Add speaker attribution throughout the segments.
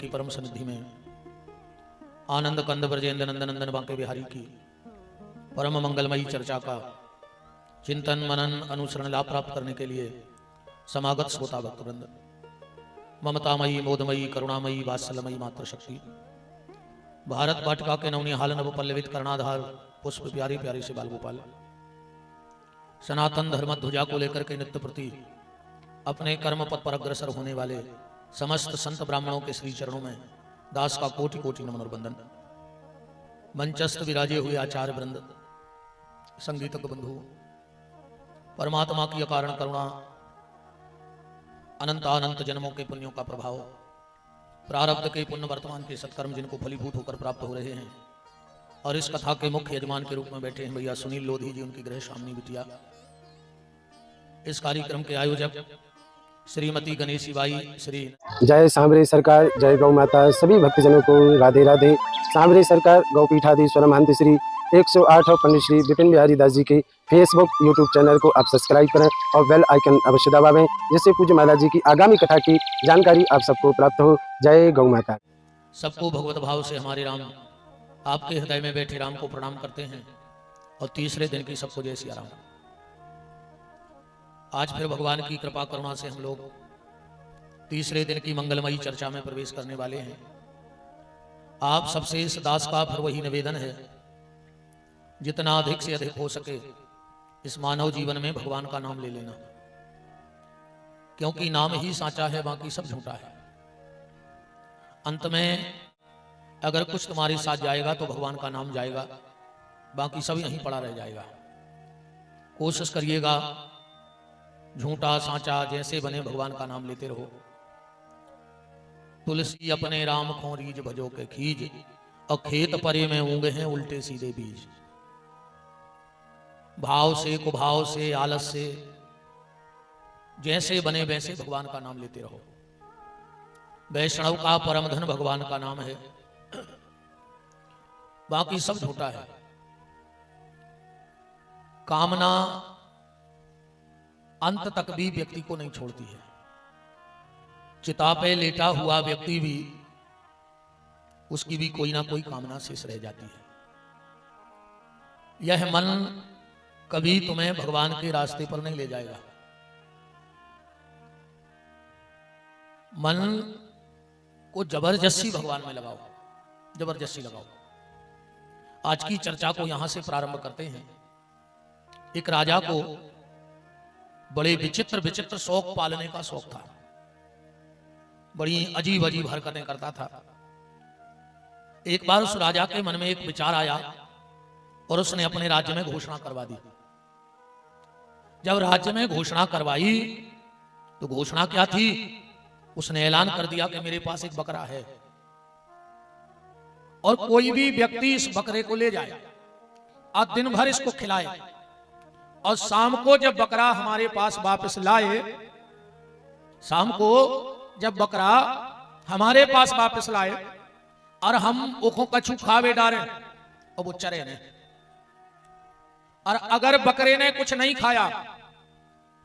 Speaker 1: की परम सन्निधि में आनंद कंद ब्रजेंद्र नंदन नंदन बांके बिहारी की परम मंगलमयी चर्चा का चिंतन मनन अनुसरण लाभ प्राप्त करने के लिए समागत श्रोता भक्तवृंद, ममतामयी मोदमयी करुणामयी वात्सल्यमयी मातृशक्ति, भारत वाटिका के नवनिहाल नव पल्लवित कर्णाधार पुष्प प्यारी प्यारी से बाल गोपाल, सनातन धर्म ध्वजा को लेकर के नित्य प्रति अपने कर्म पथ पर अग्रसर होने वाले समस्त संत ब्राह्मणों के श्री चरणों में दास का कोटि कोटि नमन और वंदन। मंचस्थ विराजे हुए आचार्य वृंद, संगीतक बंधु, परमात्मा की अकारण करुणा, अनंत अनंत जन्मों के पुण्यों का प्रभाव, प्रारब्ध के पुण्य वर्तमान के सत्कर्म जिनको फलीभूत होकर प्राप्त हो रहे हैं, और इस कथा के मुख्य यजमान के रूप में बैठे हैं भैया सुनील लोधी जी, उनकी गृह शामिनी बिटिया, इस कार्यक्रम के आयोजक श्रीमती गणेशी बाई, श्री
Speaker 2: जय सांवरे सरकार, जय गौ माता। सभी भक्तजनों को राधे राधे। सांवरे सरकार गौपीठाधीश्वर महंत श्री 108 और पंडित श्री विपिन बिहारी दास जी के फेसबुक यूट्यूब चैनल को आप सब्सक्राइब करें और बेल आइकन अवश्य दबावें, जिससे पूज्य महाराज जी की आगामी कथा की जानकारी आप सबको प्राप्त हो। जय गौ माता।
Speaker 1: सबको भगवत भाव से हमारे राम आपके हृदय में बैठे राम को प्रणाम करते हैं और तीसरे दिन की सबको जय सिया राम। आज फिर भगवान की कृपा करुणा से हम लोग तीसरे दिन की मंगलमयी चर्चा में प्रवेश करने वाले हैं। आप सबसे इस दास का फिर वही निवेदन है, जितना अधिक से अधिक हो सके इस मानव जीवन में भगवान का नाम ले लेना, क्योंकि नाम ही साचा है, बाकी सब झूठा है। अंत में अगर कुछ तुम्हारे साथ जाएगा तो भगवान का नाम जाएगा, बाकी सब यहीं पड़ा रह जाएगा। कोशिश करिएगा झूठा साचा जैसे बने भगवान का नाम लेते रहो। तुलसी अपने राम को रीज भजो के खीज, और खेत परे में ऊँगे हैं उल्टे सीधे बीज। भाव से कुभाव से आलस से जैसे बने वैसे भगवान का नाम लेते रहो। वैष्णव का परम धन भगवान का नाम है, बाकी सब झूठा है। कामना अंत तक भी व्यक्ति को नहीं छोड़ती है। चिता पे लेटा हुआ व्यक्ति भी, उसकी भी कोई ना कोई कामना शेष रह जाती है। यह मन कभी तुम्हें भगवान के रास्ते पर नहीं ले जाएगा। मन को जबरदस्ती भगवान में लगाओ, जबरदस्ती लगाओ। आज की चर्चा को यहां से प्रारंभ करते हैं। एक राजा को बड़े विचित्र विचित्र शौक पालने का शौक था, बड़ी अजीब अजीब हरकतें करता था। एक बार उस राजा के मन में एक विचार आया और उसने अपने राज्य में घोषणा करवा दी। जब राज्य में घोषणा करवाई तो घोषणा क्या थी? उसने ऐलान कर दिया कि मेरे पास एक बकरा है और कोई भी व्यक्ति इस बकरे को ले जाए और दिन भर इसको खिलाए, और शाम को जब बकरा हमारे पास वापस लाए, शाम को जब बकरा हमारे पास वापस लाए और हम ओखों कछु खावे डाले और वो चरे ने, और अगर बकरे ने कुछ नहीं खाया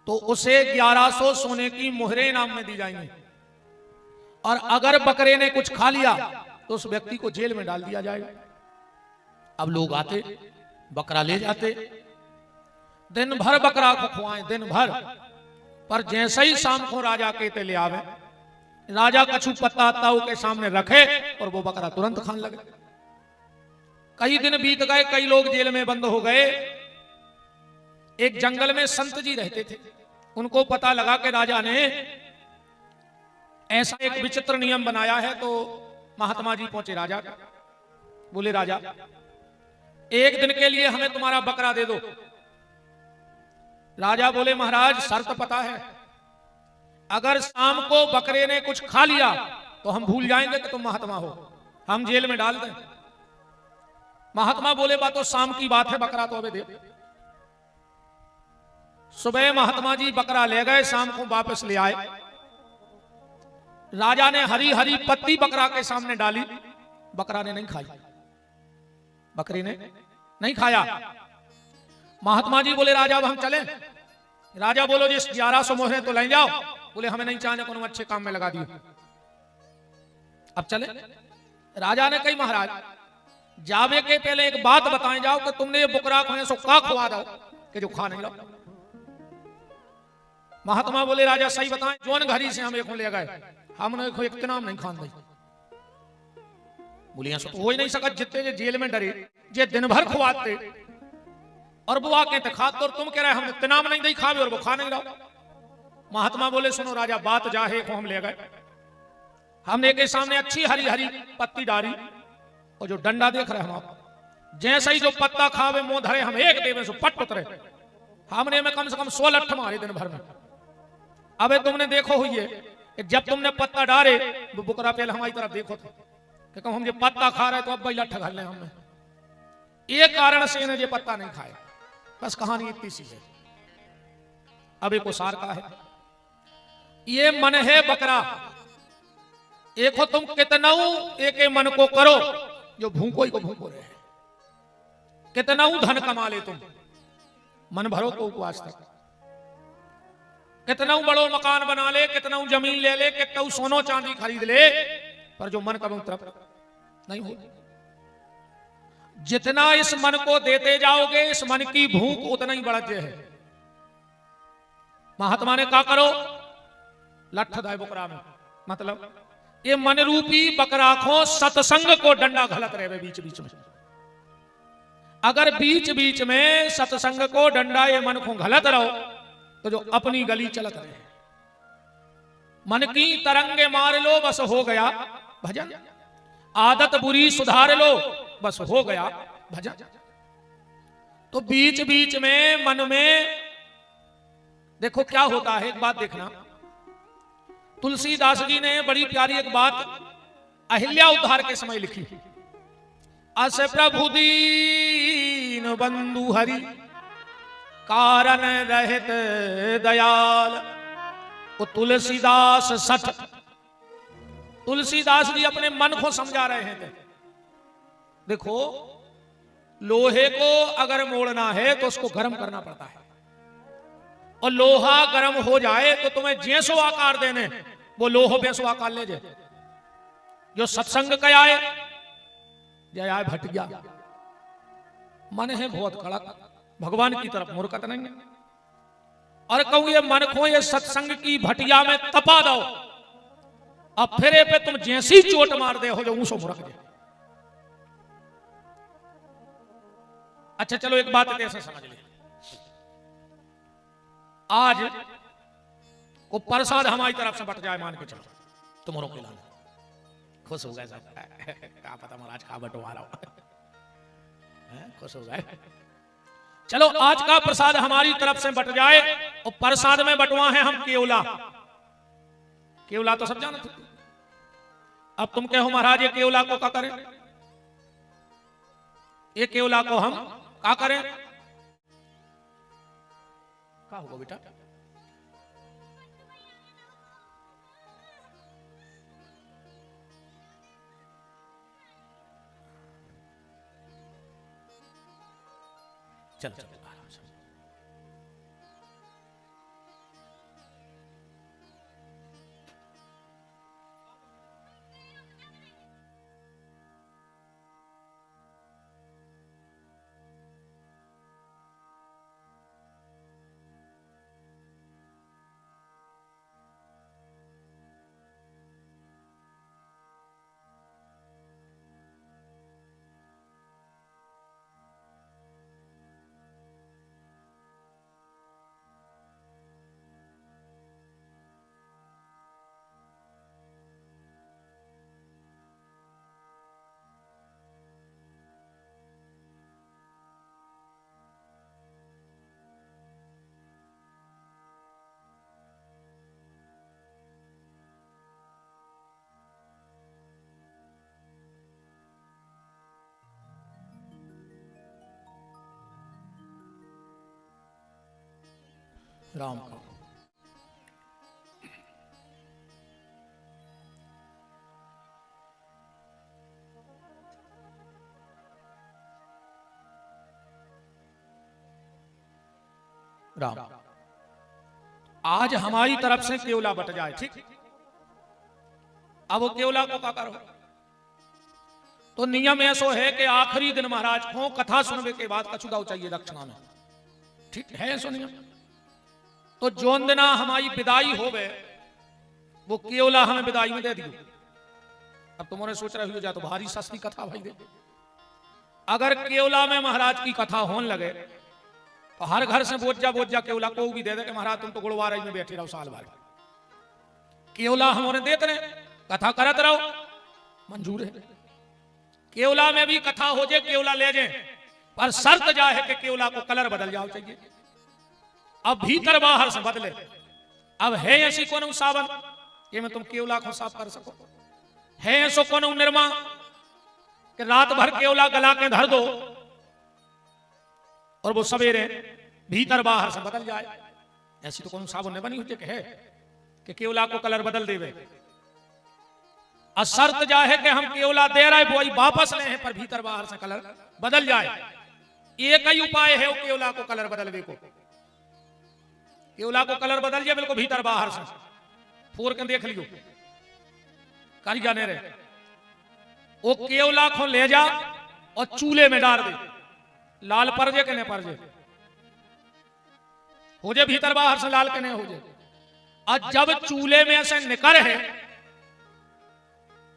Speaker 1: तो उसे 1100 सोने की मुहरें इनाम में दी जाएंगी, और अगर बकरे ने कुछ खा लिया तो उस व्यक्ति को जेल में डाल दिया जाएगा। अब लोग आते, बकरा ले जाते, दिन भर बकरा को खुआएं, दिन भर, पर जैसे ही शाम को राजा कहते ले आवे, राजा कछु पत्ता ताऊ के सामने रखे और वो बकरा तुरंत खाने लगे। कई दिन बीत गए, कई लोग जेल में बंद हो गए। एक जंगल में संत जी रहते थे, उनको पता लगा कि राजा ने ऐसा एक विचित्र नियम बनाया है। तो महात्मा जी पहुंचे राजा, बोले राजा एक दिन के लिए हमें तुम्हारा बकरा दे दो। राजा बोले महाराज शर्त पता है, अगर शाम को बकरे ने कुछ खा लिया तो हम भूल जाएंगे कि तुम महात्मा हो, हम जेल में डाल दें। महात्मा बोले बात तो शाम की बात है, बकरा तो अबे दे। सुबह महात्मा जी बकरा ले गए, शाम को वापस ले आए। राजा ने हरी हरी पत्ती बकरा के सामने डाली, बकरा ने नहीं खाई, बकरी ने नहीं खाया। महात्मा जी बोले राजा अब हम चलें? राजा बोलो जिस 1100 मोहरें तो ले जाओ। बोले हमें नहीं चाहिए, कोनो अच्छे काम में लगा दियो। अब चले। राजा ने कही महाराज जावे के पहले एक बात बताएं जाओ कि तुमने ये बुकरा को सो का खुआ दो कि जो खा नहीं लो। महात्मा बोले राजा सही बताएं, जोन घरी से हम एक ले गए, हमने एक नाम नहीं खान दी। बोलिया सो तो हो ही नहीं सका, जितने जे जेल में डरे जे दिन भर खुआते और वो आके खा, तो तुम कह रहे हमने इतनाम नहीं दी खावे और वो खा नहीं रहा। महात्मा बोले सुनो राजा, बात जाहे को हम ले गए, हमने के सामने अच्छी हरी हरी पत्ती डाली और जो डंडा देख रहे हम आप जैसे ही जो पत्ता खावे मुंह धरे हम एक देवे सो पट उतरे। हमने में कम से कम 16 लठ मारे दिन भर में। अबे तुमने देखो हुई है जब तुमने पत्ता डाले वो बुकरा पहले हमारी तरफ देखो थे कि हम जो पत्ता खा रहे तो अब भाई लठ घाल ले हमने, एक कारण से इन्हें ये पत्ता नहीं खाए। बस कहानी इतनी सी है। अब एक सार का है, ये मन है बकरा, एक हो तुम कितना एक मन को करो जो भूखो ही को भूखो रहे, कितना धन कमा ले तुम मन भरो तो उपवास तक, कितना बड़ो मकान बना ले, कितना जमीन ले ले, कितना सोनो चांदी खरीद ले, पर जो मन कभी तरफ नहीं हो। जितना इस मन को देते जाओगे इस मन की भूख उतना ही बढ़ते है। महात्मा ने कहा करो लठ दाए बुकरा में, मतलब ये मन रूपी बकरा को सत्संग को डंडा घलत रहे बीच बीच में। अगर बीच बीच में सत्संग को डंडा ये मन को घलत रहो तो जो अपनी गली चलत रहे। मन की तरंगे मार लो बस हो गया भजन, आदत बुरी सुधार लो बस हो गया भजन। तो बीच बीच में मन में देखो क्या होता है। एक बात देखना, तुलसीदास जी ने बड़ी प्यारी एक बात अहिल्या उद्धार के समय लिखी। अस प्रभु दीन बंधु हरि कारण रहित दयाल, वो तुलसीदास सच। तुलसीदास जी अपने मन को समझा रहे हैं। देखो लोहे को अगर मोड़ना है तो उसको गर्म करना पड़ता है, और लोहा गर्म हो जाए तो तुम्हें जैसो आकार देने वो लोहो बेसो आकार ले जाए। जो सत्संग का आए जय आए भटिया, मन है बहुत कड़क, भगवान की तरफ मुरकत नहीं है। और कहूं ये मन को ये सत्संग की भटिया में तपा दो, अब फिरे पे तुम जैसी चोट मार दे हो जो ऊंसो मुरक जाए। अच्छा चलो एक बात कैसे समझ ले, आज को प्रसाद हमारी तरफ से बट जाए मान के चलो तुम रोके लाना, खुश हो गए सब। क्या पता महाराज का बंटवारा हो, खुश हो गए। चलो आज का प्रसाद हमारी तरफ से बट जाए, और प्रसाद में बटवा है हम केवला। केवला तो सब जानते। अब तुम कहो महाराज ये केवला को क्या करें, ये केवला को हम क्या करें, क्या होगा बेटा? चल चल आराम से। राम का राम, आज हमारी तरफ से केवला बट जाए, ठीक। अब वो केवला को का करो। तो नियम ऐसो है कि आखिरी दिन महाराज को कथा सुनने के बाद कछु दाव चाहिए दक्षिणा में, ठीक है ऐसो नियम। तो जोन दिना हमारी विदाई हो गए वो केवला हमें विदाई में दे दियो। अब तुमने सोच रहे हो जा तो भारी सस्ती कथा भाई दे। अगर केवला में महाराज की कथा होने लगे तो हर घर से बोझा केवला को भी दे दे कि महाराज तुम तो गुरुवार में बैठे रहो साल भर, केवला हमारे देते रहे, कथा करत रहो, मंजूर है। केवला में भी कथा हो जाए केवला ले जाए, पर शर्त जा है कि केवला को कलर बदल जाओ चाहिए। अब भीतर बाहर से बदले। अब है ऐसी कौन सावन ये में तुम केवला को साफ कर सको, है ऐसो कौन निर्मा कि रात भर केवला गला के धर दो और वो सवेरे भीतर बाहर से बदल जाए। ऐसी तो कौन साबुन ने बनी हुई है कि केवला को कलर बदल देवे। और शर्त जा है कि हम केवला दे रहे वही वापस ले हैं पर भीतर बाहर से कलर बदल जाए। एक ही उपाय है वो केवला को कलर बदलने को। केवला को कलर बदल जाए बिल्कुल भीतर बाहर से, फोर के देख लियो करी जाने रहे। वो केवला को ले जा और चूल्हे में डाल दे, लाल परजे के नहीं परजे हो जाए, भीतर बाहर से लाल के नहीं हो जाए। और जब चूल्हे में से निकर है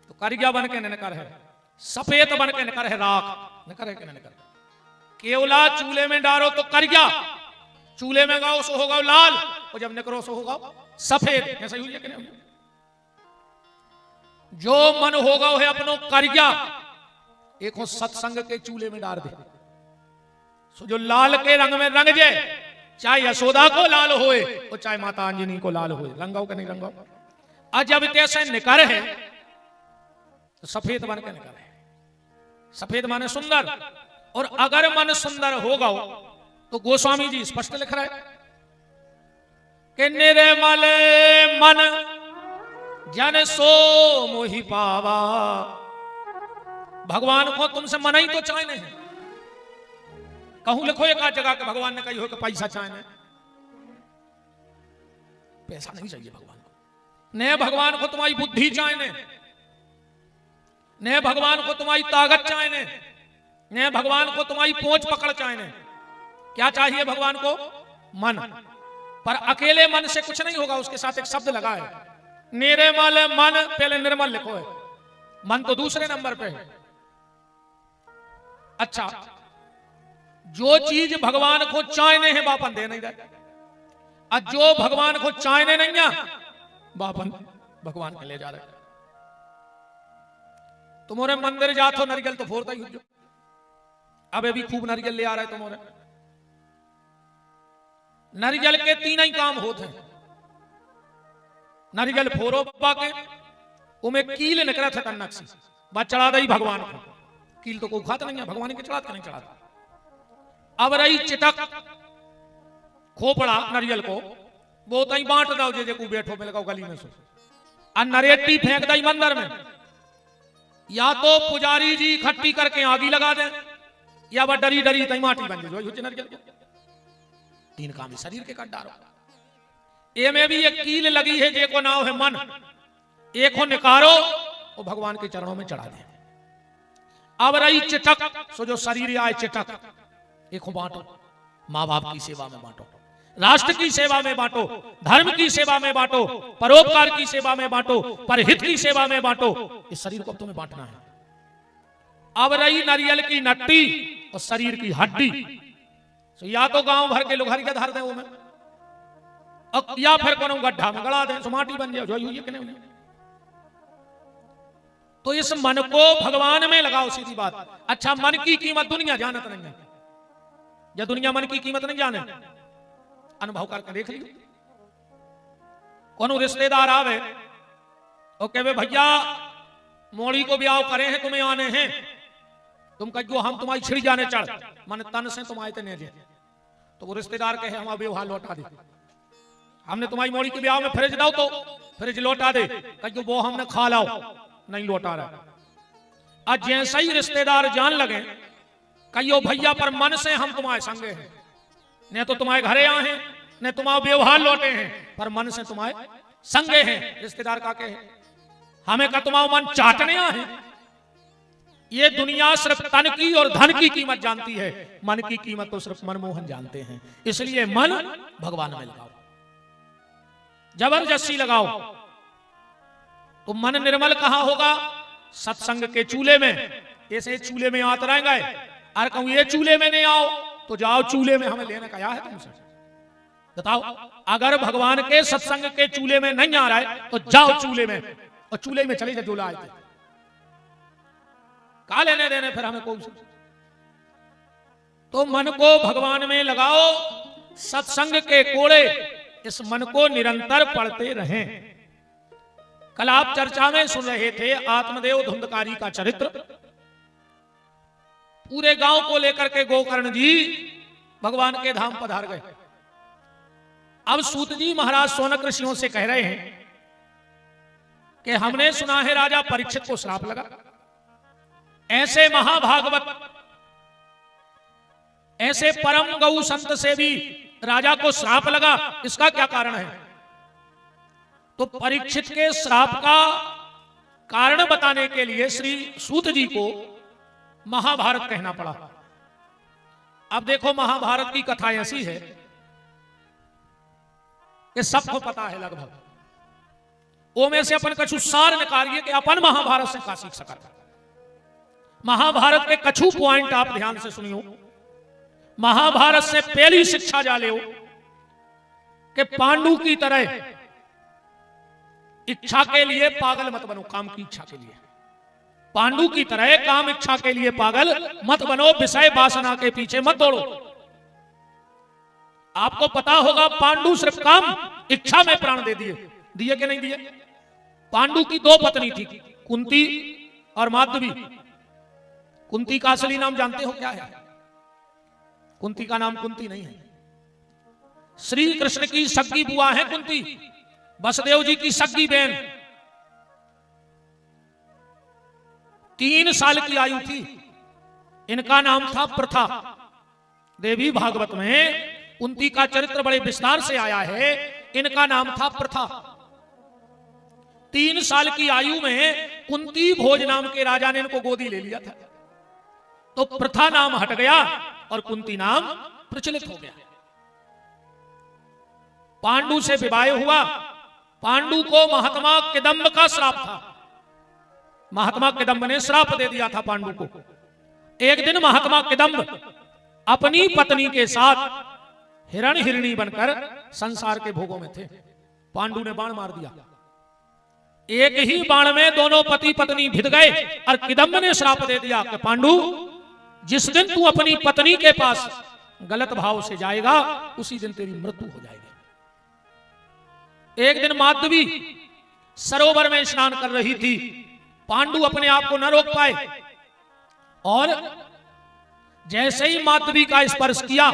Speaker 1: तो करिया बन के निकर है, सफेद बन के निकर है, राख निकर है कि नहीं निकर। केवला चूल्हे में डालो तो करिया, चूल्हे में गाओ सो होगा लाल, और जब निकरो सो होगा सफेद। ऐसा ही हुई है कि नहीं? जो मन होगा है अपनो करिया एक हो सत्संग के चूल्हे में डाल दे, सो जो लाल के रंग में रंग जाए, चाहे यशोदा को लाल होए और चाहे माता अंजनी को लाल होए, रंगाओ के नहीं रंगाओ। और जब तैसे निकर है तो सफेद बन के निकर है। सफेद माने सुंदर, और अगर मन सुंदर होगा तो गोस्वामी जी स्पष्ट लिख रहे कि निर्मल मन जन सो मोहि पावा। भगवान को तुमसे मना ही तो चाहे नहीं। कहूं लिखो एक आध जगह के भगवान ने कही हो कि पैसा चाहे, पैसा नहीं चाहिए भगवान को। ने भगवान को तुम्हारी बुद्धि चाहे, ने भगवान को तुम्हारी ताकत चाहे, ने भगवान को तुम्हारी पहुंच पकड़ चाहे। क्या चाहिए भगवान को? मन। पर अकेले मन से कुछ नहीं होगा, उसके साथ एक शब्द लगा है निर्मल मन। पहले निर्मल लिखो है, मन तो दूसरे नंबर पे है। अच्छा, जो चीज भगवान को चाहने हैं बापन दे नहीं दे, और जो भगवान को चाहने नहीं है बापन भगवान के ले जा रहे। तुम्हारे मंदिर जा तो नारियल तो फोड़ता ही, अब अभी खूब नारियल ले आ रहा है तुम्हारे। नारियल के तीन ही काम होते हैं। नारियल फोरो के उमें कील निकला था तन्नक से, बात चढ़ा दी भगवान को। कील तो कोई खाता नहीं है, भगवान के चढ़ाता नहीं चढ़ाता। अब रही चिटक खोपड़ा नारियल को, वो तई बांट दो जे को बैठो में लगाओ गली में सो, और नरेटी फेंक दई मंदिर में। या तो पुजारी जी इकट्ठी करके आगी लगा दे, या वह डरी डरी तई माटी बन जाए नारियल। तीन काम शरीर के काट डालो। ए में भी एक कील लगी है जे को नाव है मन, एक हो निकारो और भगवान के चरणों में चढ़ा दे। अब रही चिटक, सो जो शरीर आए चिटक, एक हो बांटो, माँ बाप की सेवा में बांटो, राष्ट्र की सेवा में बांटो, धर्म की सेवा में बांटो, परोपकार की सेवा में बांटो, परहित की सेवा में बांटो। इस शरीर को तुम्हें बांटना है। अब रही नारियल की नट्टी और शरीर की हड्डी, तो या तो गांव भर के लोग हरिया धर दे वो में, या फिर कोनो गड्ढा में गड़ा दे, माटी बन जाए। जो हुई है कि नहीं? तो इस मन को भगवान में लगाओ, सीधी बात। अच्छा, मन की कीमत दुनिया जानत नहीं है, या दुनिया मन की कीमत नहीं जाने? अनुभव करके देख लीजिए। कोनो रिश्तेदार आवे और कहे भैया मोड़ी को ब्याह करे हैं, तुम्हें आने हैं, तुम कहो हम तुम्हारी छिड़ी जाने चढ़, मन तन से तुम आए नहीं। तो वो रिश्तेदार कहे हम व्यवहार लौटा दे, हमने तुम्हारी मोड़ी के ब्याह में फ्रिज दो तो फ्रिज लौटा दे, कहो वो हमने खा लाओ, नहीं लौटा रहा। आज जैसे ही रिश्तेदार जान लगे कहियो भैया पर मन से हम तुम्हारे संगे हैं, न तो तुम्हारे घरे आए हैं, न तुम्हारा व्यवहार लौटे हैं, पर मन से तुम्हारे संगे हैं। रिश्तेदार का कहे हमें का तुम्हारा मन चाटने आए। ये दुनिया सिर्फ तन की और धन की कीमत जानती है, मन की कीमत तो सिर्फ मनमोहन जानते हैं। इसलिए मन भगवान में लगाओ, जबरदस्ती लगाओ तो मन निर्मल कहां होगा? सत्संग के चूल्हे में। ऐसे चूल्हे में आते रहेंगे, अरे कहूं ये चूल्हे में नहीं आओ तो जाओ चूल्हे में, हमें लेने का क्या है तुमसे? बताओ, अगर भगवान के सत्संग के चूल्हे में नहीं आ रहा है तो जाओ चूल्हे में, और चूल्हे में चले जाओ जो लाए थे। का लेने देने फिर हमें कौन सा? तो मन को भगवान में लगाओ, सत्संग के कोड़े इस मन को निरंतर पढ़ते रहें। कल आप चर्चा में सुन रहे थे आत्मदेव धुंधकारी का चरित्र। पूरे गांव को लेकर के गोकर्ण जी भगवान के धाम पधार गए। अब सूत जी महाराज सोनक ऋषियों से कह रहे हैं कि हमने सुना है राजा परीक्षित को श्राप लगा। ऐसे महाभागवत, ऐसे परम गौ संत से भी राजा को श्राप लगा, इसका क्या कारण है? तो परीक्षित के श्राप का कारण बताने के लिए श्री सूत जी को महाभारत कहना पड़ा। अब देखो, महाभारत की कथा ऐसी है कि सबको पता है लगभग, वो में से अपन कछु सार निकालिए कि अपन महाभारत से का सीख सकता। महाभारत के कछु पॉइंट आप ध्यान से सुनियो। महाभारत से पहली शिक्षा जा ले कि पांडु की तरह इच्छा के लिए पागल मत बनो। काम की इच्छा के लिए पांडु की तरह काम इच्छा के लिए पागल मत बनो, विषय वासना के पीछे मत दौड़ो। आपको पता होगा पांडु सिर्फ काम इच्छा में प्राण दे दिए, दिए कि नहीं दिए? पांडु की दो पत्नी थी, कुंती और माधवी। कुंती का असली नाम जानते हो क्या है? कुंती का नाम कुंती नहीं है, श्री कृष्ण की सगी बुआ है कुंती, वसुदेव जी की सगी बहन। 3 साल की आयु थी। इनका नाम था प्रथा। देवी भागवत में कुंती का चरित्र बड़े विस्तार से आया है। इनका नाम था प्रथा। 3 साल की आयु में कुंती भोज नाम के राजा ने इनको गोदी ले लिया था, तो प्रथा नाम हट गया और कुंती नाम प्रचलित हो गया। पांडु से विवाह हुआ। पांडु को महात्मा किदंब का श्राप था। महात्मा किदंब ने श्राप दे दिया था पांडु को। एक दिन महात्मा किदंब अपनी पत्नी के साथ हिरण हिरणी बनकर संसार के भोगों में थे। पांडु ने बाण मार दिया। एक ही बाण में दोनों पति पत्नी भिद गए और किदंब ने श्राप दे दिया कि पांडु, जिस दिन तू अपनी पत्नी के पास गलत भाव से जाएगा उसी दिन तेरी मृत्यु हो जाएगी। एक दिन माधवी सरोवर में स्नान कर रही थी। पांडु अपने आप को न रोक पाए और जैसे ही माधवी का स्पर्श किया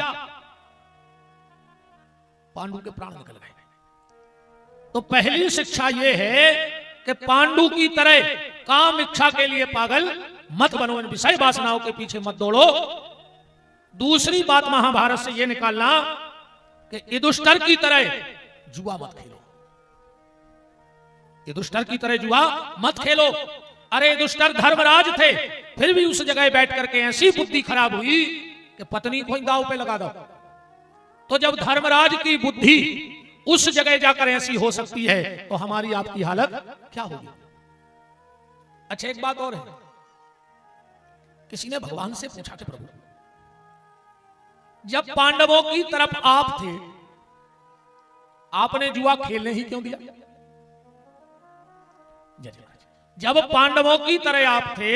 Speaker 1: पांडु के प्राण निकल गए। तो पहली शिक्षा यह है कि पांडु की तरह काम इच्छा के लिए पागल मत बनो, इन विषय वासनाओं के पीछे मत दौड़ो। दूसरी बात महाभारत से यह निकालना कि युधिष्ठिर की तरह जुआ मत खेलो। युधिष्ठिर की तरह जुआ मत खेलो। अरे युधिष्ठिर धर्मराज थे, फिर भी उस जगह बैठ करके ऐसी बुद्धि खराब हुई कि पत्नी को ही दांव पे लगा दो। तो जब धर्मराज की बुद्धि उस जगह जाकर ऐसी हो सकती है तो हमारी आपकी हालत क्या होगी? अच्छा, एक बात और है। किसी ने भगवान से पूछा कि प्रभु, जब पांडवों की तरफ आप थे, आपने जुआ खेलने ही क्यों दिया? जब पांडवों की तरह आप थे,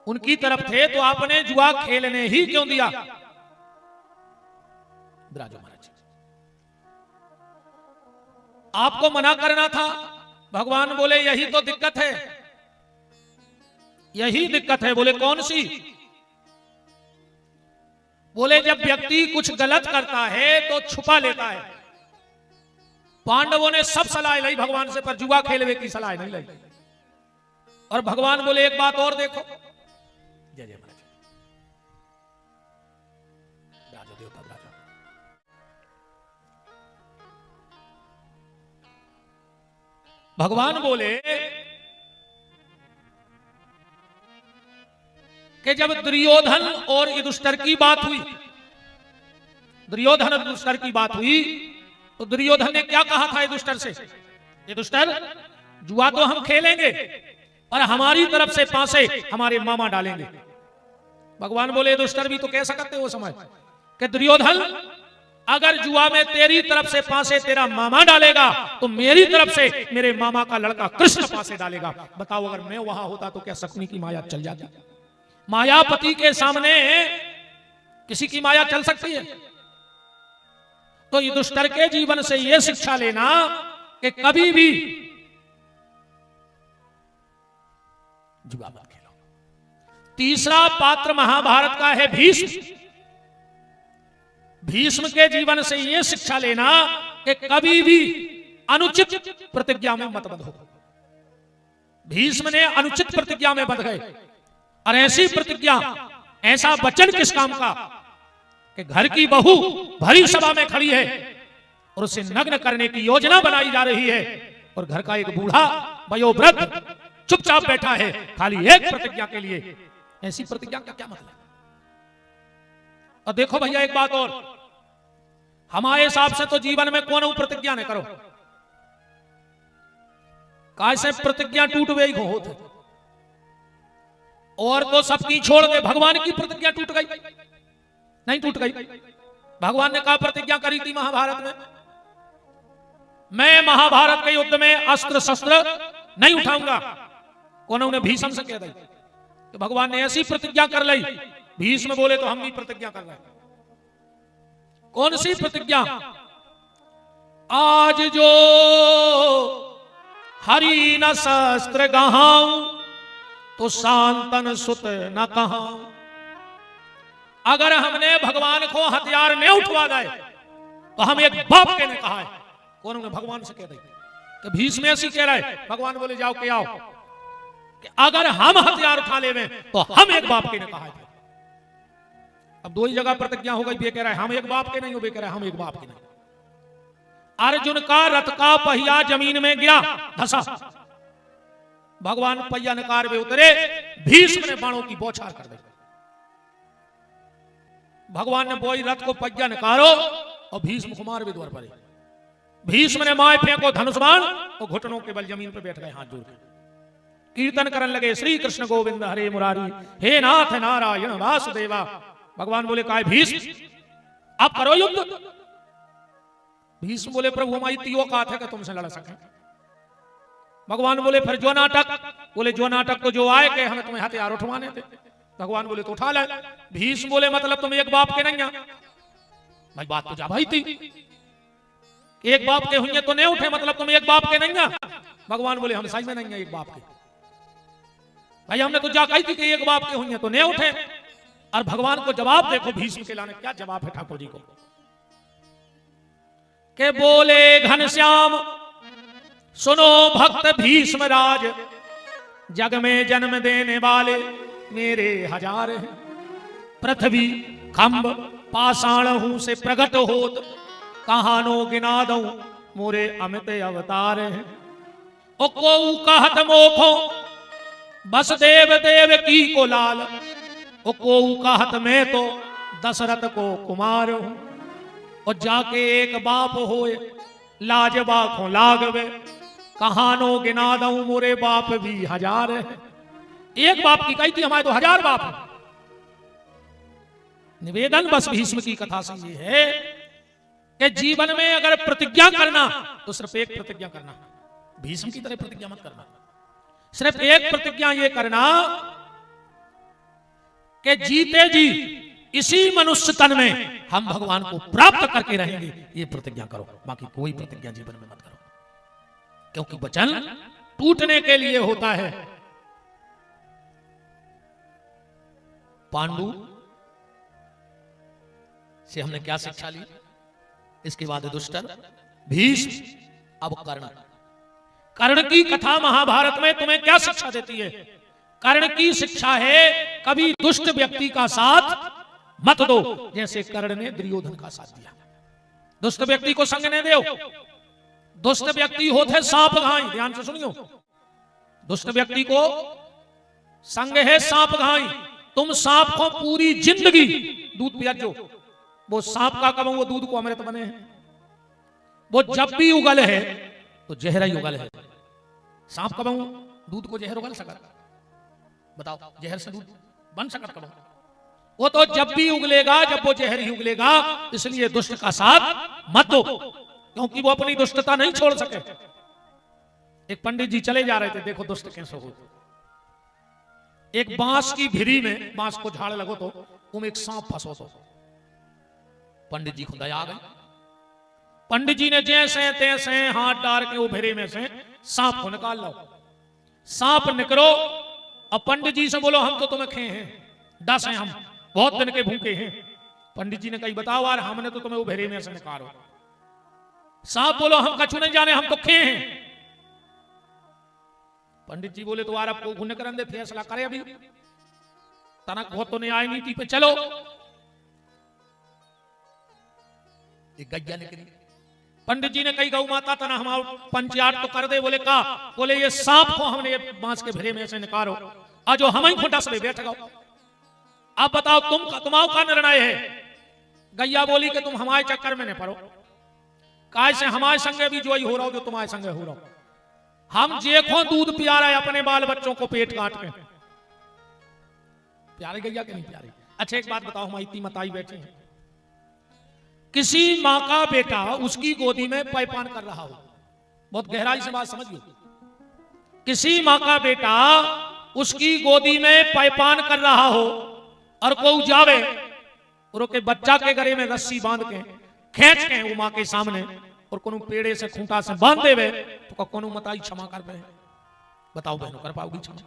Speaker 1: उनकी तरफ थे, तो आपने जुआ खेलने ही क्यों दिया? विराजो महाराज, आपको मना करना था। भगवान बोले यही तो दिक्कत है, यही दिक्कत है। बोले कौन सी? बोले जब व्यक्ति कुछ गलत करता है तो छुपा लेता है। पांडवों ने सब सलाह ली भगवान से, पर जुआ खेलने की सलाह नहीं ली। और भगवान बोले एक बात और देखो। जय जय महाराज, राजा देवता राजा। भगवान बोले कि जब दुर्योधन और युधिष्ठिर की बात हुई, दुर्योधन और युधिष्ठिर की बात हुई, तो दुर्योधन ने क्या कहा था युधिष्ठिर से? युधिष्ठिर, जुआ तो हम खेलेंगे और हमारी तरफ से पासे हमारे मामा डालेंगे। भगवान बोले युधिष्ठिर भी तो कह सकते हो समय कि दुर्योधन, अगर जुआ में तेरी तरफ से पासे तेरा मामा डालेगा तो मेरी तरफ से मेरे मामा का लड़का कृष्ण पासे डालेगा। बताओ अगर मैं वहां होता तो क्या शकुनी की माया चल जाती? मायापति के सामने किसी की माया चल सकती है? तो युधिष्ठिर के जीवन से यह शिक्षा लेना कि कभी भी जुआ मत खेलो। तीसरा पात्र महाभारत का है भीष्म। भीष्म के जीवन से यह शिक्षा लेना कि कभी भी अनुचित प्रतिज्ञा में मत बंधो। भीष्म ने अनुचित प्रतिज्ञा में बंध गए, और ऐसी प्रतिज्ञा, ऐसा वचन किस काम का कि घर की बहू भरी सभा में खड़ी है और उसे नग्न करने की योजना बनाई जा रही है, और घर का एक बूढ़ा वयोवृद्ध चुपचाप बैठा है खाली एक प्रतिज्ञा के लिए। ऐसी प्रतिज्ञा का क्या मतलब? और देखो भैया एक बात और, हमारे हिसाब से तो जीवन में कौन प्रतिज्ञा न करो, कैसे प्रतिज्ञा टूट गई होते, और तो सबकी छोड़ के भगवान की प्रतिज्ञा टूट गई? नहीं टूट गई। भगवान ने कहा प्रतिज्ञा करी थी महाभारत में, मैं महाभारत के युद्ध में अस्त्र शस्त्र नहीं उठाऊंगा। कौन? उन्हें भीष्म से कह दी। तो भगवान ने ऐसी प्रतिज्ञा कर ली। भीष्म बोले तो हम भी प्रतिज्ञा कर रहे हैं। कौन सी प्रतिज्ञा? आज जो हरि न शस्त्र गहाऊं तो शांतन सुत न कहाऊं। अगर हमने भगवान को हथियार नहीं उठवा दे तो हम एक बाप के ने कहा है। कौन? उन्हें भगवान से कह दी। तो भीष्म ऐसी कह रहे, भगवान बोले जाओ के आओ कि अगर हम हथियार उठा ले तो हम एक बाप के ने कहा है। अब दो ही जगह प्रतिज्ञा हो गई। बे कह रहा है हम एक बाप के नहीं हो, बे कह रहा है हम एक बाप के नहीं। अर्जुन का रथ का पहिया जमीन में गिरा, धसा। भगवान पहिया निकार में उतरे, भीष्म ने बाणों की बौछार कर दी। भगवान ने बोई रथ को पहिया निकारो और भीष्म कुमार भी द्वार पर। भीष्म ने माए फेंको धनुष बाण और घुटनों के बल जमीन पर बैठ गए हाथ जोड़। कीर्तन करने लगे, श्री कृष्ण गोविंद हरे मुरारी, हे नाथ नारायण वासुदेवा। भगवान बोले काय भीष्म आप करो युद्ध। भीष्म बोले प्रभु हमारी तीओ का है कि तुमसे लड़ सके। भगवान बोले फिर जो नाटक? बोले जो नाटक तो जो आए के हमें तुम्हें हथियार उठवाने थे। भगवान बोले तो उठा ले। भीष्म बोले मतलब तुम एक बाप के नहीं? भाई बात तो जा भाई थी, एक बाप के हुए तो नहीं उठे, मतलब तुम एक बाप के नहीं? भगवान बोले हम सही में नहीं है एक बाप के। भाई हमने तो जा कही थी कि एक बाप के हुए तो नहीं उठे। और भगवान को जवाब देखो भीष्म के लाने क्या जवाब है ठाकुर जी को। के बोले घनश्याम सुनो भक्त भीष्म राज, जग में जन्म देने वाले मेरे हजार हैं। पृथ्वी खंभ पाषाण हूं से प्रकट होत, कहानो गिना दऊं मोरे अमित अवतार हैं। ओ को कहत मोखो बस देव देव की को लाल, ओ को कहत मैं तो दशरथ को कुमार हूं। और जाके एक बाप होए लाजबा को लागवे, कहानो गिना दऊं मोरे बाप भी हजार है। एक बाप की कही थी, हमारे तो हजार बाप है। निवेदन बस भीष्म की कथा से ये है कि जीवन में अगर प्रतिज्ञा करना तो सिर्फ एक प्रतिज्ञा करना। भीष्म की तरह प्रतिज्ञा मत करना। सिर्फ एक प्रतिज्ञा ये करना कि जीते जी इसी मनुष्य तन में हम भगवान को प्राप्त करके रहेंगे, ये प्रतिज्ञा करो। बाकी कोई प्रतिज्ञा जीवन में मत करो, क्योंकि वचन टूटने के लिए होता है। पांडु से हमने क्या शिक्षा ली? इसके बाद दुष्टर भीष्म, अब कर्ण। कर्ण की कथा महाभारत में तुम्हें क्या शिक्षा देती है? कर्ण की शिक्षा है कभी दुष्ट व्यक्ति का साथ मत दो, जैसे कर्ण ने दुर्योधन का साथ दिया। दुष्ट व्यक्ति को संग न दो। दुष्ट व्यक्ति होते सांप घाई, ध्यान से सुनियो, दुष्ट व्यक्ति को संग है सांप घाई। तुम सांप को पूरी जिंदगी दूध पियाजो, वो सांप का कब वो दूध को अमृत बने हैं। वो जब भी उगल है तो जहर ही उगल है। सांप कब दूध को जहर उगल सकता, बताओ, जहर से दूध बन सकता कब? वो तो जब भी उगलेगा जब वो जहर ही उगलेगा। इसलिए दुष्ट का साथ मत दो, क्योंकि वो अपनी दुष्टता नहीं छोड़ सके। एक पंडित जी चले जा रहे थे, देखो दुष्ट कैसे हो। एक बांस की भिरी में, बांस को झाड़ लगो तो तुम एक सांप फंसो तो पंडित जी को दया आ गई। पंडित जी ने जैसे तैसे हाथ डाल के वो भिरी में से सांप को निकाल लो। सांप निकलो, अब पंडित जी से बोलो हम तो तुम्हें खे हैं, 10 हैं, हम बहुत दिन के भूखे हैं। पंडित जी ने कही बताओ यार, हमने तो तुम्हें वो भिरी में से निकालो। सांप बोलो हम कछु नहीं जाने, हम तो खे हैं। पंडित जी बोले तो यार आपको घुन करन दे, फैसला करे अभी, तनक बहुत तो नहीं आए नीति पे चलो। एक गैया निकली, पंडित जी ने कही गौ माता तना हमारा पंचायत तो कर दे। बोले का? बोले ये सांप को हमने बांस के भिरे में से निकालो, आज हम ही खुंटा से बैठ गओ। अब बताओ तुम्हारा का निर्णय है? गैया बोली कि तुम हमारे चक्कर में न पड़ो, काय से हमारे संगे भी जो ही हो रहा हो जो तुम्हारे संगे हो रहा हो। हम जेखो दूध पिया रहे अपने बाल बच्चों को पेट काट के। प्यारे गैया के नहीं प्यारे? अच्छा एक बात बताओ, हमारी इतनी मताई बैठी है, किसी माँ का बेटा उसकी गोदी में पैपान कर रहा हो, बहुत गहराई से बात समझिए, किसी माँ का बेटा उसकी गोदी में पैपान कर रहा हो और कोई जावे और के बच्चा के गले में रस्सी बांध के खींच के वो माँ के सामने और कोनो पेड़े से खूंटा से बांध देवे तो कोनो मताई क्षमा कर पाए? बताओ बहनों, कर पाओगी क्षमा?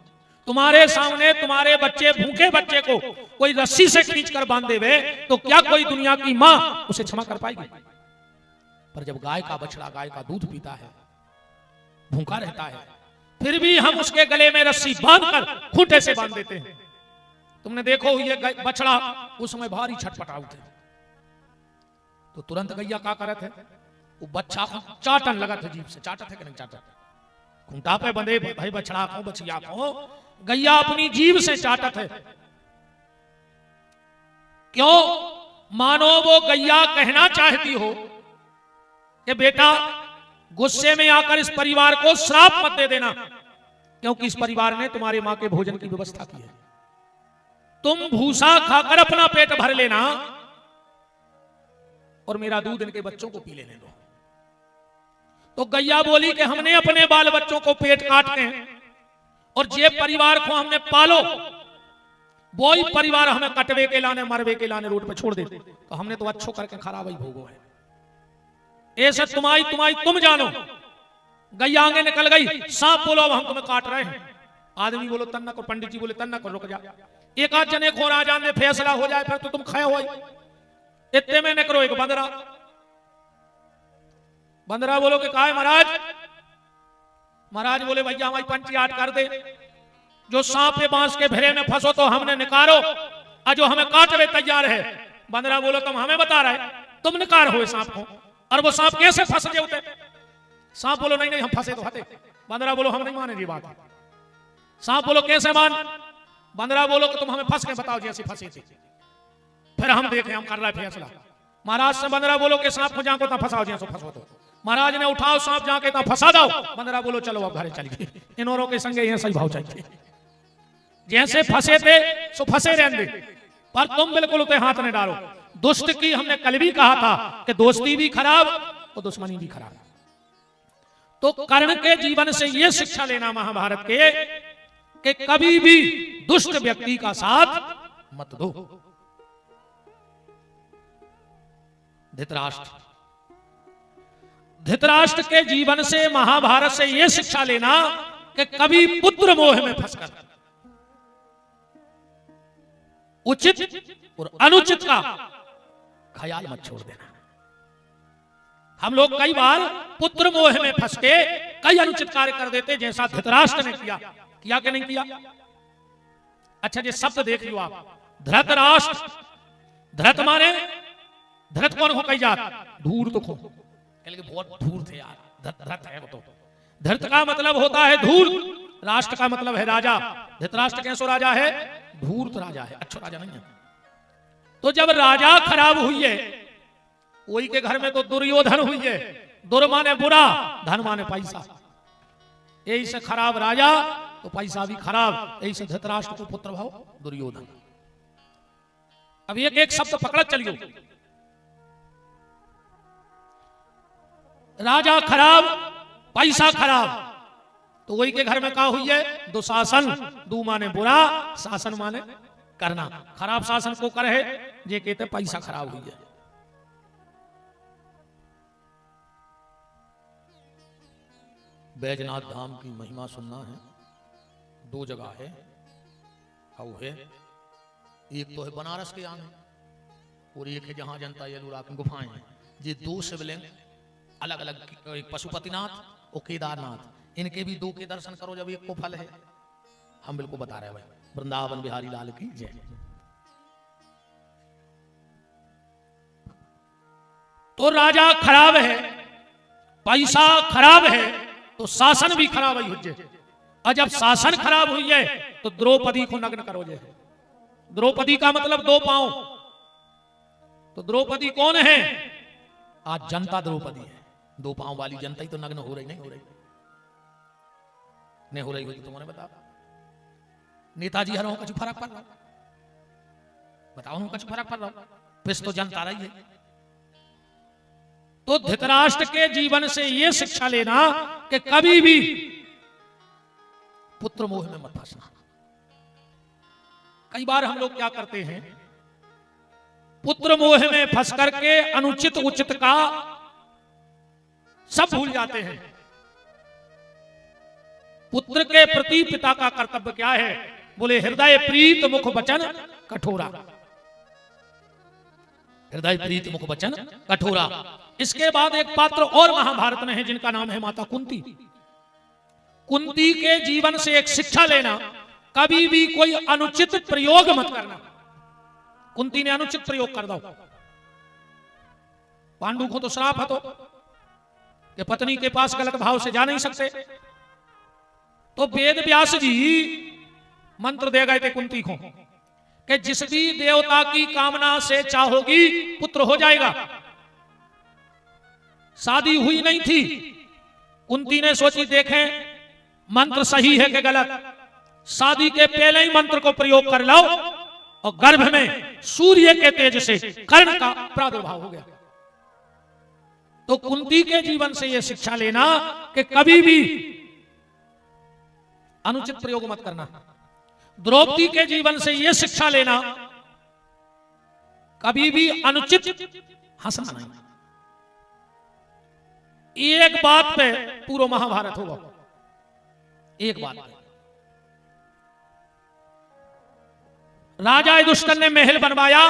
Speaker 1: तुम्हारे सामने तुम्हारे बच्चे, भूखे बच्चे को कोई रस्सी से खींच कर बांध देवे तो क्या कोई दुनिया की मां उसे क्षमा कर पाएगी? पर जब गाय का बछड़ा गाय का दूध पीता है, भूखा रहता है, फिर भी हम उसके गले में रस्सी बांधकर खूंटे से बांध देते हैं। तुमने देखो ये बछड़ा उस समय भारी छटपटा उठे तो तुरंत गैया क्या करत है, वो बच्चा को चाटन लगा था, जीभ से चाटत है कि नहीं चाटत? खूंटा पे बंधे भाई बछड़ा को बछिया को गैया अपनी जीभ से चाटत है। क्यों? मानो वो गैया कहना चाहती हो कि बेटा गुस्से में आकर इस परिवार को श्राप मत दे देना, क्योंकि इस परिवार ने तुम्हारे मां के भोजन की व्यवस्था की है। तुम भूसा खाकर अपना पेट भर लेना और मेरा दूध इनके बच्चों को पी लेने दो। तो गैया बोली कि हमने अपने बाल बच्चों को पेट काट के और जे परिवार को हमने पालो वही परिवार हमें कटवे के लाने मरवे के लाने रोड पे छोड़ देते, तो हमने तो अच्छो करके खराब ही भोगो है। ऐसे तुम्हारी तुम जानो। गैया आगे निकल गई, सांप बोलो अब हम तुम्हें काट रहे हैं। आदमी बोलो तन्ना को, पंडित जी बोले तन्ना को, रुक जा, एक आध जने को राजा में फैसला हो जाए फिर तो तुम खए हो। इतने में निकलो एक बंदरा बोलो कि कहा है महाराज? महाराज बोले भैया हमारी पंचायत कर दे, जो सांप के बांस के भिरे में फंसो तो हमने निकालो और जो हमें काटने तैयार है। बंदरा बोलो तुम हमें बता रहे, तुम निकाल हो सांप को, और वो सांप कैसे फंस गए होते? सांप बोलो नहीं नहीं हम फंसे तो हते। बंदरा बोलो हम नहीं मानेंगे बात। सांप बोलो कैसे मान? बंदरा बोलो कि तुम हमें फंस के बताओ जैसे फंसे थे, फिर हम देखें हम कर रहे फैसला। महाराज से बंदरा बोलो कि सांप को जाको ता फंसाओ जैसे फंसो तो। महाराज ने उठाओ सांप जाके ता फंसा दो। बंदरा बोलो चलो अब घरे चलिए, इन औरों के संगे यह सही भाव चाहिए। जैसे फंसे थे सो फंसे रहने, पर तुम बिल्कुल उसे हाथ नहीं डालो। दुष्ट की हमने कल भी कहा था कि दोस्ती भी खराब और दुश्मनी भी खराब। तो कर्ण के जीवन से यह शिक्षा लेना महाभारत के कि कभी भी दुष्ट व्यक्ति का साथ मत दो। धृतराष्ट्र के जीवन से महाभारत से यह शिक्षा लेना कि कभी पुत्र मोह में फंसकर उचित और अनुचित का ख्याल मत छोड़ देना। हम लोग कई बार पुत्र मोह में फंस के कई अनुचित कार्य कर देते, जैसा धृतराष्ट्र ने किया कि नहीं किया? अच्छा ये शब्द देख लो आप, धृतराष्ट्र। धृत माने धृत कौन हो कही जात? धूर्त को, बहुत धूर्त थे यार, धृत है वो तो। धृत का मतलब होता है धूर्त, राष्ट्र का मतलब है राजा। धृतराष्ट्र कैसो राजा है? धूर्त राजा है, अच्छा राजा नहीं है। तो जब राजा खराब हुई है, वही के घर में तो दुर्योधन हुई है। दुर माने बुरा, धन माने पैसा। यही से खराब राजा तो पैसा भी खराब। यही से धृतराष्ट्र को पुत्र भाव दुर्योधन। अब एक एक शब्द पकड़ चलियो। राजा खराब, पैसा खराब, तो वही के घर में क्या हुई है? दुशासन। दू माने बुरा, शासन माने करना। खराब शासन को करे जे कहते पैसा खराब हुई है। बैजनाथ धाम की महिमा सुनना है। दो जगह है, हाउ है। एक तो है बनारस के आगे और एक है जहां जनता येलूरा की गुफाएं हैं। ये दो शिवलिंग अलग अलग, एक पशुपतिनाथ और केदारनाथ, इनके भी दो के दर्शन करो जब एक को फल है। हम बिल्कुल बता रहे हैं भाई। वृंदावन बिहारी लाल की जय। तो राजा खराब है, पैसा खराब है, तो शासन भी खराब है हुज्जे। और जब शासन खराब हुई है तो द्रौपदी को नग्न करो जे। द्रौपदी का मतलब दो पांव। तो द्रौपदी कौन है? आज जनता द्रौपदी है। दो पांव वाली जनता ही तो नग्न हो रही, नहीं हो रही? नहीं हो रही हुई तो तुम्हारे बताओ। नेताजी हर कुछ फर्क पड़ रहा, बताओ कुछ फर्क पड़ रहा। पिस तो जनता रही है। तो धृतराष्ट्र के जीवन से यह शिक्षा लेना कि कभी भी पुत्र मोह में मत फंसना। कई बार हम लोग क्या करते हैं, पुत्र मोह में फंस करके अनुचित उचित का सब भूल जाते हैं। पुत्र के प्रति पिता का कर्तव्य क्या है? बोले हृदय प्रीत मुख वचन कठोरा। हृदय प्रीत मुख वचन कठोरा। इसके बाद एक पात्र और महाभारत में है जिनका नाम है माता कुंती। कुंती के जीवन से एक शिक्षा लेना, कभी भी कोई अनुचित प्रयोग मत करना। कुंती ने अनुचित प्रयोग कर दो। पांडु को तो श्राप है तो कि पत्नी के पास गलत भाव से जा नहीं सकते। तो वेद व्यास जी मंत्र दे गए थे कुंती को कि जिस भी देवता की कामना से चाहोगी पुत्र हो जाएगा। शादी हुई नहीं थी। कुंती ने सोची देखें मंत्र सही है कि गलत। शादी के पहले ही मंत्र को प्रयोग कर लो और गर्भ में सूर्य के तेज से कर्ण का प्रादुर्भाव हो गया। तो कुंती के जीवन से यह शिक्षा लेना कि कभी भी अनुचित प्रयोग मत करना। द्रौपदी के जीवन से यह शिक्षा लेना, कभी भी अनुचित हंसना नहीं। एक बात पे पूरा महाभारत होगा। एक बात पे राजा युधिष्ठिर ने महल बनवाया,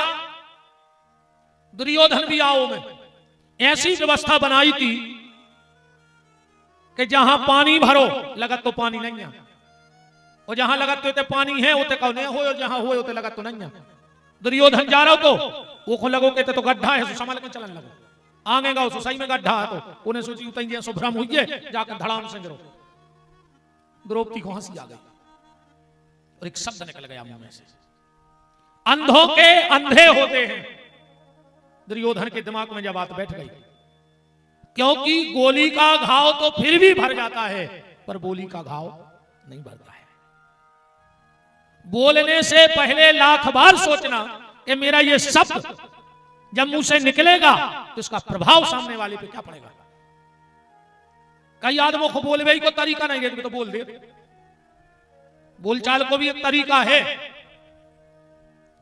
Speaker 1: दुर्योधन भी आओ में ऐसी व्यवस्था बनाई थी कि जहां पानी भरो लगत तो पानी नहीं है, और जहां लगत तो पानी है उते कहो नहीं हो, और जहां हो उते लगत तो नहीं है। दुर्योधन जा रहा हो तो वो लगो कहते तो गड्ढा है, सो संभल के चलन लगो। आगे गाओ सो सही में गड्ढा है, तो उन्हें सोची उतई सो भ्रम हुई है, जाकर धड़ाम से गिरो। द्रौपदी को हंसी आ गई और एक शब्द निकल गया मुंह में से, अंधों के अंधे होते हैं। दुर्योधन के दिमाग में जब बात बैठ गई, क्योंकि गोली का घाव तो फिर भी भर जाता है पर बोली का घाव नहीं भरता है। बोलने से पहले लाख बार सोचना कि मेरा ये शब्द जब मुंह से निकलेगा तो इसका प्रभाव सामने वाले पे क्या पड़ेगा। कई आदमों को बोलने को तरीका नहीं है तो बोल दे। बोलचाल को भी एक तरीका है।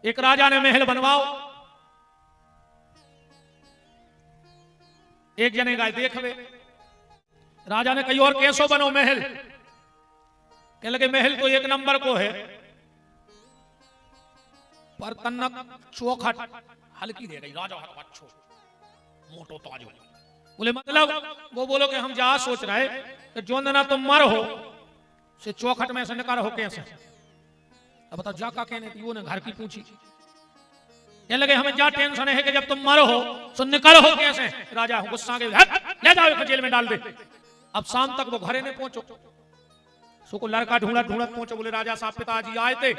Speaker 1: एक राजा ने महल बनवाओ, एक जने गाय देखवे। राजा ने कही और कैसो बनो महल? कह लगे महल तो एक नंबर को है पर तन्नक चौखट हल्की दे गई। राजा अच्छो मोटो ताज। बोले मतलब? वो बोलो कि हम जा सोच रहे कि जो ना तुम मर हो से चौखट में से निकाल हो कैसे। अब बताओ जा का कहने थी, वो ने घर की पूछी। कह लगे हमें जा टेंशन है कि जब तुम मरो हो तो निकल हो कैसे। राजा गुस्सा के ले जाओ जेल में डाल दे। अब शाम तक वो घरे ने पहुंचो, सो को लड़का ढूंढत ढूंढत पहुंचो, बोले राजा साहब पिताजी आए थे,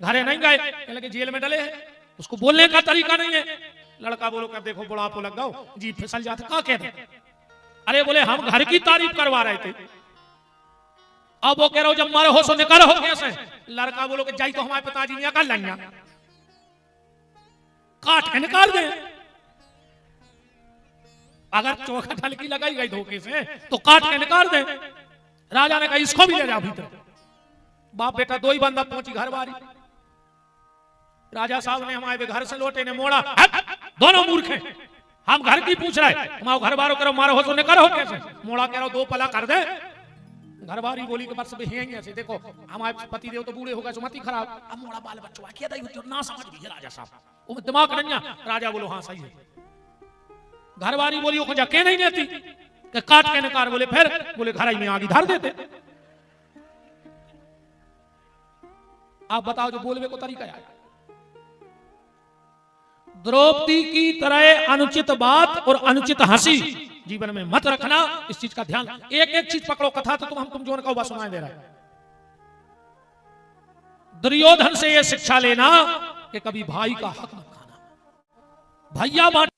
Speaker 1: घरे नहीं गए, कहने लगे जेल में डले हैं, उसको बोलने का तरीका नहीं है। लड़का बोलो कर देखो बुढ़ापो लग गओ, जी फिसल जाते, क्या कहते? अरे बोले हम घर की तारीफ करवा रहे थे। अब वो कह रहे हो जब मारे हो सो निकाल हो कैसे? लड़का बोलो कि जाई तो हमारे पिताजी ने कर लेंगे, काट के निकाल दे। अगर चोखा ढलकी लगाई गई धोखे से तो काट के निकाल दे। राजा ने कहा इसको भी ले जाओ भीतर। बाप बेटा दो ही बंदा पहुंची घर बारी। राजा साहब ने हमारे घर से लौटे ने मोड़ा, दोनों मूर्ख हैं, हम घर की पूछ रहे, हमारे घर बारो करो, मारो हो तो निकालो कैसे? मोड़ा कह रहा दो पला कर दे। घर बारी बोली के बस ऐसे देखो हमारे पति देव तो बूढ़े हो गए, सुमति खराब, अब मोड़ा बाल बच्चों किया ना समझ गई राजा साहब, वो दिमाग नहीं। राजा बोलो हाँ सही है। घर बारी बोली वो जाके नहीं देती कि काट के निकाल, बोले फिर बोले घर में आगे धर देते। आप बताओ जो बोलने को तरीका है। द्रौपदी की तरह अनुचित बात और अनुचित हंसी जीवन में मत रखना, इस चीज का ध्यान। एक एक चीज पकड़ो, कथा तो हम जो का सुनाई दे रहा है। दुर्योधन से यह शिक्षा लेना कि कभी भाई का हक मत खाना। भैया बांट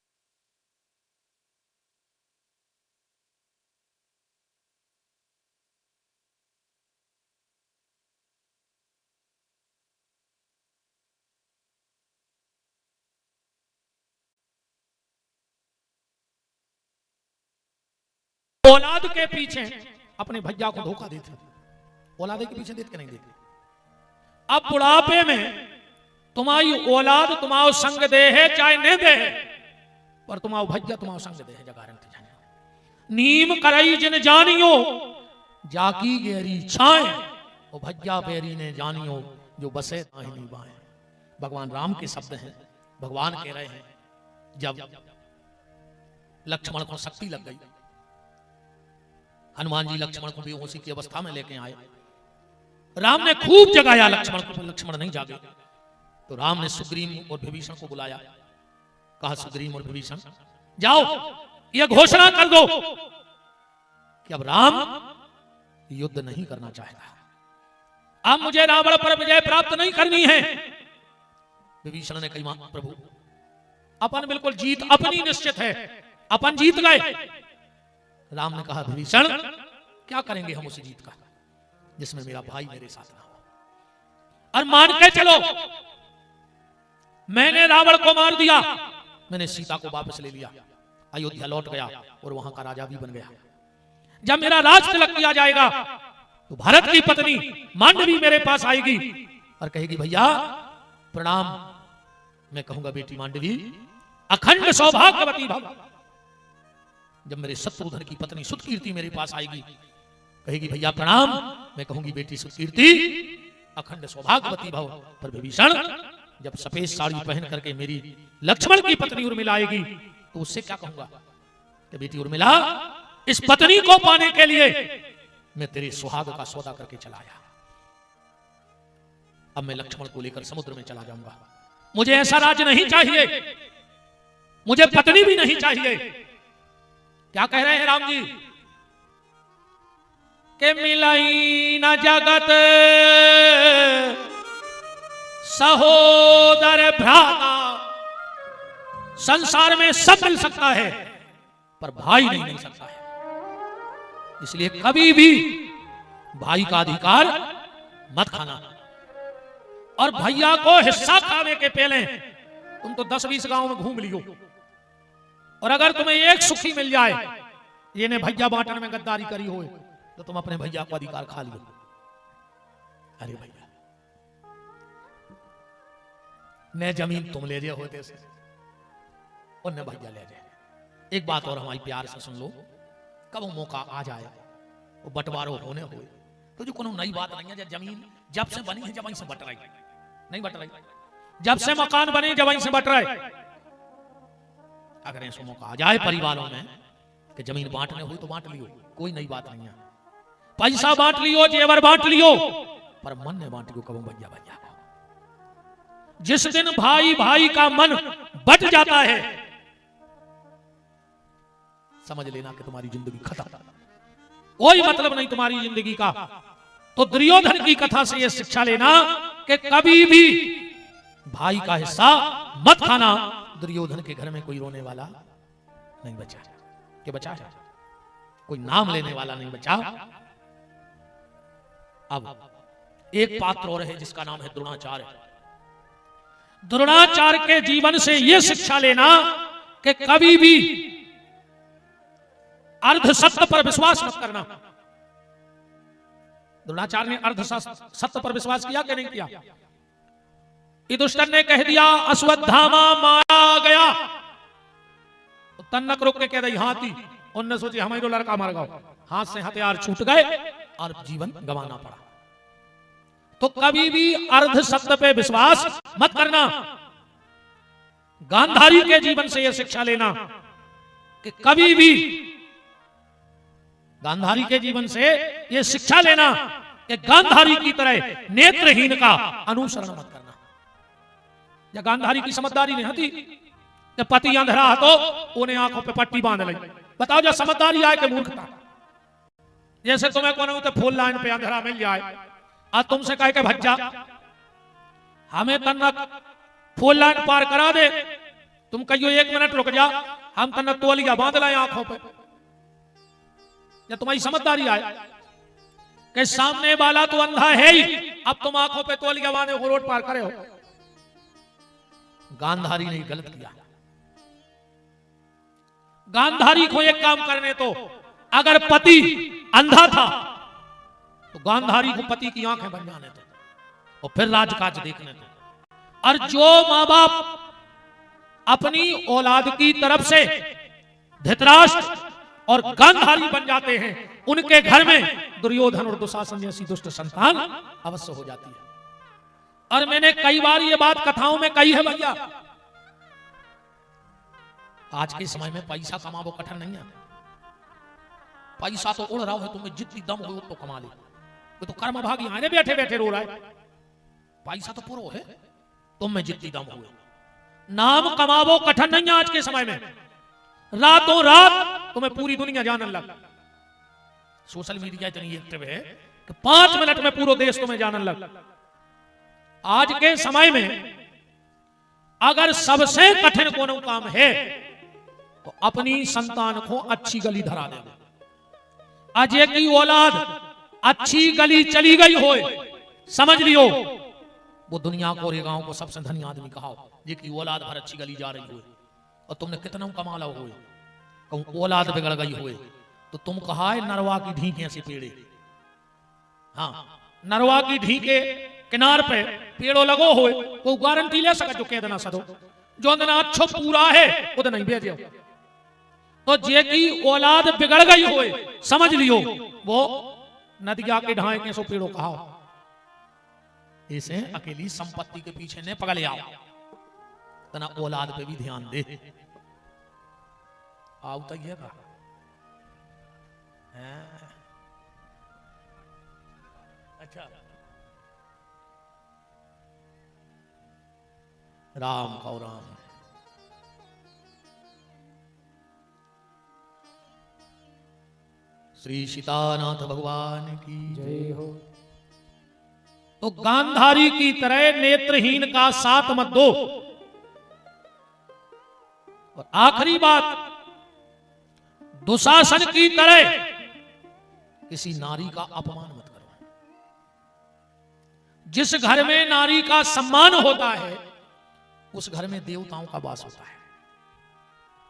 Speaker 1: औलाद के पीछे अपने भैया को धोखा देते, औलाद के पीछे देते नहीं देते। अब बुढ़ापे में तुम्हारी औलाद तुम्हारा संग दे है चाहे नहीं दे है, पर तुम्हारा भैया तुम्हारा संग दे है। जगारन नीम करई जिन जानियो जाकी गेरी छाए, वो भैया बेरी ने जानियो जो बसे ताहिनी बाएं। भगवान राम के शब्द हैं, भगवान कह रहे हैं जब लक्ष्मण को शक्ति लग गई, हनुमान जी लक्ष्मण को बेहोशी की अवस्था में लेके आए, राम ने खूब जगाया लक्ष्मण को, लक्ष्मण नहीं जागे। तो राम ने सुग्रीव और विभीषण को बुलाया, कहा सुग्रीव और विभीषण जाओ ये घोषणा कर दो कि अब राम युद्ध नहीं करना चाहेगा, अब मुझे रावण पर विजय प्राप्त नहीं करनी है। विभीषण ने कहा प्रभु अपन बिल्कुल जीत अपनी निश्चित है, अपन जीत गए। राम ने कहा विभीषण क्या करेंगे हम उस जीत का जिसमें मेरा भाई मेरे साथ ना हो। और मान के चलो मैंने रावण को मार दिया, मैंने सीता को वापस ले लिया, अयोध्या लौट गया और वहां का राजा भी बन गया। जब मेरा राज तिलक किया जाएगा तो भारत की पत्नी मांडवी मेरे पास आएगी और कहेगी भैया प्रणाम। मैं कहूंगा बेटी मांडवी अखंड सौभाग्यवती भव। जब मेरे शत्रुघ्न की पत्नी सुतकीर्ति मेरे पास आएगी, कहेगी भैया प्रणाम, मैं कहूंगी बेटी सुतकीर्ति अखंड सौभाग्यवती भव। पर विभीषण जब सफेद साड़ी पहन करके मेरी लक्ष्मण की पत्नी उर्मिला आएगी तो उससे क्या कहूंगा कि बेटी उर्मिला इस पत्नी को पाने के लिए मैं तेरे सुहाग का सौदा करके चला आया, अब मैं लक्ष्मण को लेकर समुद्र में चला जाऊंगा। मुझे ऐसा राज नहीं चाहिए, मुझे पत्नी भी नहीं चाहिए। क्या कह रहे हैं राम जी के मिलाई न जगत सहोदर भ्राता। संसार में सब मिल सकता है पर भाई नहीं मिल सकता है, इसलिए कभी भी भाई का अधिकार मत खाना। और भैया को हिस्सा खाने के पहले तुम तो 10-20 गांव में घूम लियो, और अगर तुम्हें एक सुखी मिल जाए ये ने भैया बांटने में गद्दारी करी हो तो तुम अपने भैया को अधिकार खा लियो। अरे भैया न जमीन तुम ले जाए होते से और न भैया ले जाए। एक बात और हमारी प्यार से सुन लो, कब वो मौका आ जाए वो बंटवारो होने हो तो जो कोनो नई बात नहीं है। जमीन जब से बनी है जब वहीं से बट रही नहीं बट रही, जब से मकान बने जब वहीं से बट रहे। अगर ऐसा मौका आ जाए परिवारों में कि जमीन बांटने हुई तो बांट लियो, कोई नई बात नहीं है। पैसा बांट लियो, जेवर बांट लियो, पर मन ने बांट लियो कब भैया भैया को। जिस दिन भाई भाई का मन बट जाता है समझ लेना कि तुम्हारी जिंदगी खत्म। कोई मतलब नहीं तुम्हारी जिंदगी का। तो दुर्योधन की कथा से यह शिक्षा लेना कि कभी भी भाई का हिस्सा मत खाना। दुर्योधन के घर में कोई रोने वाला नहीं बचा, कि बचा है कोई नाम लेने वाला नहीं बचा। अब एक पात्र और है जिसका नाम है द्रोणाचार्य। द्रोणाचार्य के जीवन से यह शिक्षा लेना कि कभी भी अर्ध सत्य पर विश्वास मत करना। द्रोणाचार्य ने अर्ध सत्य पर विश्वास किया कि नहीं किया? युधिष्ठिर ने कह दिया अश्वत्थामा मारा गया, तो तन्नक रुक के कह दी हाथी। उनने सोची हमारे लड़का मार गया, हाथ से हथियार छूट गए और जीवन गंवाना पड़ा। तो कभी भी अर्ध सत्य पे विश्वास मत करना। गांधारी के जीवन से यह शिक्षा लेना कि कभी भी गांधारी के जीवन से यह शिक्षा लेना कि गांधारी की तरह नेत्रहीन का अनुसरण मत करना। या गांधारी की समझदारी नहीं थी कि पति अंधेरा तो उन्हें आंखों पे पट्टी बांध ली। बताओ जो समझदारी आए कि मूर्खता। जैसे तुम्हें कौन तो फुल लाइन पे अंधेरा मिल जाए और तुमसे कहे के भज्जा हमें तन्नक फुल लाइन पार करा दे, तुम कहियो 1 मिनट रुक जा, हम तन्नक तोलिया बांध लाए आंखों पे। या तुम्हारी समझदारी आए कि सामने वाला तो अंधा है ही, अब तुम आंखों पे तोलिया बांधे हो रोड पार करे हो। गांधारी ने गलत किया। गांधारी को एक काम करने तो, अगर पति अंधा था तो गांधारी को पति की आंखें बन जाने दो और फिर राजकाज देखने दो। और जो मां बाप अपनी औलाद की तरफ से धृतराष्ट्र और गांधारी बन जाते हैं, उनके घर में दुर्योधन और दुशासन जैसी दुष्ट संतान अवश्य हो जाती है। और मैंने कई बार ये बात कथाओं में कही है भैया, आज के समय में पैसा कमाना कठिन नहीं है। पैसा तो उड़ रहा है, तुम्हें जितनी दम हो तो कमा ले। तो कर्म भागी आने बैठे बैठे रो रहा है, पैसा तो पुरो है, तुम में जितनी दम हो। नाम कमावो कठिन नहीं है आज के समय में। रातों रात तुम्हें पूरी दुनिया जानने लग। सोशल मीडिया इतनी एक्टिव है कि 5 मिनट में पूरा देश तुम्हें जानने लग। आज के समय में अगर सबसे कठिन कोनो काम है तो अपनी संतान को अच्छी गली धरा देना। अजय की औलाद अच्छी गली चली गई हो, समझ लियो वो दुनिया को रे गांव को सबसे धनी आदमी कहा ये की औलाद भर अच्छी गली जा रही हो, और तुमने कितना कमा लो हो, कहूं औलाद बिगड़ गई हो तो तुम कहा है नरवा की ढीके से पेड़े। हाँ, नरवा की ढीके किनार पे पेड़ो लगो हो, वो गारंटी ले सका जो कह देना सदो जो देना अच्छो पूरा है वो तो नहीं भेजो। तो जे की औलाद बिगड़ गई हो, समझ लियो वो नदिया के ढाए के सो पेड़ो कहा। इसे अकेली संपत्ति के पीछे ने पकड़ आओ, तना औलाद पे भी ध्यान दे। आओ तक ये का अच्छा राम खाओ राम। श्री सीतानाथ भगवान की जय हो। तो गांधारी की तरह नेत्रहीन का साथ मत दो। और आखिरी बात, दुशासन की तरह किसी नारी का अपमान मत करो। जिस घर में नारी का सम्मान होता है उस घर में देवताओं का वास होता है।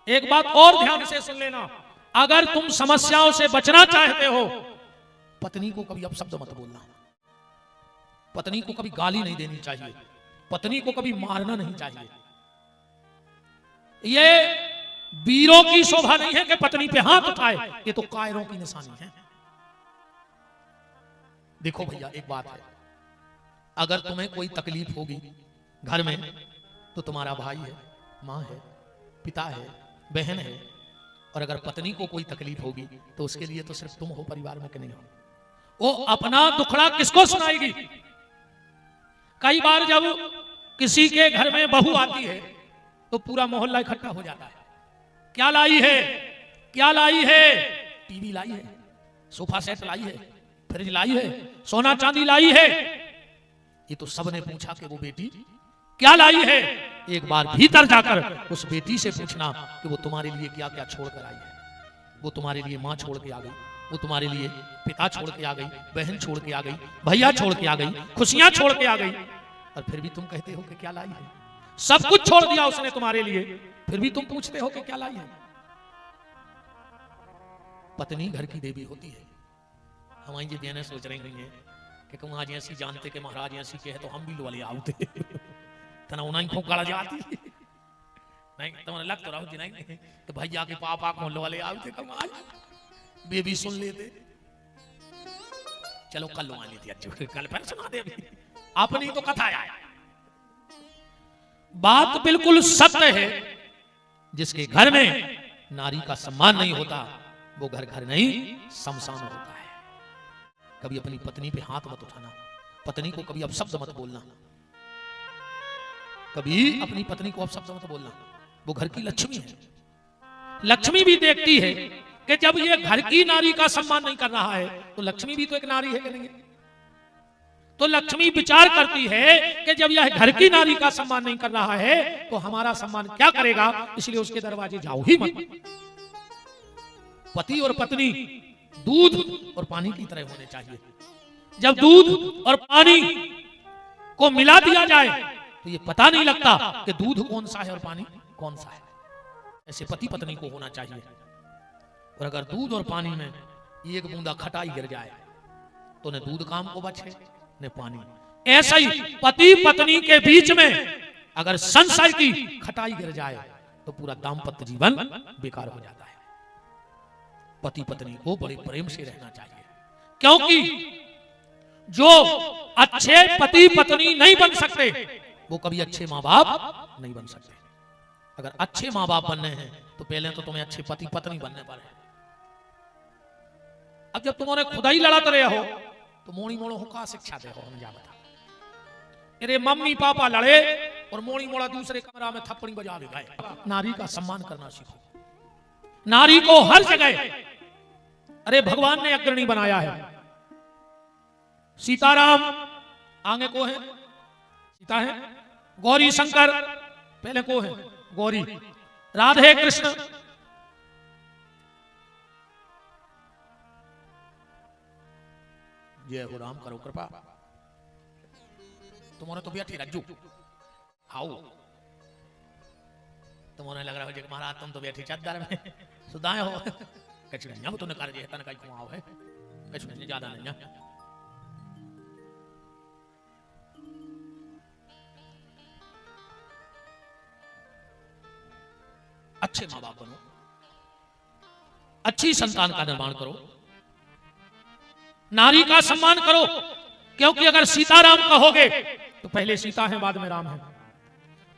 Speaker 1: एक बात और ध्यान से सुन लेना, अगर तुम समस्याओं से बचना चाहते हो, पत्नी को कभी अपशब्द मत बोलना, पत्नी को कभी गाली नहीं देनी चाहिए, पत्नी को कभी मारना नहीं चाहिए। ये वीरों की शोभा नहीं है कि पत्नी पे हाथ उठाए, ये तो कायरों की निशानी है। देखो भैया एक बात है, अगर तुम्हें कोई तकलीफ होगी घर में तो तुम्हारा भाई है, माँ है, पिता है, बहन है, और अगर पत्नी को कोई तकलीफ होगी तो उसके लिए तो सिर्फ तुम हो परिवार में कि नहीं हो। वो अपना दुखड़ा किसको सुनाएगी? कई बार जब किसी के घर में बहू आती है तो पूरा मोहल्ला इकट्ठा हो जाता है। क्या लाई है, क्या लाई है? टीवी लाई है, सोफा सेट लाई है, फ्रिज लाई है, सोना चांदी लाई है। ये तो सबने पूछा कि वो बेटी क्या लाई है। एक बार भीतर जाकर उस बेटी से पूछना कि वो तुम्हारे लिए क्या क्या छोड़ कर आई है। वो तुम्हारे लिए माँ छोड़ के आ गई, वो तुम्हारे लिए पिता छोड़ के आ गई, बहन छोड़ के आ गई, भैया छोड़ के आ गई, खुशियां छोड़ के आ गई, और फिर भी तुम कहते हो कि क्या लाई है। सब कुछ छोड़ दिया उसने तुम्हारे लिए, फिर भी तुम पूछते हो कि क्या लाई है। पत्नी घर की देवी होती है। हमारी जी बहनें सोच रही हैं कि तुम आज ऐसी जानते कि महाराज ऐसी के है तो हम भी लो ले आते तना उन्हें खूब गाला जाती नहीं तुमने लग तो रहो जी नहीं तो भैया के पापा को लो ले आते कम आज बेबी सुन लेते। चलो कल लो आ लेती अच्छी कल फिर सुना दे अपनी तो कथा आया। बात बिल्कुल सत्य है। जिसके घर में नारी का सम्मान नहीं होता वो घर घर नहीं शमशान होता है। कभी अपनी पत्नी पे हाथ मत उठाना, पत्नी को कभी अपशब्द मत बोलना, कभी अपनी पत्नी को अपशब्द मत बोलना। वो घर की लक्ष्मी है। लक्ष्मी भी देखती है कि जब ये घर की नारी का सम्मान नहीं कर रहा है तो लक्ष्मी भी तो एक नारी है कि नहीं। तो लक्ष्मी विचार करती है कि जब यह घर की नारी का सम्मान नहीं कर रहा है तो हमारा सम्मान क्या करेगा, इसलिए उसके दरवाजे जाओ ही मत। पति और पत्नी दूध और पानी की तरह होने चाहिए। जब दूध और पानी को मिला दिया जाए तो ये पता नहीं लगता कि दूध कौन सा है और पानी कौन सा है। ऐसे पति पत्नी को होना चाहिए। और अगर दूध और पानी में एक बूंदा खटाई गिर जाए तो न दूध काम को बचे न पानी। ऐसा ही पति पत्नी के बीच में अगर संशय की खटाई गिर जाए तो पूरा दाम्पत्य जीवन बेकार हो जाता है। पति पत्नी को बड़े प्रेम से रहना चाहिए, क्योंकि जो अच्छे पति पत्नी नहीं बन सकते वो कभी अच्छे माँ बाप नहीं बन सकते। अगर अच्छे माँ बाप बनने हैं तो पहले तो तुम्हें अच्छे पति पत्नी बनने पर है। अब जब तुम्हारे खुदा ही लड़ाते रहे हो तो मोड़ी मोड़ो का शिक्षा दे हो। जा बता मेरे मम्मी पापा लड़े और मोड़ी मोड़ा दूसरे कमरा में थप्पड़ी बजा दे गए। नारी का सम्मान करना सीखो। नारी को हर जगह अरे भगवान ने अग्रणी बनाया है। सीताराम आगे को है, सीता है। गौरी शंकर पहले को है, गौरी। राधे कृष्ण जय हो राम करो कृपा। तुम्हारे तो बैठी रज्जू हाउ तुम्हारे लग रहा है कि महाराज तुम तो बैठी चादर में सुदाए हो। कछ नहीं हम तो कर जे तन कई कुआव है कछ नहीं ज्यादा नहीं। अच्छे मां बाप बनो, अच्छी संतान का निर्माण करो, नारी का सम्मान करो। क्योंकि अगर सीताराम कहोगे तो पहले सीता है बाद में राम है।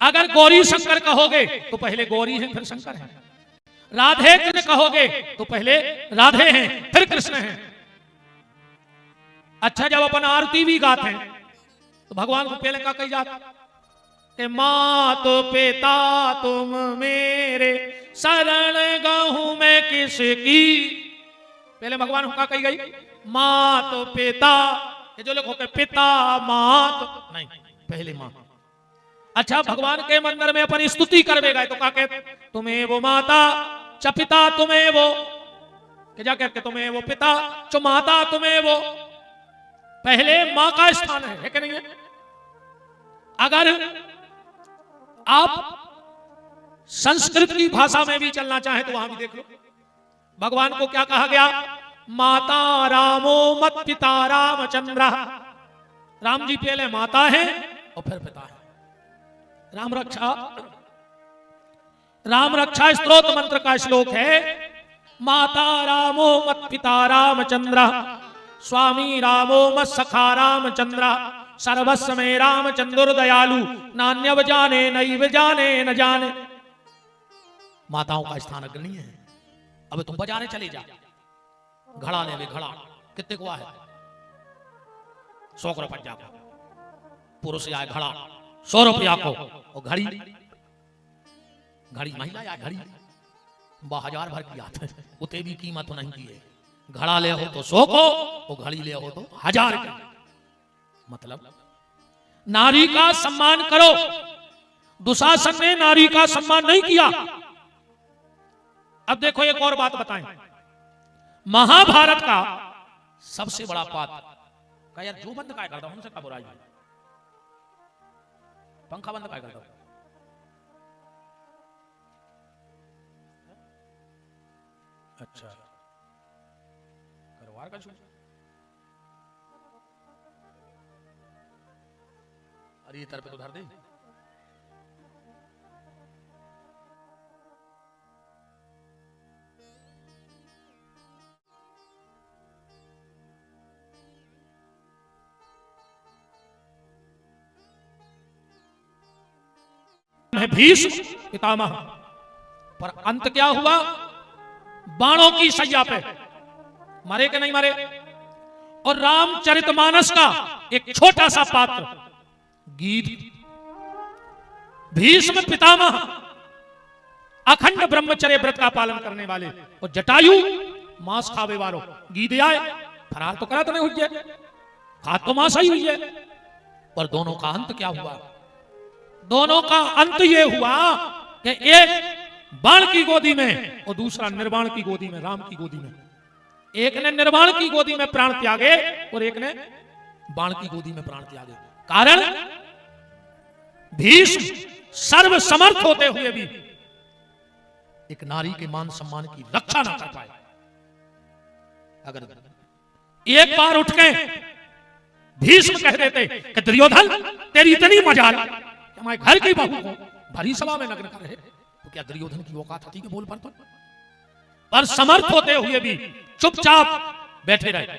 Speaker 1: अगर गौरी शंकर कहोगे तो पहले गौरी है फिर शंकर है। राधे कृष्ण कहोगे तो पहले राधे हैं फिर कृष्ण हैं। अच्छा जब अपन आरती भी गाते हैं तो भगवान को पहले का कही जाता कि माँ तो पिता तुम मेरे शरण गहूं मैं किसकी। पहले भगवान को का कही गई माँ तो पिता। ये जो लोग पिता माँ तो नहीं पहले माँ। अच्छा भगवान के मंदिर में अपन स्तुति करवे गए तो क्या कहते तुम्हें वो माता च पिता तुम्हें वो क्या कहते तुम्हें वो पिता च माता तुम्हें वो। पहले माँ का स्थान है कि नहीं है। अगर आप संस्कृत की भाषा में भी चलना चाहें तो वहां भी देख लो भगवान को क्या कहा गया माता रामो मत पिता रामचंद्र। राम जी पहले माता है और फिर पिता है। राम रक्षा स्तोत्र मंत्र का श्लोक है माता रामो मत पिता रामचंद्र स्वामी रामो मत सखा रामचंद्र सर्वस्व में रामचंद्र दयालु नान्यव जाने नैव जाने न जाने। माताओं का स्थान अग्रणी है। अब तुम बाजारे चले जा घड़ा ले घड़ा कितने को है 100 रुपया को पुरुष आए घड़ा 100 रुपया को और घड़ी घड़ी महिला या घड़ी 1000 भर की आते उतने भी कीमत नहीं की है। घड़ा ले हो तो 100 को, वो घड़ी ले हो तो 1000 की। मतलब नारी का सम्मान करो। दुशासन ने नारी का सम्मान नहीं किया। अब देखो एक और बात बताएं, महाभारत का सबसे बड़ा पात्र का, यार जो बंद काय करता हूं हमसे का बुराई है, पंखा बंद काय करता हूं। अच्छा करवार का छू, अरे ये तरफ पे तो धर दे। भीष्म पितामह, पर अंत क्या हुआ? बाणों की सैया पे मरे के नहीं मरे। और रामचरितमानस का एक छोटा सा पात्र गीध, भीष्म पितामह अखंड ब्रह्मचर्य व्रत का पालन करने वाले, और जटायु मांस खावे वालों, गीध आए फरार तो करा तो नहीं हुई है, खाद तो मांस ही हुई है। पर दोनों का अंत क्या हुआ? दोनों का अंत ये हुआ कि एक बाण की गोदी में और दूसरा निर्वाण की गोदी में, राम की गोदी में। एक ने निर्वाण की गोदी में प्राण त्यागे और एक ने बाण की गोदी में प्राण त्यागे। कारण भीष्म सर्व समर्थ होते हुए भी एक नारी के मान सम्मान की रक्षा ना कर पाए। अगर एक बार उठ के भीष्म कह देते कि दुर्योधन तेरी इतनी मजाल, हमारे घर की बहू को भरी सभा में नग्न कर रहे, तो क्या दुर्योधन की औकात थी कि बोल पाता? पर समर्थ होते हुए भी चुपचाप बैठे रहे।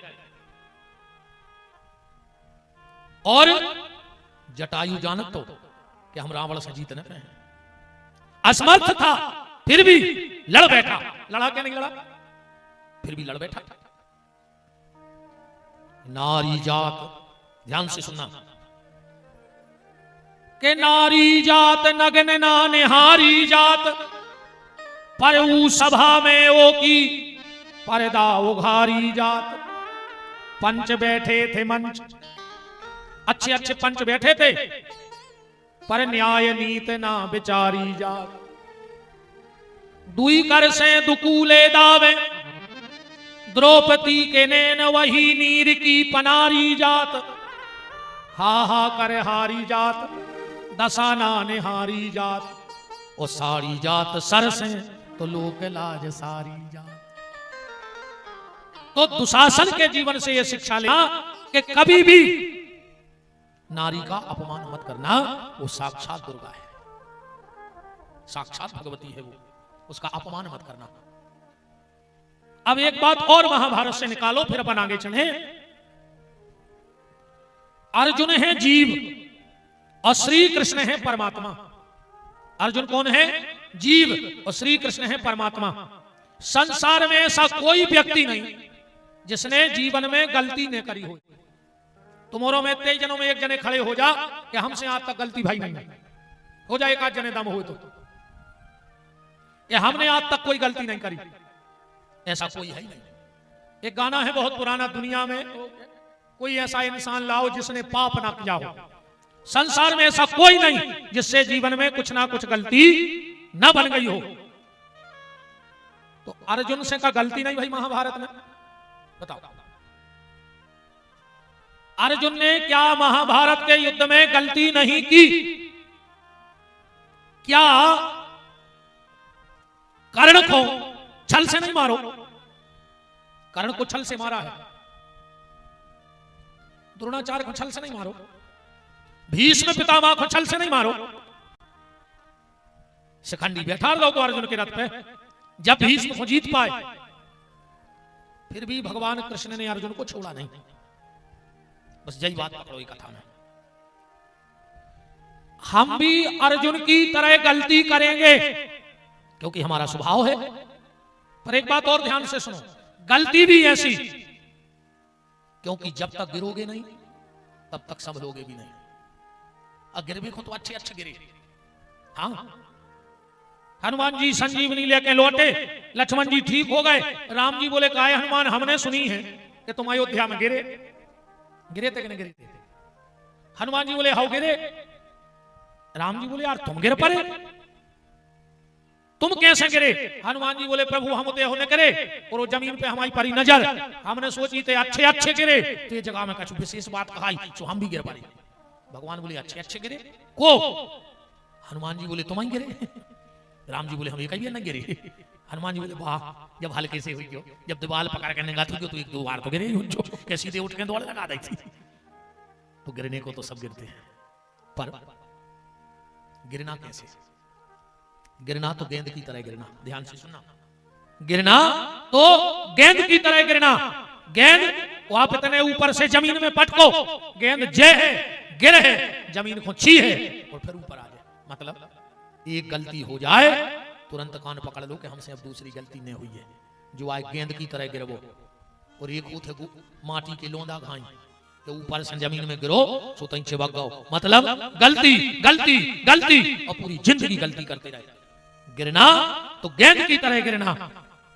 Speaker 1: और जटायु जानत तो कि हम रावण से जीतने पे हैं, असमर्थ था फिर भी लड़ बैठा। लड़ा क्या नहीं लड़ा, फिर भी लड़ बैठा। नारी जात, ध्यान से सुनना, के नारी जात नग्न ना निहारी जात, पर ऊ सभा में ओ की पर्दा उघारी जात। पंच बैठे थे मंच, अच्छे अच्छे पंच बैठे थे, पर न्याय नीत ना विचारी जात। दुई कर से दुकूले दावे, द्रौपदी के नैन वही नीर की पनारी जात। हा हा कर हारी जात, दसाना निहारी जात। और सारी जात सर से तो लोक लाज सारी जात। तो दुशासन के जीवन से यह शिक्षा लेना कि कभी भी नारी का अपमान मत करना। वो साक्षात दुर्गा है, साक्षात भगवती है, वो उसका अपमान मत करना। अब एक बात और महाभारत से निकालो, फिर अपन आगे चढ़े। अर्जुन है जीव और श्री कृष्ण है परमात्मा। अर्जुन कौन है? जीव, और श्री कृष्ण है परमात्मा। संसार में ऐसा कोई व्यक्ति नहीं जिसने जीवन में गलती न करी हो। तुम्हारों में 23 जनों में एक जने खड़े हो जा कि हमसे आज तक गलती भाई नहीं हो जाए, एक आध जने दम हो तो ये हमने आज तक कोई गलती नहीं करी, ऐसा कोई है ही नहीं। एक गाना है बहुत पुराना, दुनिया में कोई ऐसा इंसान लाओ जिसने पाप ना किया हो। संसार में ऐसा कोई नहीं जिससे जीवन में कुछ ना कुछ गलती ना बन गई हो। तो अर्जुन से का गलती नहीं भाई महाभारत में? बताओ, अर्जुन ने क्या महाभारत के युद्ध में गलती नहीं की? क्या कर्ण को छल से नहीं मारो? कर्ण को छल से मारा है, द्रोणाचार्य को छल से नहीं मारो, भीष्म पितामह को छल से नहीं मारो। शिखंडी बैठा दो को अर्जुन के रथ पे, जब भीष्म को जीत पाए फिर भी भगवान कृष्ण ने अर्जुन को छोड़ा नहीं। बस यही बात पकड़ो कथा में। हम भी अर्जुन की तरह गलती करेंगे क्योंकि हमारा स्वभाव है। पर एक बात और ध्यान से सुनो, गलती भी ऐसी क्योंकि जब तक गिरोगे नहीं तब तक संभलोगे भी नहीं। और गिर भी को तो अच्छे अच्छे गिरे, हाँ हनुमान जी संजीवनी लेके लौटे, लक्ष्मण जी ठीक हो गए। राम जी बोले काहे हनुमान, हमने सुनी है कि तुम अयोध्या में गिरे थे कि नहीं गिरे थे? हनुमान जी बोले हाउ गिरे। राम जी बोले यार तुम गिर पड़े, तुम कैसे गिरे? हनुमान जी बोले प्रभु हम उदय होने करे और वो जमीन पे हमारी परी नजर, हमने सोची थे अच्छे अच्छे गिरे, तो ये जगह में कुछ विशेष बात कहा तो हम भी गिर पड़े। भगवान बोले अच्छे अच्छे गिरे को? हनुमान जी बोले तुम ही गिरे। राम जी बोले हम एक ही न गिरे। हनुमान जी बोले वाह, जब हल्के से हुई हो, जब दीवार पकड़ के निगाह थी तो एक दो बार तो गिरे ही, के सीधे उठ के दौड़ लगा दी थी। तो गिरने को तो सब गिरते हैं, पर गिरना कैसे? गिरना तो गेंद की तरह गिरना, ध्यान से सुनना, गिरना तो गेंद की तरह गिरना। गेंद वो आप इतने ऊपर से जमीन में पटको, गेंद जय है गिर है, जमीन को ची है और फिर ऊपर आ जाए। मतलब एक गलती हो जाए तुरंत कान पकड़ लो कि हमसे अब दूसरी गलती नहीं हुई है। जो आए गेंद की तरह गिरवो, और एक उठे माटी के लोंदा घाई तो ऊपर से जमीन में गिरो सो तई चिपक गओ। मतलब गलती गलती गलती और पूरी जिंदगी गलती करते रहे। गिरना तो गेंद की तरह गिरना,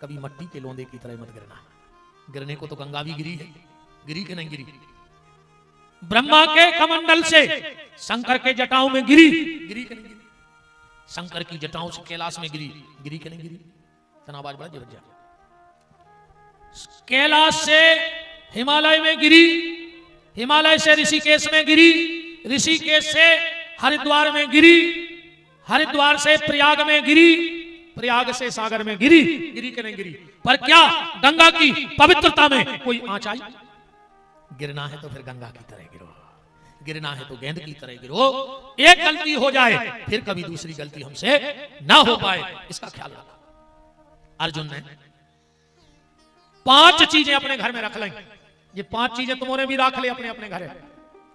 Speaker 1: कभी मट्टी के लोंदे की तरह मत गिरना। गिरने को तो गंगा भी गिरी है, गिरी के नहीं गिरी? ब्रह्मा के कमंडल से शंकर के जटाओं में गिरी, गिरी के नहीं गिरी? शंकर की जटाओं से कैलाश में गिरी, गिरी के नहीं गिरी? तनाबाज बड़ा जबरदस्त। कैलाश से हिमालय में गिरी, हिमालय से ऋषिकेश में गिरी, ऋषिकेश से हरिद्वार में गिरी, हरिद्वार से प्रयाग में गिरी, प्रयाग से सागर में गिरी, गिरी के नहीं गिरी? पर क्या गंगा की पवित्रता में कोई आंच आई? गिरना है तो फिर गंगा की तरह गिरो, गिरना है तो गेंद की तरह गिरो। एक गलती हो जाए फिर कभी दूसरी गलती हमसे ना हो पाए, इसका ख्याल रखा। अर्जुन ने 5 चीजें अपने घर में रख ली। ये 5 चीजें तुमने भी रख ले अपने अपने घर,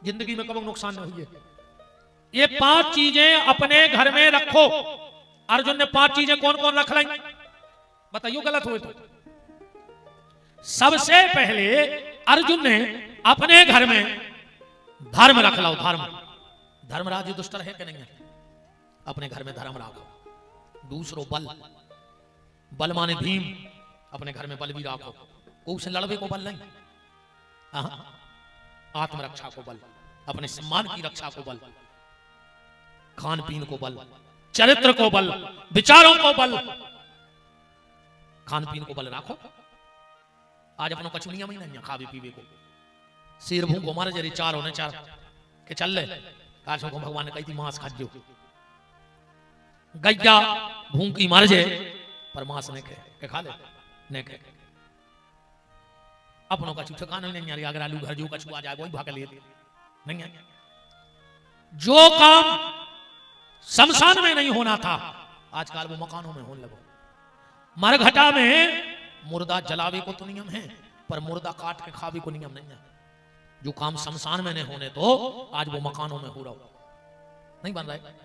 Speaker 1: जिंदगी में कभी नुकसान न हुई है। ये 5 चीजें अपने घर में रखो। अर्जुन ने 5 चीजें कौन कौन रख ली बताइयो, गलत हुए तो? सबसे पहले अर्जुन ने अपने घर में धर्म रख लो। धर्म, धर्मराज दुष्टर है कि नहीं है? अपने घर में धर्म रखो। दूसरो बल, बल माने भीम, अपने घर में बल भी रखो। उससे लड़वे को बल नहीं, आत्मरक्षा को बल, अपने सम्मान की रक्षा को बल, खान पीन को बल, चरित्र को बल, विचारों को बल, खान पीन को बल रखो। आज अपना कचुनिया में नहीं खावे पीवे को, शेर भूख को मारे जरी चार होने चार के चल ले। आज को भगवान ने कही थी मांस खा जो, गैया भूख की मार जाए पर मांस नहीं के खा ले, नहीं के अपनों का ठिकाना नहीं यार। अगर आलू घर जो कछु आ जाए वही भाग ले नहीं है। जो काम शमशान में नहीं होना था आजकल वो मकानों में होने लगो। मरघटा में मुर्दा जलावे को तो नियम है, पर मुर्दा काट के खावे को नियम नहीं है। जो काम शमशान में नहीं होने तो आज वो मकानों में हो रहा नहीं बन रहा है।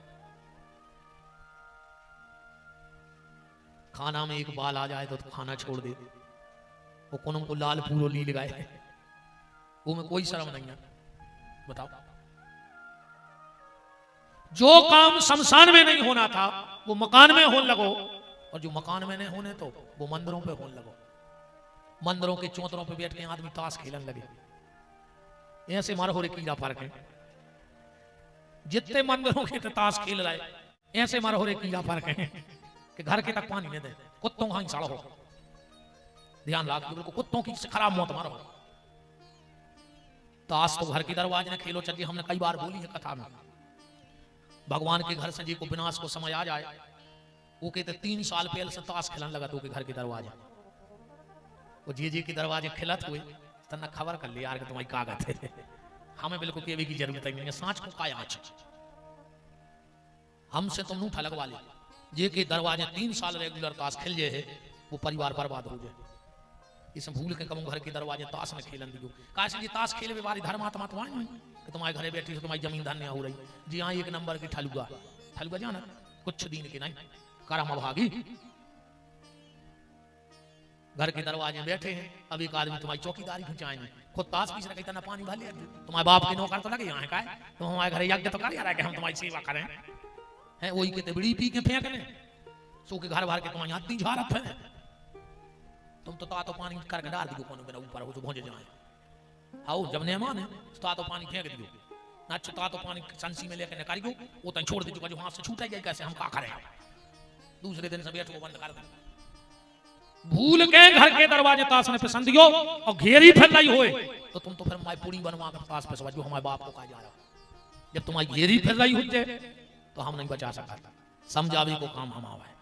Speaker 1: खाना में एक बाल आ जाए तो खाना छोड़ दे, वो कोनो को लाल पूरो ली लगाए, वो में कोई शर्म नहीं है। बताओ, जो काम शमशान में नहीं होना था वो मकान में होने लगो, और जो मकान में नहीं होने तो वो मंदिरों पे होने लगो। मंदिरों के चौतरों पे बैठ के आदमी ताश खेलने लगे। ऐसे मारो हो रे कीड़ा फर्क है। जितने मंदिरों के ताश खेल रहे ऐसे मारो हो रे कीड़ा फर्क है कि घर के तक पानी नहीं दे, कुत्तों का हिंसा हो। ध्यान रख, बिल्कुल कुत्तों की खराब मौत मारो। ताश तो घर के दरवाजे ने खेलो चलिए, हमने कई बार बोली है कथा में। भगवान के घर से जी को विनाश को समय आ जाए, वो कहते 3 साल पहले से ताश खेलने लगा तो के घर के दरवाजे, वो जी के दरवाजे खिलत हुए तना खबर कर ले यार कि तुम्हारी कागज है। हमें बिल्कुल केवी की जरूरत नहीं है, सांच को काय आँच हमसे तुम नूठा लगवा ले। जे के दरवाजे 3 साल रेगुलर ताश खेल जाए है वो परिवार बर्बाद हो जाए। इस भूल के कम घर के दरवाजे ताश में खेलन दियो। काश जी ताश खेले बारी धर्मात्मा तो आए कि तुम्हारे घरे बैठी तुम्हारी जमीन धन्य हो रही। जी हाँ, 1 नंबर की ठलुआ, ठलुआ जाना कुछ दिन की नहीं करम भागी। घर के दरवाजे में बैठे हैं, अब एक आदमी तुम्हारी चौकीदारी खिंचाएंगे, खुद ताश पीस रखे तना पानी भले तुम्हारे बाप के नौकर तो लगे यहाँ का है, तुम हमारे घर यज्ञ तो कर रहा है कि हम तुम्हारी सेवा करें। है वही कहते बीड़ी पी के फेंक ले, सो के घर भर के तुम यहाँ ती झारत है तुम तो तातो पानी करके डाल दियो कोनो मेरा ऊपर हो जो भोजे जाए आओ जब मेहमान है तो तातो पानी फेंक दियो ना तातो पानी संसी में लेके निकाल दो वो तन छोड़ दीजिए जो हाथ से छूटा जाए कैसे हम का करें दूसरे दिन सब को बंद कर दे भूल के घर के दरवाजे ताश ने पसंद दियो और घेरी फैलाई होए तो तुम तो फिर हमारी पूरी बनवा के पास पे समझो हमारे बाप को कहा जा रहा जब तुम्हारी घेरी फैलाई होते तो हम नहीं बचा सकता समझावे को काम हम आवा है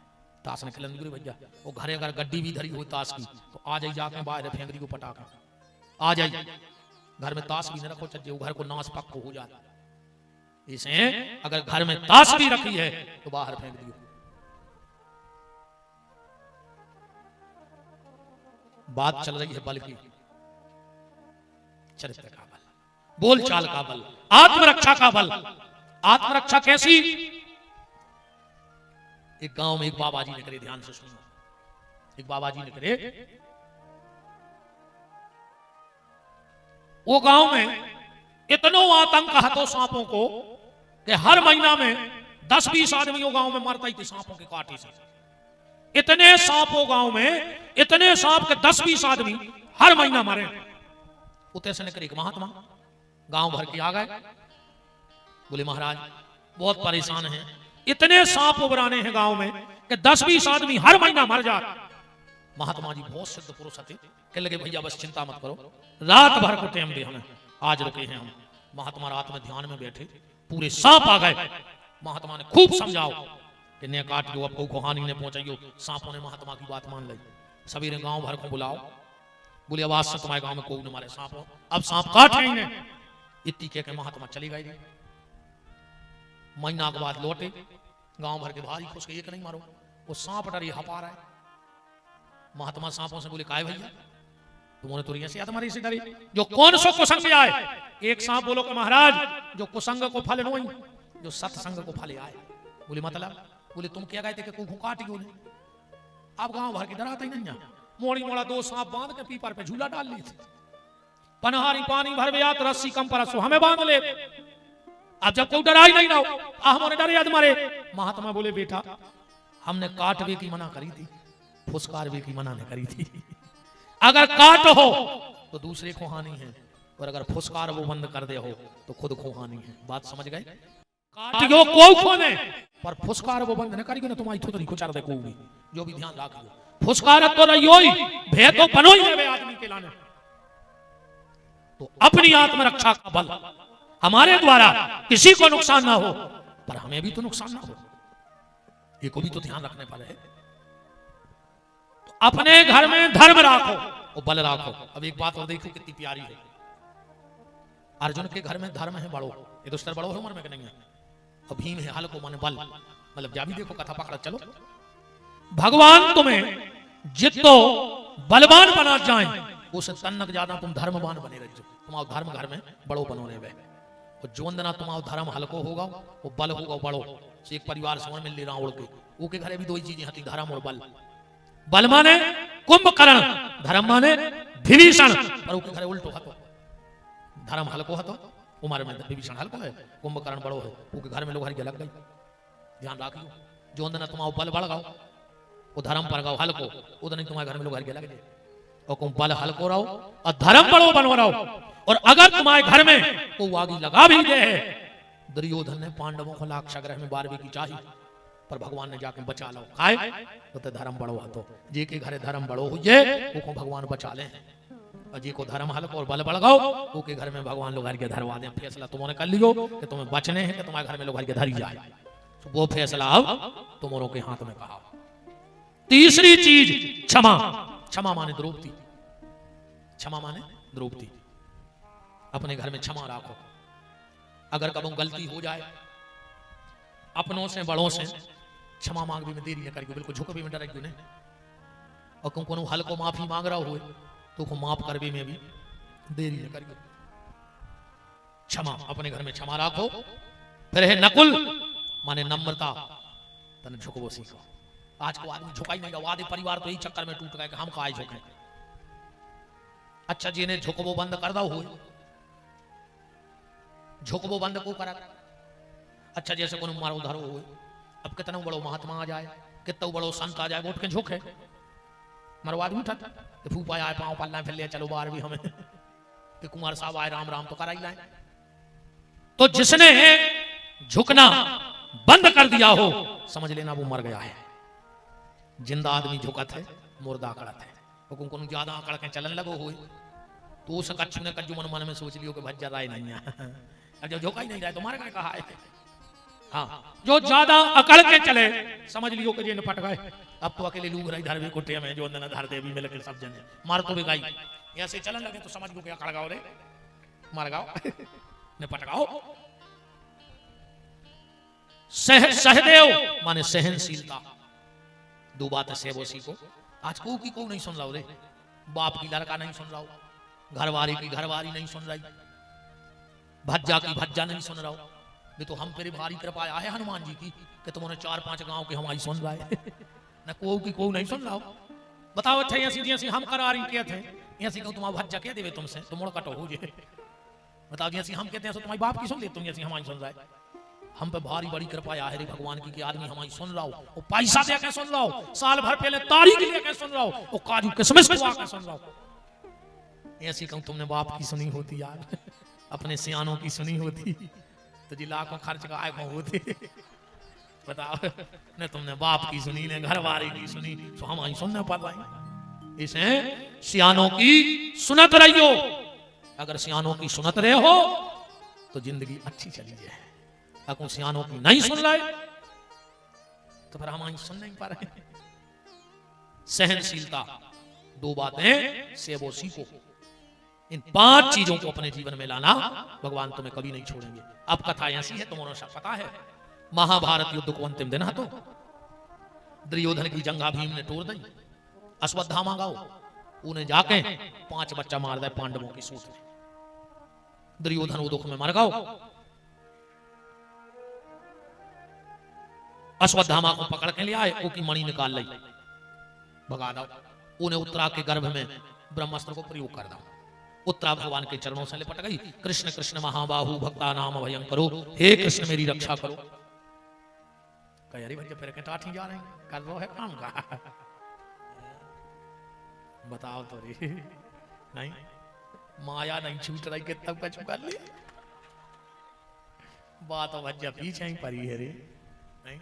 Speaker 1: ताश ने खिलन भैया वो घरे अगर गड्डी भी धरी हुई ताश की तो आ जाई जाके बाहर फेंक दी को पटाखा आ जाई घर में ताश भी न रखो चज्जे घर को नाश पक्को हो जाता इसे अगर घर में ताश भी रखी है तो बाहर फेंक दियो बात चल रही है बल की चरित्र का बल बोलचाल का बल आत्मरक्षा का बल आत्मरक्षा कैसी एक गांव में एक बाबा जी ने करे ध्यान से सुनो एक बाबा जी ने करे वो गांव में इतनो आतंक हतो सांपों को कि हर महीना में 10-20 आदमी वो गांव में मरता ही थे सांपों के काटे से इतने सांप हो गांव में इतने सांप के 10-20 आदमी हर महीना मरे उतने से निकले महात्मा गांव भर के आ गए बोले महाराज बहुत परेशान हैं इतने सांप उबराने हैं गांव में कि 10-20 आदमी हर महीना मर जा महात्मा जी बहुत सिद्ध पुरुष थे कह लगे भैया बस चिंता मत करो रात भर को टाइम दे हमें आज रुके हैं हम महात्मा रात में ध्यान में बैठे पूरे सांप आ गए महात्मा ने खूब समझाओ कि ने काट दो अब को हानि ने पहुंचाइयो सांपों ने महात्मा की बात मान ली सवेरे गांव भर को बुलाओ बोले आवाज से तुम्हारे गांव में कोई न मारे सांपों अब सांप काट रहे हैं इतनी कह के महात्मा चली गई महीना के बाद लौटे गांव भर के भारी खुश के एक नहीं मारो वो सांप डर हपा रहा है महात्मा सांपों से बोले काय भैया तुमने तो ऐसे तुम्हारी से डरी जो कौन सो कुसंग में आए एक सांप बोलो कि महाराज जो कुसंग को फल नहीं जो सत्संग को फल आए बोले मतलब बोले तुम क्या गए थे कि काट बोले अब गांव भर के डराता ही नहीं मोड़ी मोड़ा 2 सांप बांध के पीपर पे झूला डाल ली थी पनहारी पानी भर में तो रस्सी कम पर हमें बांध ले अब जब कोई डरा ही नहीं रहो हमने डरे तुम्हारे महात्मा बोले बेटा हमने काटवे की मना करी थी फुसकारवे की मना नहीं करी थी अगर काट हो तो दूसरे को हानि है और अगर फुसकार वो बंद कर दे हो तो खुद को हानि है बात समझ गए काटियो को खोने पर फुसकार वो बंद न करियो ना तुम्हारी थोड़ी को चार दे को भी जो भी ध्यान रखियो फुसकार तो रहियो ही भे तो बनो ही है आदमी के लाने तो अपनी आत्मरक्षा का बल हमारे द्वारा किसी को नुकसान ना हो पर हमें भी तो नुकसान ना हो ये को भी तो ध्यान रखने पर है तो अपने घर में धर्म राखो और बल राखो अब एक बात और देखो कितनी प्यारी है अर्जुन के घर में धर्म है बड़ो ये दुष्टर बड़ो है उम्र में कि नहीं है और भीम है हल को माने बल मतलब जा भी देखो कथा पकड़ा चलो भगवान तुम्हें जितो बलवान बना जाए उसे तन्नक ज्यादा तुम धर्मवान बने रहो तुम्हारा धर्म घर में बड़ो बनोने वे और जो अंदना तुम्हारा धर्म हल्को होगा वो बल होगा बड़ो से एक परिवार समझ मिल ले रहा उड़ के वो के घरे भी 2 ही चीजें हती धर्म और बल बल माने कुंभकर्ण धर्म माने विभीषण पर वो के घरे उल्टो हतो धर्म हल्को हतो उम्र में विभीषण हल्को है कुंभकर्ण बड़ो है वो के घर में लोग हर लग गई ध्यान रखियो जो अंदना तुम्हारा बल बढ़ गाओ वो धर्म पर गाओ हल्को उधर नहीं तुम्हारे घर में लोग हर लग जाए और तुम बल हल्को रहो और धर्म बड़ो बनो रहो और अगर तुम्हारे घर में वो आगे लगा भी दे है दुर्योधन ने पांडवों को लाक्षागृह में 12वीं की चाहिए पर भगवान ने जाके बचा लो खाए तो धर्म बड़ो तो जे के घरे धर्म बड़ो हो जे वो को भगवान बचा ले और जी को धर्म हल्को और बल बढ़ाओ वो के घर में भगवान लोग हर के धरवा दे फैसला तुमने कर लियो कि तुम्हें बचने हैं कि तुम्हारे घर में लोग हर के धरी जाए तो वो फैसला अब तुम्हारों के हाथ में कहा तीसरी चीज क्षमा क्षमा माने द्रौपदी क्षमा माने द्रौपदी अपने घर में क्षमा रखो अगर कभी गलती हो जाए अपनों से बड़ों से क्षमा मांग भी में देरी न करियो बिल्कुल झुक भी में डरेगी ने और को हल्को माफी मांग रहा हो तो को माफ कर भी में भी देरी न करियो क्षमा अपने घर में क्षमा रखो फिर है नकुल माने नम्रता तने झुकबो सीखो आज को आदमी झुकाई नहीं रहा आधे परिवार तो यही चक्कर में टूट गए कि हम काहे झुके अच्छा जी ने झुकबो बंद कर दो हो झुकबो बंद को करा अच्छा जैसे कोनो मारो धरो हो अब कितना बड़ो महात्मा आ जाए कितना बड़ो संत आ जाए उठ के झोंके मरवा दूं उठा कि फूफा आए पाँव पल्ला फिर ले चलो बाहर भी हमें कि कुमार साहब आए राम राम तो करा ही लाए। तो जिसने झुकना बंद कर दिया हो समझ लेना वो मर गया है। जिंदा आदमी झुकत है, मुर्दा अकड़त है। वो को ज्यादा अकड़ के चलन लगो हो तो उस कच्छु ने कज्जू मन में सोच लियो कि भज्जा राय नहीं है। जो झोंका ही नहीं रहा तो मार गए कहा है। हाँ, जो ज्यादा अकड़ के चले समझ लियो कि ये निपट गए। अब तो अकेले लूग रही धर भी कुटिया में जो अंदर धर दे भी मिल के सब जने मार तो भी गई। ऐसे चलन लगे तो समझ लो कि अकड़ गाओ रे मर गाओ निपट गाओ। सहदेव माने सहनशीलता। दो बात से वो सीखो। आज को नहीं सुन रहा रे, बाप की लड़का नहीं सुन रहा, घरवारी की घरवारी नहीं सुन रही, भज्जा की भज्जा नहीं सुन रहा। ये तो हम तेरे भारी कृपा है हनुमान जी की कि तुमने 4-5 गांव के हमारी सुन रहा है न को नहीं सुन रहा। बताओ अच्छा ऐसी हम करारी किए थे ऐसी कहूँ तुम्हारा भज्जा क्या देवे तुमसे तुम मुड़ कटो हो जे। बताओ जैसी हम कहते हैं तुम्हारी बाप की सुन ले, तुम जैसी हमारी सुन रहा है। हम पे भारी बड़ी कृपा है रे भगवान की कि आदमी हमारी सुन रहा हो, वो पैसा दे के सुन रहा हो, साल भर पहले तारीख लेके सुन रहा हो, वो काजू किशमिश खुआ के सुन रहा हो। ऐसी कहूँ तुमने बाप की सुनी होती यार, अपने सियानों की सुनी होती तो जी लाखों खर्च का आए होते। बताओ ने तुमने बाप की सुनी ने घरवारी की सुनी तो हमारी सुनने पड़ रही। इसे सियानों की सुनत रहियो। अगर सियानों की सुनत रहे हो तो जिंदगी अच्छी चली जाए। अगर सियानों की नहीं सुन रहे तो फिर हमारी सुन नहीं पा रहे। सहनशीलता, दो बातें से वो सीखो। इन 5 चीजों को अपने जीवन में लाना, भगवान तुम्हें कभी नहीं छोड़ेंगे। अब कथा ऐसी है तुम्हें सब पता है। महाभारत युद्ध को अंतिम दिन है तो दुर्योधन की जंगा भीम ने तोड़ दी। अश्वत्थामा गाओ उन्हें जाके 5 बच्चा मार दे पांडवों की सूत में। दुर्योधन वो दुख में मर गाओ। अश्वत्थामा को पकड़ के ले आए, वो की मणि निकाल ली, भगा दो। उन्हें उत्तरा के गर्भ में ब्रह्मास्त्र को प्रयोग कर दो। उत्तरा भगवान के चरणों से लिपट गई। कृष्ण कृष्ण महाबाहु भक्ता नाम भयं करो, हे कृष्ण मेरी रक्षा करो। कह अरे भैया फिर टाठी जा रहे हैं, कर लो है काम का। बताओ तो रे, नहीं माया नहीं छूट रही कि तब कछु कर ले। बात भैया पीछे ही पड़ी है रे। नहीं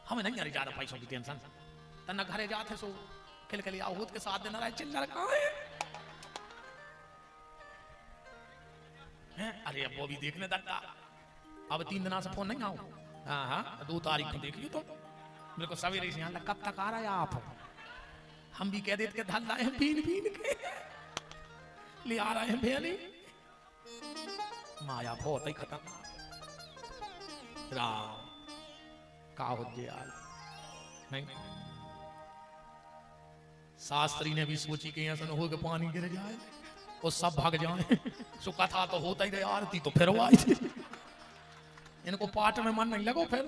Speaker 1: हमें नहीं अरे ज्यादा पैसों की टेंशन तना घरे जाते सो खिल खिल आहूत के साथ देना रहे चिल्लर कहाँ है। अरे अब वो भी देखने दत्ता। अब 3 दिन से फोन नहीं आओ। हाँ 2 तारीख को देख लियो तो मेरे को सवेरे से यहाँ कब तक आ रहा है आप। हम भी कह देते धल रहे हैं पीन के ले आ रहे हैं भेली। माया बहुत ही खतरनाक राम का हो यार। नहीं शास्त्री ने भी सोची कि ऐसा न हो कि पानी गिर जाए और सब भाग जाए। सुखा था तो होता ही रहे, आरती तो फिर आई थी। इनको पाठ में मन नहीं लगो फिर।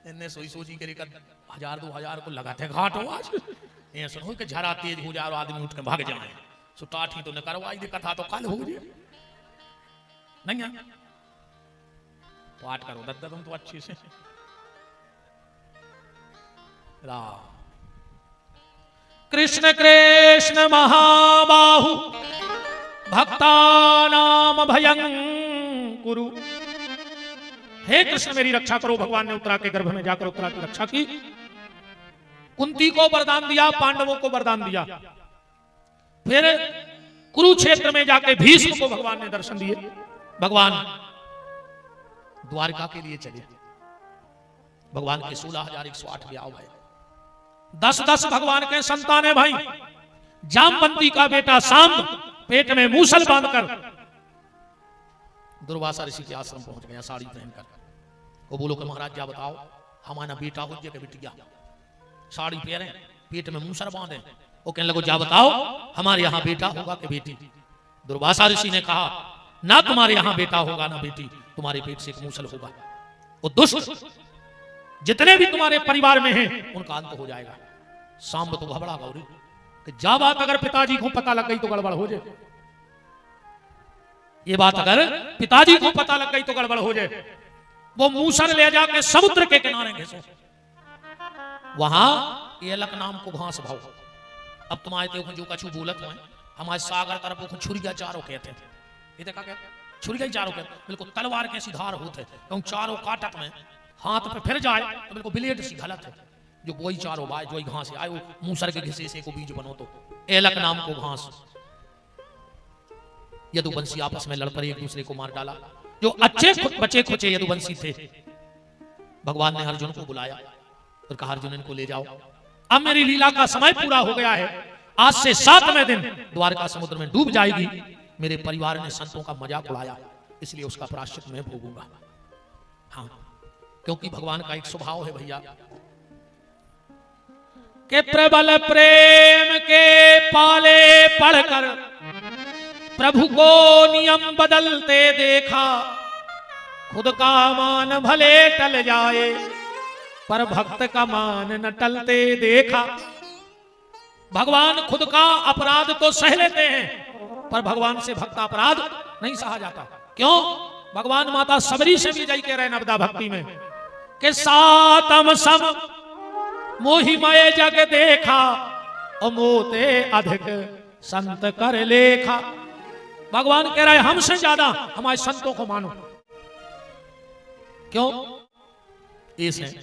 Speaker 1: इनने सोई सोची करी कर 1000-2000 को लगाते घाट हो आज। ये सुनो कि झरा तेज हो जाए और आदमी उठ के भाग जाए। सो टाठी तो न करवाई दे, कथा तो कल हो जाए। नहीं है पाठ करो दत्ता तुम तो अच्छे से। राम कृष्ण कृष्ण महाबाहु भक्ता नाम भयं कुरु। हे कृष्ण मेरी रक्षा करो। भगवान ने उत्तरा के गर्भ में जाकर उत्तरा की रक्षा की। कुंती को वरदान दिया, पांडवों को वरदान दिया। फिर कुरुक्षेत्र में जाके भीष्म को भगवान ने दर्शन दिए। भगवान द्वारका के लिए चले। भगवान के 16,108 ब्याह है। 10-10 भगवान के संतान है भाई। जामवंती का बेटा सांब पेट में मूसल बांधकर दुर्वासा ऋषि के आश्रम पहुंच गया साड़ी पहनकर। वो बोलो कि महाराज क्या बताओ हमारा बेटा हो जाए बेटिया। साड़ी पहने पेट में मूसल बांधे। वो कहने लगो जा बताओ हमारे यहाँ बेटा होगा कि बेटी। दुर्वासा ऋषि ने कहा ना तुम्हारे यहाँ बेटा होगा ना बेटी, तुम्हारे पेट से एक मूसल होगा। वो दुष्ट जितने भी तुम्हारे परिवार में हैं उनका अंत हो जाएगा। सांब तो घबरा गौरी कि जा बात अगर पिताजी को पता लग गई तो गड़बड़ हो जाए। ये बात अगर पिताजी को पता लग गई तो गड़बड़ हो जाए। वो मूसर ले जाके समुद्र के किनारे घिसो, वहां एलक नाम को घास भाव। अब तुम आए थे जो कछु बोलत हुए हमारे सागर तरफ वो छुरिया चारों कहते थे, ये देखा क्या छुरिया चारों कहते, बिल्कुल तलवार के धार होते क्यों चारों काटक में हाथ पे फिर जाए तो बिल्कुल ब्लेड सी गलत है, जो वही चारों बाय जो घास आए वो मूसर के घिसे से को बीज बनो तो एलक नाम को घास। यदुवंशी आपस में लड़ पड़े, एक दूसरे को मार डाला। जो अच्छे बचे खुचे यदुवंशी थे, भगवान ने अर्जुन को बुलाया और कहा अर्जुन इनको ले जाओ, अब मेरी लीला का समय पूरा हो गया है, आज से 7वें दिन द्वारका समुद्र में डूब जाएगी। मेरे परिवार ने संतों का मजाक उड़ाया, इसलिए उसका प्रायश्चित मैं भोगूंगा। हाँ, क्योंकि भगवान का एक स्वभाव है भैया कि प्रबल प्रेम के पाले पढ़कर प्रभु को नियम बदलते देखा, खुद का मान भले टल जाए पर भक्त का मान न टलते देखा। भगवान खुद का अपराध तो सह लेते हैं, पर भगवान से भक्त अपराध नहीं सहा जाता। क्यों? भगवान माता सबरी से भी जाई कह रहे नवदा भक्ति में कि सातम सम मोहिमय जग देखा, अमोते अधिक संत कर लेखा। भगवान कह रहा है हमसे ज्यादा हमारे संतों को मानो। क्यों? इसे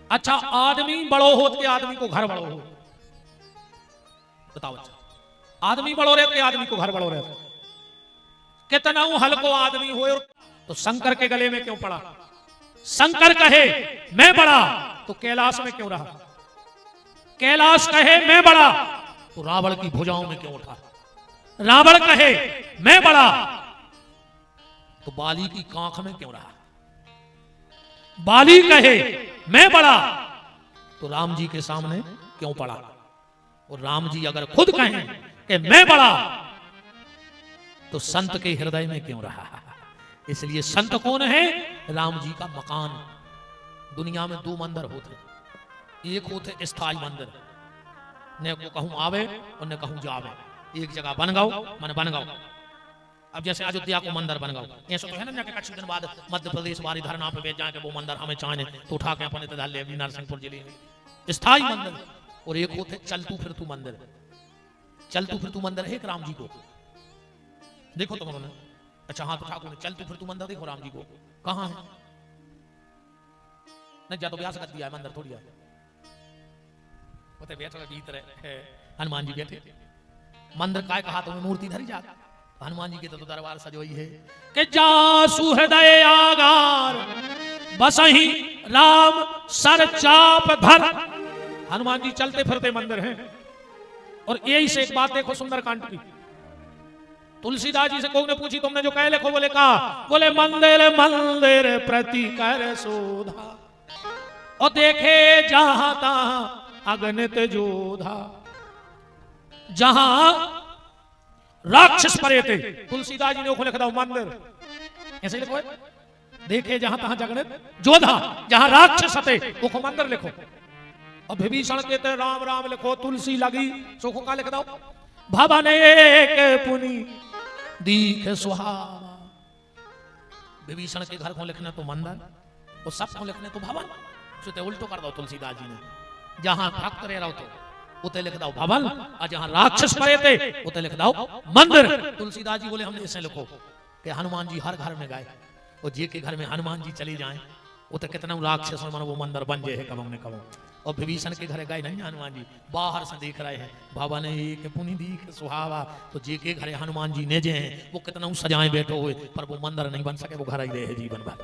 Speaker 1: अच्छा आदमी बड़ो हो के आदमी को घर बड़ो हो, बताओ अच्छा आदमी बड़ो रहते के आदमी को घर बड़ो रहते, कितना हल्को आदमी हो तो शंकर के गले में क्यों पड़ा? शंकर कहे मैं बड़ा तो कैलाश में क्यों रहा? कैलाश कहे मैं बड़ा तो रावण की भुजाओं में क्यों उठा? रावण कहे मैं बड़ा तो बाली की कांख में क्यों रहा? बाली कहे मैं बड़ा तो राम जी के सामने क्यों पड़ा? और राम जी अगर खुद कहें कि मैं बड़ा तो संत के हृदय में क्यों रहा? इसलिए संत कौन है? राम जी का मकान। दुनिया में 2 मंदिर होते, एक होते स्थायी मंदिर, ने को कहूं आवे और ने कहूं जावे, एक जगह बन गाओ मन बन गाओ। अब जैसे अयोध्या को मंदिर बन गाओ, ऐसा तो है ना कि कुछ दिन बाद मध्य प्रदेश वाली धरना पे बेच जाए कि वो मंदिर हमें चाहे तो उठा के अपने तदाल ले नरसिंहपुर जिले में स्थायी मंदिर। और एक होते चलतू फिरतू मंदिर। चलतू फिरतू मंदिर है राम जी को, देखो तुम उन्होंने, अच्छा हाँ तो ठाकुर ने चलतू फिरतू मंदिर देखो राम जी को कहाँ है? नहीं जा तो व्यास कर दिया है मंदिर थोड़ी है, भीतर है हनुमान जी बैठे। मंदिर काय कहा तुम्हें मूर्ति धरी जा, हनुमान जी के तो दरबार सजोई है कि जासु हृदय आगार बसही राम सर चाप धर। हनुमान जी चलते फिरते मंदिर हैं। और यही से एक बात देखो सुंदरकांड की, तुलसीदास जी से कोई ने पूछी तुमने जो कहे लिखो, बोले कहा, बोले मंदिर मंदिर प्रति कर शोधा और देखे जहां तहां अगणित जोधा। जहां राक्षस परे थे, तुलसीदास जी ने लिख दो मंदिर, ऐसे लिखो, देखे जहां तहां अगणित जोधा, जहां राक्षस थे वो मंदिर लिखो। और विभीषण के ते राम राम लिखो, तुलसी लगी सुखो का लिख दो। भवन एक पुनि दीख सुहावा। विभीषण के घर को लिखना तो मंदिर, और सब को लिखने तो भवन, तो उल्टो कर दो तुलसीदास जी ने। जहां भक्त रह रहो तो उते लिख दो भवन, और जहां राक्षस पड़े थे उते लिख दो मंदिर। तुलसीदास जी बोले हमने इसे लिखो कि हनुमान जी हर घर में गए, और जे के घर में हनुमान जी चले जाएं उते कितना राक्षस मन वो मंदिर बन जाए कब ने कब। और विभीषण के घर गए नहीं हनुमान जी, बाहर से देख रहे हैं भवन एक पुनि दीख सुहावा। तो जे के घर हनुमान जी ने जे हैं वो कितना सजाए बैठे हुए, पर वो मंदिर नहीं बन सके, वो घर ही रहे जीवन भर।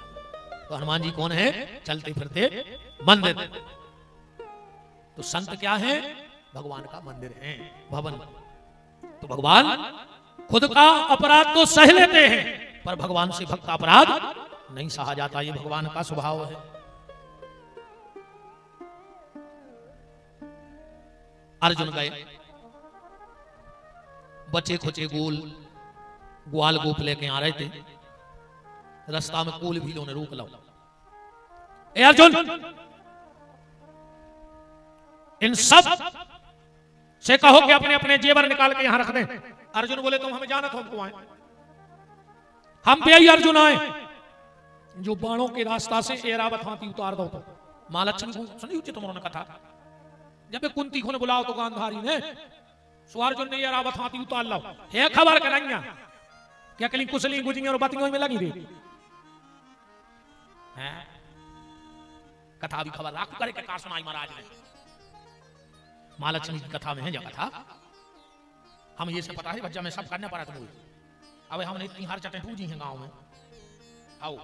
Speaker 1: तो हनुमान जी कौन है? चलते फिरते मंदिर। तो संत क्या है? भगवान का मंदिर है, भवन। तो भगवान खुद का अपराध तो सह लेते हैं, पर भगवान से भक्त अपराध नहीं सहा जाता, ये भगवान का स्वभाव है। अर्जुन गए, बच्चे खुचे गोल ग्वाल गोप लेके आ रहे थे, रास्ता में कोल भीलों ने रोक लो, ए अर्जुन इन सब से कहो कि अपने अपने जेवर निकाल के यहां रख दें। अर्जुन बोले तुम हमें जानत हो हमको आए, हम पे आई अर्जुन आए, जो बाणों के रास्ता से एरावत हाथी उतार दो तो माँ लक्ष्मी को सुनी उचित उन्होंने कथा जब कुंती को ने बुलाओ तो गांधारी ने स्वार्जुन ने एरावत हाथी उतार लो है खबर कराइया क्या कली कुशली गुजियां और बातियों में लगी रही हैं कथा भी खबर राख करे के का सुनाई महाराज ने माँ लक्ष्मी की कथा में है जब कथा हम ये सब पता है बच्चा में सब करने पड़ा तुम अब हमने इतनी हर चटें पूजी हैं गांव में आओ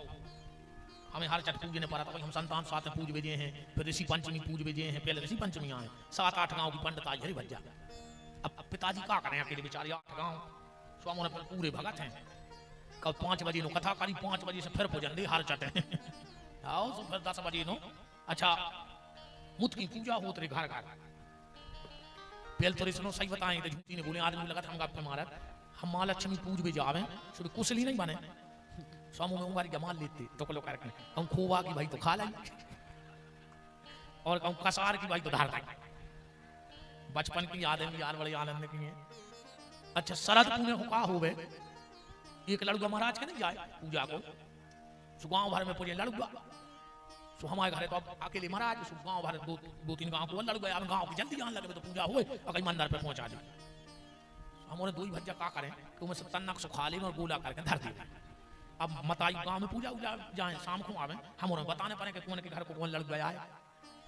Speaker 1: हमें हर चट पूजने पड़ा था भाई हम संतान साथ में पूज भेजे हैं फिर ऋषि पंचमी पूज भेजे हैं पहले ऋषि पंचमी आए 7-8 गांव की पंडित आज हरी भज्जा अब पिताजी क्या करें अकेले बेचारे 8 गांव स्वामी ने पूरे भगत हैं कब 5 बजे नो कथा करी 5 बजे से फिर पूजन दी हर चटे आओ तो फिर 10 बजे नो अच्छा मुत की पूजा होत रे घर घर पहले तो सुनो सही बताएं तो झूठी ने बोले आदमी लगा था हम गप पे मारा हम माँ लक्ष्मी पूज भी जावे शुरू कुशली नहीं बने स्वामी में उंगारी जमाल लेते तो को लोग करके हम खोवा की भाई तो खा लाई और कहूँ कसार की भाई तो धार लाई बचपन की यादें भी यार बड़े आनंद की हैं अच्छा शरद पूने हो का हुए एक लड़ुआ महाराज के नहीं जाए पूजा को सो गांव भर में पूजे लड़ुआ सो हमारे घर तो अब अकेले महाराज सो गांव भर 2-3 गांव को लड़ुआ अब गांव की जल्दी जाने लगे तो पूजा हुए और कहीं मंदिर पे पहुंचा दी हमारे 2 भज्जा का करें तो मैं सब तन्नक सुखा ले और गोला करके धर दी अब मताई गांव में पूजा उजा जाए शाम को आवे हम उन्हें बताने पड़े कि कौन के घर को कौन लड़ गया है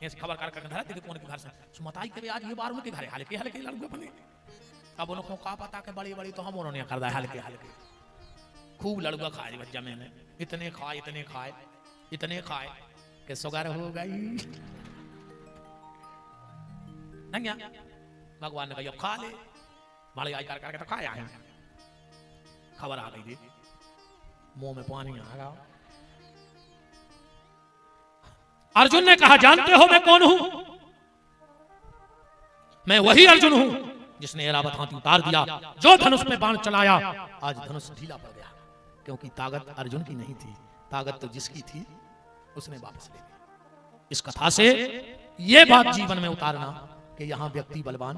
Speaker 1: ऐसे खबर कर करके धरते कौन के घर से सो मताई के आज ये बार उनके घर हल्के हल्के लड़ गए बने अब उनको का पता के बड़ी बड़ी तो हम उन्होंने कर दिया हल्के हल्के खूब लड़ुआ खाए बच्चा मैंने इतने खाए कि सुगर हो गई नहीं भगवान ने कहा खा ले बड़े आई कर करके तो खाया है खबर आ गई थी मुंह में पानी आ गया अर्जुन ने कहा जानते हो मैं कौन हूं मैं वही अर्जुन हूं जिसने एरावत हाथी उतार दिया जो धनुष में बाण चलाया आज धनुष ढीला पड़ गया क्योंकि ताकत अर्जुन की नहीं थी ताकत तो जिसकी थी उसने वापस ले ली इस कथा से यह बात जीवन में उतारना कि यहां व्यक्ति बलवान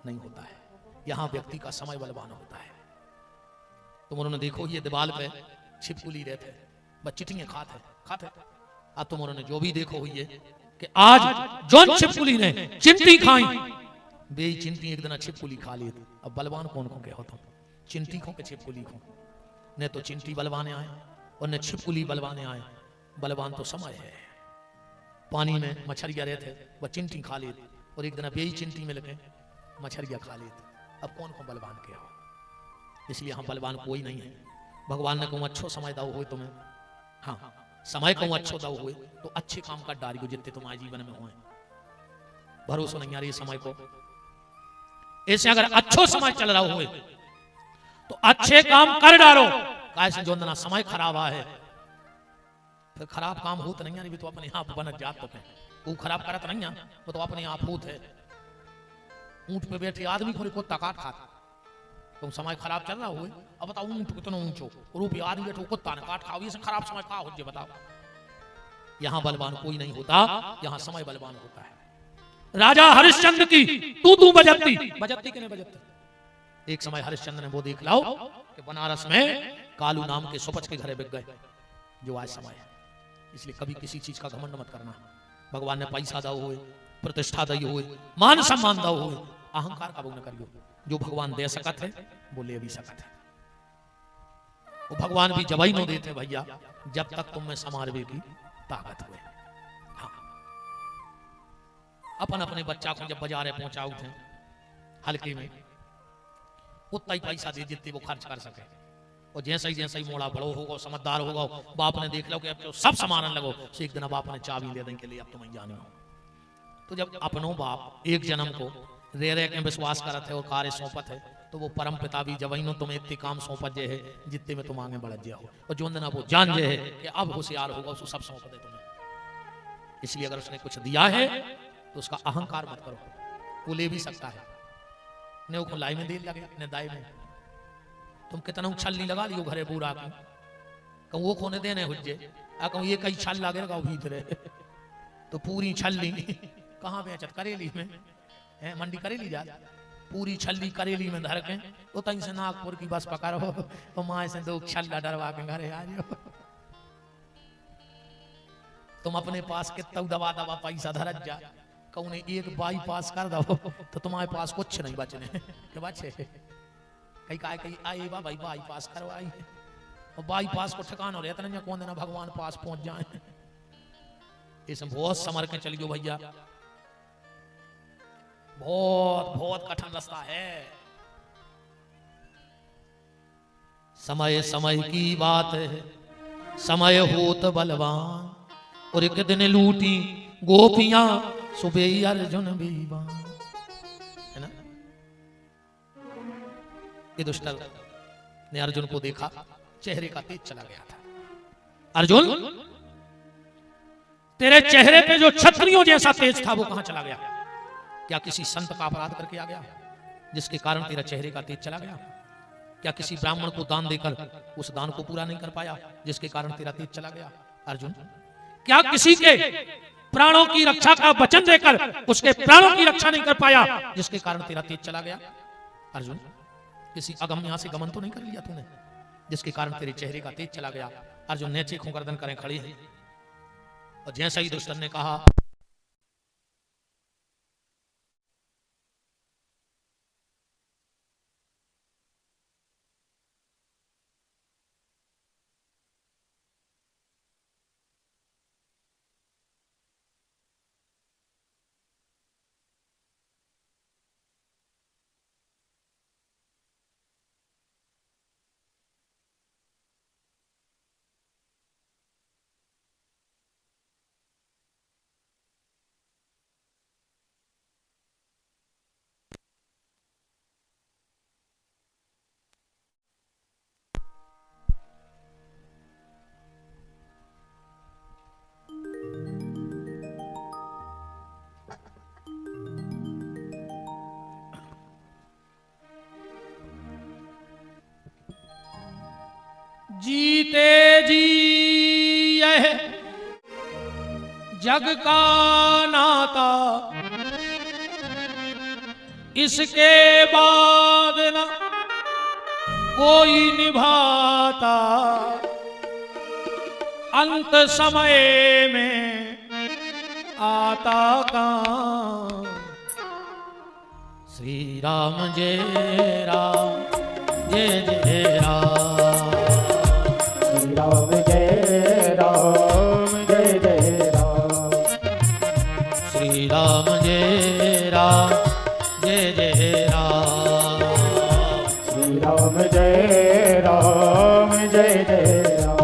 Speaker 1: नहीं होता है यहां व्यक्ति का समय बलवान होता है तुम उन्होंने देखो ये दीवाल पे छिपकुली रहते बस चिट्ठियां खाते अब तुम उन्होंने जो भी देखो हुई है कि आज जौन छिपकुली ने चिंटी खाई बे चिंटी एक दिन छिपकुली खा ली अब बलवान कौन को क्या होता चिंटी को के छिपकुली को ने तो चिंटी बलवाने आए और ने छिपकुली बलवाने आए बलवान तो समय है पानी में मछलियां रहते वह चिंटी खा ली और एक दिन बे चिंटी में लगे मछलियां खा ली अब कौन को बलवान क्या हो इसलिए हम बलवान कोई नहीं है भगवान ने कहूँ अच्छो समय दाओ हुए तुम्हें हाँ समय कहूँ अच्छो दाओ हुए तो अच्छे काम कर डारी को जितने तुम्हारे जीवन में हुए भरोसा नहीं आ रही समय को ऐसे अगर अच्छो समय चल रहा हुए तो अच्छे काम कर डालो कैसे जो ना समय खराब है फिर खराब काम होता नहीं है तो अपने आप बन जात तो वो खराब करत नहीं है वो तो अपने आप होत है ऊंट पे बैठे आदमी को कुत्ता काट खाता तुम समय खराब चल रहा हुए अब बताओ ऊंट कितना ऊंचो रूपी आदमी बैठो कुत्ता ने काट खाओ ये से खराब समय का हो बताओ यहाँ बलवान कोई नहीं होता यहाँ समय बलवान होता है राजा हरिश्चंद्र की तू बजती के नहीं बजती एक समय हरिश्चंद्र ने वो देख लाओ कि बनारस में कालू नाम के सुपच के घरे बिक गए जो आज समय है इसलिए कभी किसी चीज का घमंड मत करना भगवान ने पैसा दाओ हुए प्रतिष्ठा दई हुए मान सम्मान दाओ हुए अहंकार का न करियो जो भगवान दे सकत है वो ले भी सकत है वो भगवान भी जवाई नो देते भैया जब तक तुम में समारवे की ताकत हुए हाँ अपन अपने बच्चा को जब बाजारे पहुंचाओ थे हल्के में उतना ही पैसा दे जितने वो खर्च कर सके और जैसे ही मोड़ा बड़ो होगा समझदार होगा बाप ने देख लो कि अब तो सब सामान लगो तो एक दिन अब बाप ने चाबी ले देने के लिए अब तुम्हें जाने हो तो जब अपनों बाप एक जन्म को रह के विश्वास करते और कार्य सौंपत है तो वो परम पिता भी जब तुम्हें इतने काम सौंपत जे है जितने में तुम आगे बढ़ जाओ और जो दिन वो जान जे है कि अब होशियार होगा उसको सब सौंप दे तुम्हें इसलिए अगर उसने कुछ दिया है तो उसका अहंकार मत करो वो ले भी सकता है ने वो लाई में दे लगे ने दाई में तुम कितना छल नहीं लगा लियो घरे पूरा कहूँ वो खोने देने हुज्जे कहूँ ये कई छल लगे लगा भीतरे तो पूरी छल्ली कहाँ बेचत करेली में है मंडी करेली जा पूरी छल्ली करेली में धर के तो तई से नागपुर की बस पकड़ो तो माँ से दो छल्ला डरवा के घरे आ जाओ तुम अपने पास कितना दबा दबा पैसा धरत जा, कहूँ एक बाईपास कर दो तो तुम्हारे पास कुछ नहीं बचने के बचे। कहीं का कहीं आए बा भाई बाईपास करवाई, और बाईपास को ठिकाना रहता नहीं कौन देना भगवान पास पहुंच जाए। इसमें बहुत समर के चलियो भैया, बहुत बहुत कठिन रास्ता है। समय समय की बात है, समय होत बलवान, और एक दिन लूटी गोपियां सुबह अर्जुन बीवान, है ना। ये दुष्ट ने अर्जुन को देखा, चेहरे का तेज चला गया था। अर्जुन तेरे चेहरे पे जो छतरियों जैसा तेज था वो कहां चला गया? क्या किसी संत का अपराध करके आ गया जिसके कारण तेरा चेहरे का तेज चला गया? क्या किसी ब्राह्मण को दान देकर उस दान को पूरा नहीं कर पाया जिसके कारण तेरा तेज चला गया? अर्जुन क्या किसी के प्राणों की रक्षा का वचन देकर उसके प्राणों की रक्षा नहीं कर पाया जिसके कारण तेरा तेज चला गया? अर्जुन किसी अगम्य से गमन तो नहीं कर लिया तूने जिसके कारण तेरे चेहरे का तेज चला गया? अर्जुन ने चीखों गर्दन करें खड़ी है, और जैसा ही दुष्टन ने कहा जीते जी यह जग का नाता, इसके बाद न कोई निभाता, अंत समय में आता काम। श्री राम जय राम जय जय राम,
Speaker 2: राम जय राम जय जय राम,
Speaker 1: श्री राम जय राम जय जय राम,
Speaker 2: श्री राम जय राम जय जय राम।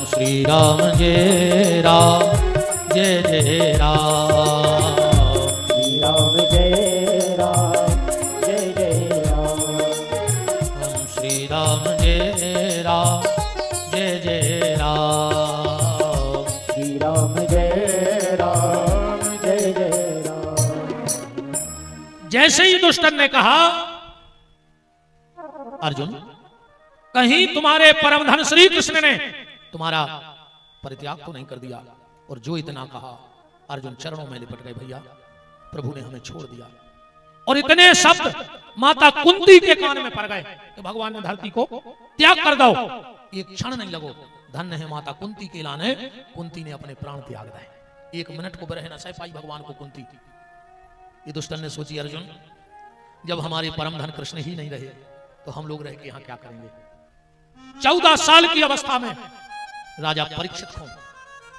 Speaker 1: श्री राम जय राम जय जय राम,
Speaker 2: श्री राम जय राम जय जय राम,
Speaker 1: श्री राम जय राम जय जय राम,
Speaker 2: श्री राम जय राम जय जय राम।
Speaker 1: जैसे ही दुष्टन ने कहा, अर्जुन कहीं तुम्हारे परम धन श्री कृष्ण ने तुम्हारा परित्याग तो नहीं कर दिया? और जो इतना कहा, अर्जुन चरणों में लिपट गए, भैया प्रभु ने हमें छोड़ दिया। और इतने शब्द माता कुंती के कान में पड़ गए कि भगवान ने धरती को त्याग कर दो, एक क्षण नहीं लगो। धन्य है माता कुंती के लाने, कुंती ने अपने प्राण त्याग दिए, एक मिनट को रह न सह पाई भगवान को कुंती। ये दुष्टन ने सोची, अर्जुन जब हमारे परम धन कृष्ण ही नहीं रहे तो हम लोग रह के यहां क्या करेंगे? 14 साल की अवस्था में राजा परीक्षित को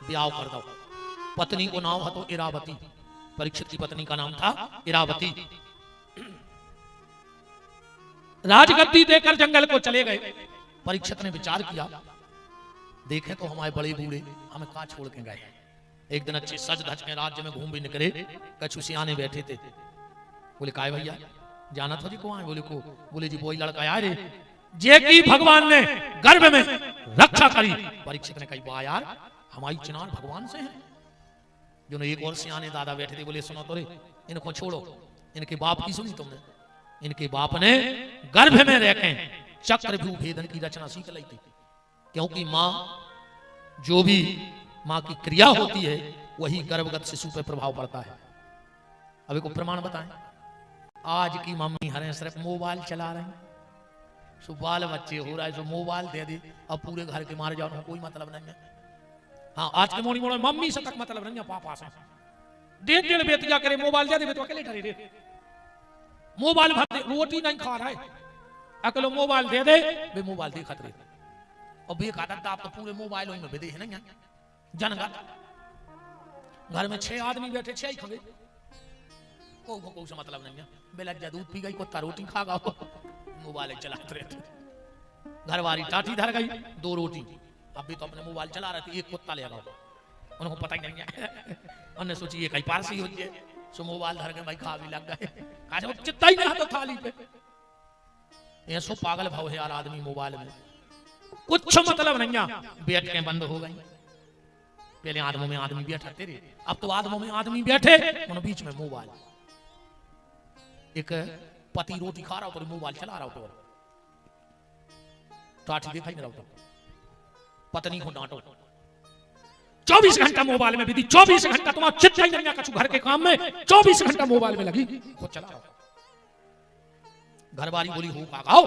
Speaker 1: ब्याह कर दो। पत्नी को नाम હતો इरावती, परीक्षित की पत्नी का नाम था इरावती। राजगद्दी देकर जंगल को चले गए। परीक्षित ने विचार किया, देखे तो हमारे बड़े बूढ़े हमें कहां छोड़ के गए। एक दिन अच्छे सज धज के राज्य में घूम भी निकले, कछु सियाने बैठे थे। बोले काय भैया जाना था जी को आए? बोले जी वही लड़का आया रे जे की भगवान ने गर्भ में रक्षा करी। परीक्षित ने कही वाह यार, हमारी चिनार भगवान से है। जो एक और सियाने दादा बैठे थे, बोले सुनो तो रे, इनको छोड़ो, इनके बाप की सुनी तुमने? इनके बाप ने गर्भ में रहकर चक्रव्यूह भेदन की रचना सीख ली थी, क्योंकि माँ जो भी माँ की क्रिया होती है वही गर्भगत शिशु पर प्रभाव पड़ता है। अभी को प्रमाण बताएं। आज की मम्मी हरे सिर्फ मोबाइल चला रहे हैं, सो बाल बच्चे हो रहा है, सो मोबाइल दे दे, अब पूरे घर के मारे जाओ, कोई मतलब नहीं है। हाँ, आज के मोड़ी मोड़ मम्मी से तक मतलब नहीं है, पापा से देख देने बेतिया करे मोबाइल दे दे, तो अकेले डरे दे, मोबाइल भर दे, रोटी नहीं खा रहा है, अकेले मोबाइल दे दे, वे मोबाइल दे खतरे, और बे खाता आप तो पूरे मोबाइल में बेदे है नहीं जनगा। घर में 6 आदमी बैठे, 6 ही खंगे, को से मतलब नहीं है, बेलज्जा दूध पी गई, कुत्ता रोटी खा गया, मोबाइल चलाते रहते, घर वाली टाटी धर गई, 2 रोटी, अब भी तो अपने मोबाइल चला रहे थे, एक कुत्ता ले गया, उनको पता ही नहीं है, उन्होंने सोची ये कहीं पारसी होती है, सो मोबाइल धर के भाई खा भी लग गए, कहा चित्ता ही नहीं तो थाली पे। ये सो पागल भाव है यार आदमी, मोबाइल में कुछ मतलब नहीं है, बैठ के बंद हो गई। पहले आदमों में आदमी बैठा तेरे, अब तो आदमों में आदमी बैठे, उन बीच में मोबाइल। एक पति रोटी खा रहा हो तो मोबाइल चला रहा हो, तो आठी देखा ही नहीं रहा, पत्नी को डांटो, 24 घंटा मोबाइल में, 24 घंटा तुम्हारा चित ही नहीं कछु घर के काम में, 24 घंटा मोबाइल में लगी, खुद चला रहा। घरवाली बोली हो खाओ,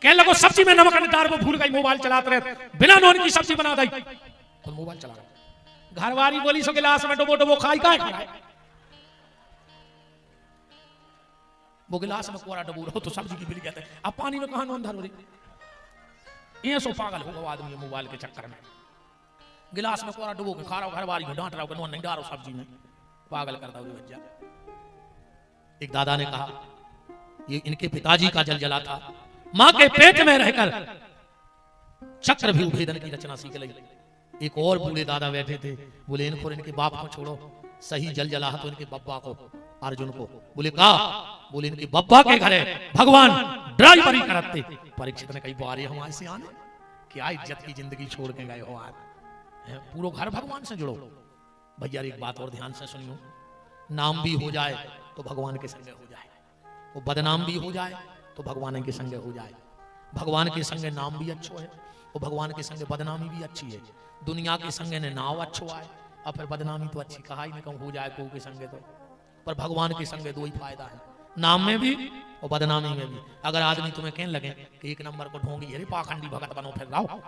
Speaker 1: कहने लगो सब्जी में नमक डाल, वो भूल गई, मोबाइल चलाते रहे, बिना नॉन की सब्जी बना दी, तो मोबाइल चला रहा। घरवाली बोली सो गिलास में डुबो डुबो खाई का खाए, वो गिलास में कोरा डुबो रहो तो सब्जी की बिल कहते हैं, अब पानी में कहां नॉन धर रही। ये सो पागल हो गया आदमी मोबाइल के चक्कर में, गिलास में कोरा डुबो के खा रहा हो, घरवाली को डांट रहा हो, नॉन नहीं डालो सब्जी में, पागल करता हुआ बच्चा। एक दादा ने कहा ये इनके पिताजी का जलजला था, मां के पेट में रहकर चक्रव्यूह भेदन की रचना सीख ली। एक और बूढ़े दादा बैठे थे, बोले इनको इनके बाप को छोड़ो, सही जलजला तो इनके बब्बा को, अर्जुन को। बोले कहा, बोले इनके बब्बा के घर है भगवान ड्राइवरी करते। परीक्षित ने कही बारे हमारे से आने, क्या इज्जत की जिंदगी छोड़ के गए हो, आज पूरा घर भगवान से जुड़ो। भैया एक बात और ध्यान से सुनियो, नाम भी हो जाए तो भगवान के संग हो जाए, वो बदनाम भी हो जाए तो भगवान के संग हो जाए। भगवान के संग नाम भी अच्छो है, और भगवान के संग बदनामी भी अच्छी है। दुनिया के संग ने नाव अच्छो आए, और फिर बदनामी तो अच्छी कहा ही नहीं कहूँ हो जाए को के संग, तो पर भगवान के संग दो ही फायदा है, नाम में भी और बदनामी में भी। अगर आदमी तुम्हें कहने लगे कि एक नंबर को ढोंगी है, पाखंडी भगत बनो, फिर रहो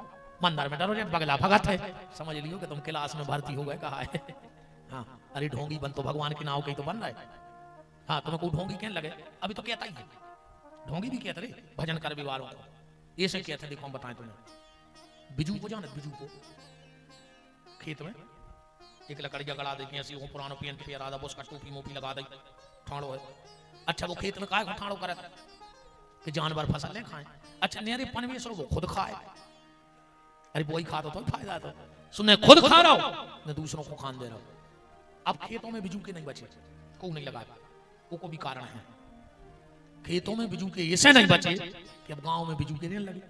Speaker 1: मंदिर में डरो बगला भगत है, समझ लियो कि तुम क्लास में भर्ती हो गए, कहा है। हाँ, अरे ढोंगी बन तो भगवान के नाव कहीं तो बन रहा है। हाँ, तुम्हें को ढोंगी कहने लगे, अभी तो कहता ही है, ढोंगी भी कहते रहे भजन कर विवारों को, ये से कहते। देखो हम बताएं तुम्हें, बिजू को जानत, बिजू को खेत में एक लकड़िया गड़ा देती ऐसी, वो पुराना पेंट पे राधा उसका टोपी मोपी लगा दी, ठाड़ो है। अच्छा वो खेत में काहे ठाड़ो करे कि जानवर फसल खाएं। अच्छा नेरे पनवेश वो खुद खाए, अरे वही खा तो फायदा, तो सुने खुद खा रहा हो न दूसरों को खान दे रहा हो। अब खेतों में बिजू के नहीं बचे, को नहीं लगा, वो को भी कारण है। खेतों में बिजू के ऐसे नहीं बचे कि अब गांव में बिजू के नहीं लगे,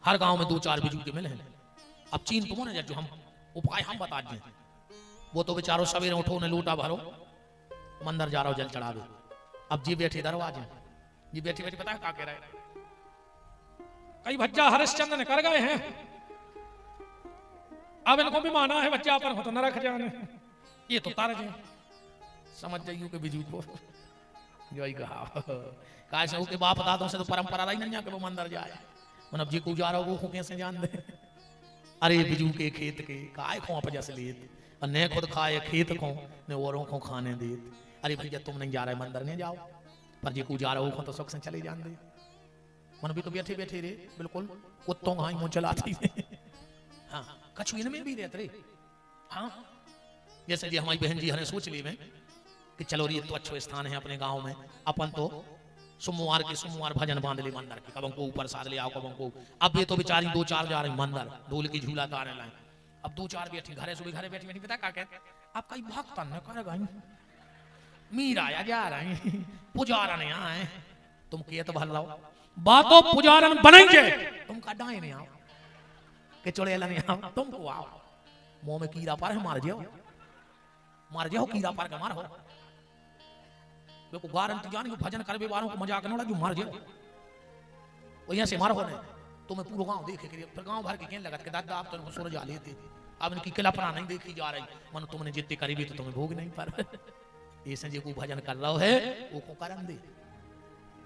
Speaker 1: हर गांव में 2-4 बिजू के मिले हैं। अब चीन तुम ने जो हम उपाय हम बता दें, वो तो बेचारो सवेरे उठो ने लोटा भरो मंदिर जा रहा हो जल चढ़ावे। अब जी बैठे दरवाजे, जी बैठे बैठे पता है क्या कह रहे हैं, कई भज्जा हरिश्चंद्र ने कर गए हैं, अब इनको भी माना है बच्चा पर हो तो नरक जाने, ये तो तार जाए, समझ जाइयो कि बिजू को यही कहा कैसे के बाप दादों से तो परंपरा रही नहीं कि वो मंदिर जाए, मतलब जी को जा रहा हो वो कैसे जान दे। अरे बिजू के खेत के काय खो आप जैसे लेत, और ने खुद खाए खेत को ने औरों को खाने दे। अरे भैया तुम नहीं जा रहे मंदिर नहीं जाओ, पर जी को जा रहा हो तो सुख से चले जान दे। मन भी तो बैठे बैठे रे बिल्कुल कुत्तों का मुंह चलाती हाँ, कछु इनमें भी रहते रे। हाँ, जैसे जी हमारी बहन जी हमें सोच ली में कि चलो ये तो अच्छा स्थान है अपने गांव में, अपन तो सोमवार के सोमवार भजन बांध ले मंदिर के, कबों को ऊपर साध ले आओ कबों को। अब ये तो बेचारी 2-4 जा रही मंदिर, ढोल की झूला तारे लाए। अब 2-4 बैठी घरे सुबह घरे बैठी बैठी पता क्या कहते, आप कहीं भक्त न कर गई मीरा या जा रहे पुजारन यहाँ है, तुम किए तो भल रहो बातों पुजारन बनेंगे, तुम का डाए नहीं आओ कि चुड़ैल नहीं आओ, तुमको आओ मुंह में कीड़ा पार है, मार जाओ कीड़ा पार के मारो। देखो गारंटी जानी भजन करवे वालों को मजाक न जो मार जाओ वो यहाँ से मारो नहीं तो मैं पूरा गांव देखे फिर गांव भर के कहने लगा कि दादा आप तो सुर जा लेते अब इनकी किलापना नहीं देखी जा रही, मन तुमने जितने करीबी तो तुम्हें भोग नहीं पर ऐसे जो को भजन कर रहा है वो को करन दे,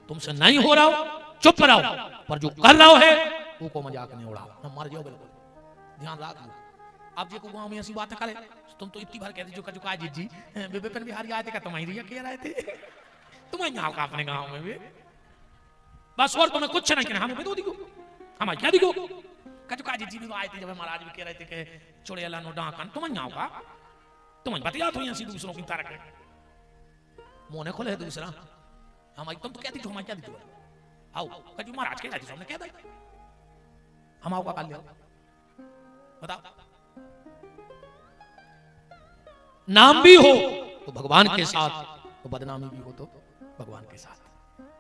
Speaker 1: तुमसे नहीं हो रहा हो चुप रहो, पर जो कर रहा है वो को मजाक नहीं उड़ाओ, हम मर जाओ बिल्कुल ध्यान रख लो। अब जो गांव में ऐसी बातें करे तुम तो इतनी बार कहते जो का जी विपिन बिहारी आए थे क्या तुम्हारी रिया कह रहे थे तुम्हारे यहाँ का अपने गांव में भी बस और तुम्हें कुछ नहीं कहना, हमें भी दो दिखो हमारे क्या दिखो कचु काजी जी भी आए थे जब महाराज भी कह रहे थे कि चुड़ैला नो डाकन तुम्हारे यहाँ का तुम्हें बतिया तो ऐसी दूसरों की तरह मोने खोले दूसरा हमारी तुम तो क्या दिखो हमारे क्या दिखो आओ कचु महाराज के हमने क्या था हम आओ का कर लिया बताओ। नाम भी हो तो भगवान के साथ, तो बदनामी भी हो तो भगवान के साथ।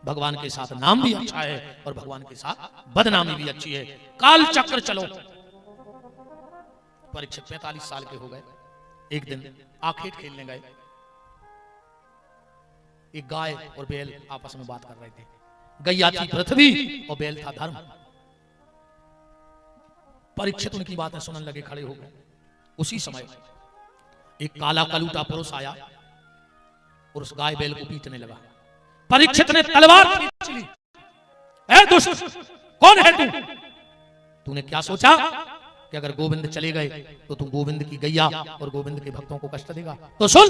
Speaker 1: भगवान के साथ नाम भी अच्छा है और भगवान के साथ बदनामी भी अच्छी है। काल चक्र चलो। परीक्षित 45 साल के हो गए, एक दिन आखेट खेलने गए, एक गाय और बैल आपस में बात कर रहे थे। गैया थी पृथ्वी और बैल था धर्म। परीक्षित उनकी बातें सुनने लगे, खड़े हो गए। उसी समय एक काला कलूटा पुरुष आया और उस गाय बैल को पीटने लगा। परीक्षित ने तलवार खींच ली। ए दुष्ट, कौन है तू? तूने क्या सोचा कि अगर गोविंद चले गए तो तू गोविंद की गैया और गोविंद के भक्तों को कष्ट देगा? तो सुन,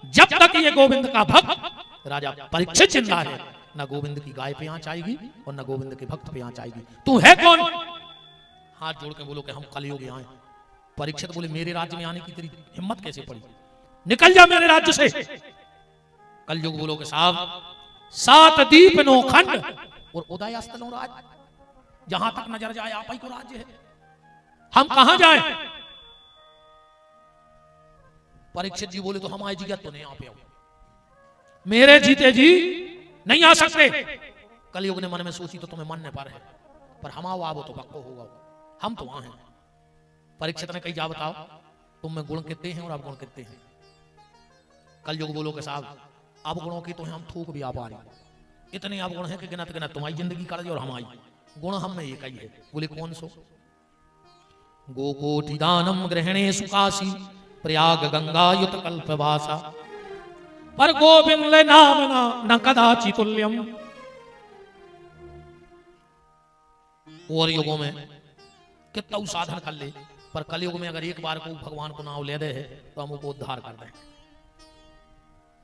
Speaker 1: जब तक ये गोविंद का भक्त राजा परीक्षित जिंदा है, ना गोविंद की गाय पे आंच आएगी और ना गोविंद के भक्त पे आंच आएगी। तू है कौन? हाथ जोड़ के बोलो कि हम कलयुग आए। परीक्षित बोले, मेरे राज्य में आने की तेरी हिम्मत कैसे पड़ी? निकल जा मेरे राज्य से। कलयुग बोलो कि साहब 7 दीप 9 खंड और उदय अस्तलों राज, जहां तक नजर जाए आप ही को राज्य है, हम कहां जाएं? परीक्षित जी बोले, तो हम आए जी तो नहीं आ पे, मेरे जीते जी नहीं आ सकते। कलयुग ने मन में सोची तो तुम्हें मानने पर है, पर हम आओ आवो तो पक्को होगा, हम तो वहां हैं। परीक्षित ने कही, जा बताओ तुम में गुण कितने हैं और आप गुण कितने हैं? कलयुग बोलो के साहब अब गुणों की तो हम थूक भी आ पा रहे, इतने अब गुण है कि गिनत गिनत तुम्हारी जिंदगी काट दी और हमारी गुण हम में एक ही है। बोले कौन सो? गोकोटि दानम ग्रहणे सुकासी प्रयाग गंगा युत कल्पवासा पर गोविंद नामना न कदाचि तुल्यम। और युगों में कितना साधन कर ले, पर कलयुग में अगर एक बार को भगवान को नाम ले दे है तो हम उसको उद्धार कर दें।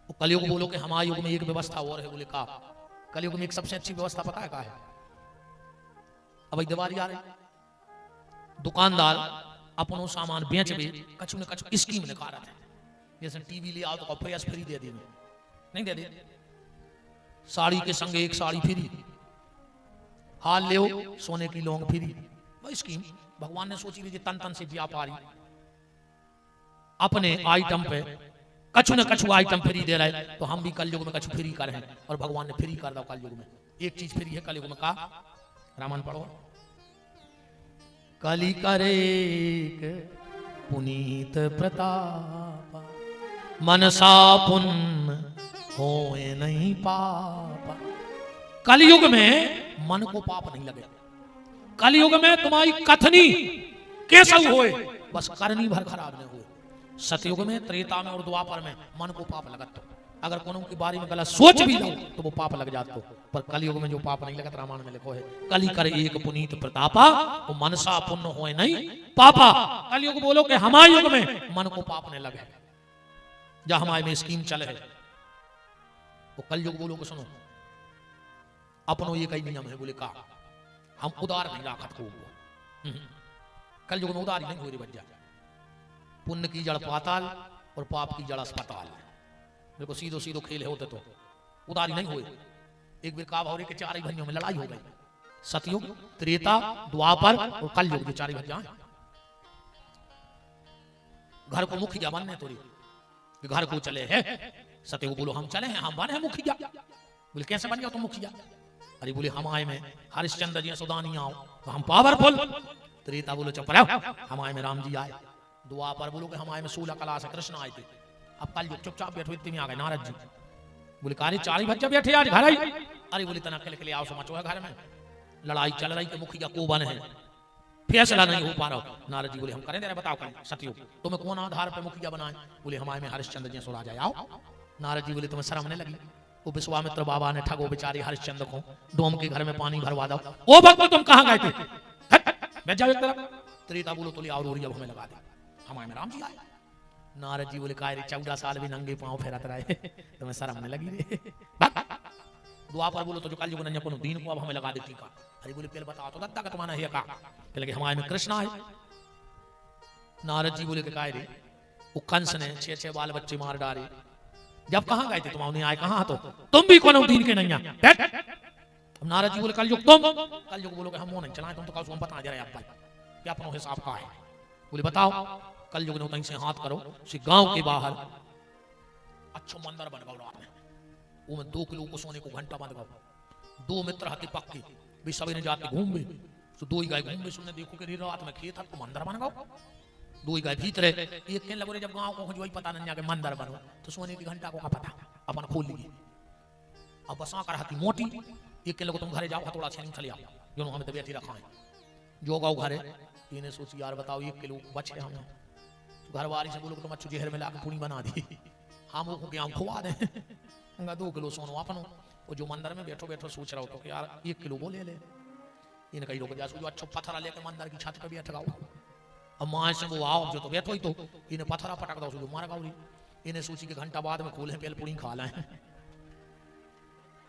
Speaker 1: तो कलयुग बोलो कि हमारे युग में एक व्यवस्था और है। बोले का? कलयुग में एक सबसे अच्छी व्यवस्था पता है क्या है? अब दिवाली आ रही, दुकानदार अपनों सामान बेच भी कछु न कछु स्कीम निकाल रहे थे। जैसे टीवी ले आओ तो प्रेस फ्री दे दी, नहीं दे दी, साड़ी के संग एक साड़ी फ्री, हाल ले सोने की लौंग फ्री। वही स्कीम भगवान ने सोची लीजिए, तन तन से व्यापारी अपने आइटम पे कछु न कछु आइटम फ्री दे रहे, तो हम भी कलयुग में कछु फ्री कर हैं और भगवान ने फ्री कर दो। कलयुग में एक चीज फ्री है कलयुग में, का? रामायण पढ़ो। कली करे पुनीत प्रताप मनसा पुण्य होए नहीं पाप। कलयुग में मन को पाप नहीं लगे। कलयुग में तुम्हारी कथनी कैसा होए, बस करनी भर खराब नहीं हुए। सतयुग में, त्रेता में और द्वापर में मन को पाप लगत, तो अगर कोनो के बारे में गलत सोच भी लो तो वो पाप लग जाता। पर कलयुग में जो पाप नहीं लगत, रामायण में लिखो है, कली करे एक पुनीत प्रतापा वो मनसा पुण्य होए नहीं पापा। कलयुग बोलो कि हमारे युग में मन को पाप नहीं लगे, जहां हमारे में स्कीम चले है। वो कलयुग बोलो कि सुनो, अपनो ये कई नियम है। बोले का? हम उदार नहीं राखत को। कलयुग में उदार नहीं हो रही बच्चा। पुण्य की जड़ पाताल और पाप की जड़ अस्पताल। देखो सीधो सीधो खेल होते तो उदारी नहीं हुए। एक बार काब हो रही के 4 भाइयों में लड़ाई हो गई। सतयुग, त्रेता, द्वापर और कलयुग, जो 4 भैया हैं। घर को मुखिया बनने तो घर को चले हैं। सतयुग बोलो हम चले हैं, हम बने हैं मुखिया। बोले कैसे बन जाओ तुम मुखिया? अरे बोले हम आए में हरिश्चंद्र जी सुदानी आओ तो हम पावरफुल। त्रेता बोलो चुप रहो, हम आए में राम जी आए। दुआ पर बोलो कि हमारे में 16 कला से कृष्ण आए थे। अब कल जो चुपचाप बैठो इतने में आ गए नारद जी। बोले कारे 40 बच्चे बैठे आज घर आई। अरे बोले तना के लिए आओ समाचो है घर में लड़ाई चल रही कि मुखिया को बन है फैसला नहीं हो पा रहा। नारद जी बोले हम करें तेरे बताओ कल सत्यो तुम्हें कौन आधार पे मुखिया बनाए। बोले हमारे में हरिश्चंद्र जी सुरा जाए आओ। नारद जी बोले तुम्हें शर्म नहीं लगी। वो विश्वामित्र बाबा ने ठगो बेचारे हरिश्चंद्र को डोम के घर में पानी भरवा दो। ओ भक्त तुम कहां गए थे? बैठ जाओ एक तरफ। त्रेता बोलो तो ले और अब हमें लगा दे हमारे में राम जी आए। नारद जी बोले काहे 14 साल भी नंगे पांव फेरत रहे तुम्हें शर्म नहीं लगी रे? दुआ पर बोलो तो जो कल युग नन्या कोनो दीन को अब हमें लगा दे टीका। अरे बोले पहले बताओ तो दत्ता का तुम्हारा है का? पहले हमारे में कृष्ण आए। नारद जी बोले कि काहे रे वो कंस ने 6 बाल बच्चे मार डाले। जब कहां गए थे तुम नहीं आए कहां तो तुम भी कोनो दीन के नैया। अब नारद जी बोले कल युग तुम कल युग बोलो कि हम वो नहीं चलाए तुम तो कल हम बता दे रहे आप भाई क्या अपनो हिसाब का है। बोले बताओ कल युग ने कहीं से हाथ करो सी गांव के बाहर अच्छा मंदिर बन गया रात में वो में 2 किलो को सोने को घंटा बंद गया। 2 मित्र हाथी पक्के भी सभी ने जाते घूमे तो 2 ही गाय घूमे सुनने देखो कि रात में खेत तो मंदिर बन गया। 2 ही गाय भीतर एक कहने लगे जब गांव को वही पता नहीं कि मंदिर बनो तो सोने की घंटा को का पता अपन खोल लिए। अब बसा कर हाथी मोटी एक कहने लगे तुम घरे जाओ थोड़ा छेनी चले आओ जो हमें तो बैठी रखा है जो गाँव घरे इन्हें सोची यार बताओ 1 किलो बचे हमें घर वाली से बोलो तुम अच्छी जहर में लाकर पूरी बना दी हम लोग को खुआ दे 2 किलो सोनो अपन वो जो मंदिर में बैठो बैठो सोच रहा हो तो कि यार 1 किलो वो ले ले। इन कई लोग जो अच्छा पत्थर लेकर मंदिर की छत पे बैठ गाओ। अब माँ से वो आओ जो तो बैठो ही तो इन्हें पत्थरा पटक दो जो मारा गाउरी। इन्हें सोची कि घंटा बाद में खोले पेल पूरी खा लें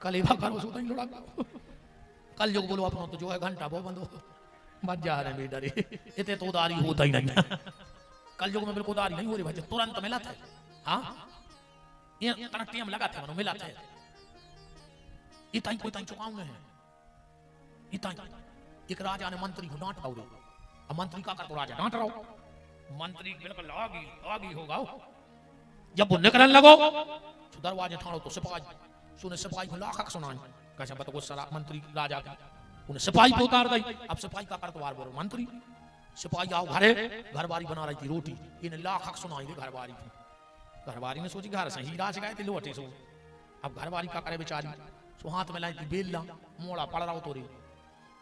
Speaker 1: कल करो सो नहीं लड़ा कल जो बोलो अपना तो जो है घंटा वो बंद हो बच जा रहे बेटा रे इतने तो उदारी होता ही नहीं। कल युग में बिल्कुल उदारी नहीं हो रही भाई तुरंत मिला था। हाँ ये तना टीम लगा था मनो मिला था इताई कोई ताई चुकाऊंगे हैं इताई एक राजा ने मंत्री को डांट पाऊरे। अब मंत्री का कर तो राजा डांट रहा हो मंत्री बिल्कुल आगी होगा। जब वो निकलने लगो तो दरवाजे ठाड़ो तो सिपाही सुने सिपाही को लाख सुनाए कैसे बताओ सरा मंत्री राजा का उन्हें सिपाही पे उतार दी। अब सिपाही का कर तो बोलो मंत्री सिपाही आओ घरे घरवारी बना रही थी रोटी इन्हें लाख सुनाई दे घरवारी ने सोची घर से हीरा से गए थे लोटे सो। अब घरवारी का करे बेचारी सो हाथ में लाई थी बेलना मोड़ा पड़ रहा हो तो रे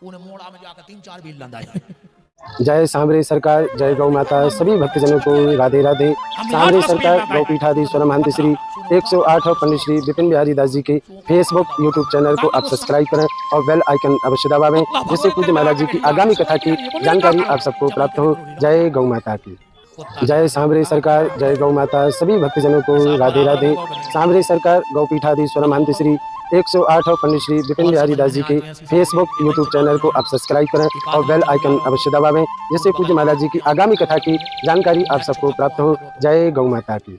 Speaker 1: उन्हें मोड़ा में जाकर 3-4 बेल लाए।
Speaker 2: जय सांवरे सरकार जय गौ माता सभी भक्तजनों को राधे राधे। सांवरे सरकार गौपीठाधीश्वर महंत श्री 108 और पंडित श्री विपिन बिहारी दास जी के फेसबुक यूट्यूब चैनल को आप सब्सक्राइब करें और बेल आइकन अवश्य दबावें जिससे पूज्य महाराज जी की आगामी कथा की जानकारी आप सबको प्राप्त हो। जय गौ माता की जय सांवरे सरकार जय गौ माता सभी भक्तजनों को राधे राधे। सांवरे सरकार गौपीठाधीश्वर महंत श्री 108 और पंडित श्री विपिन बिहारी दास जी के फेसबुक यूट्यूब चैनल को आप सब्सक्राइब करें और बेल आइकन अवश्य दबावें जिससे पूज्य महाराज जी की आगामी कथा की जानकारी आप सबको प्राप्त हो। जय गौ माता की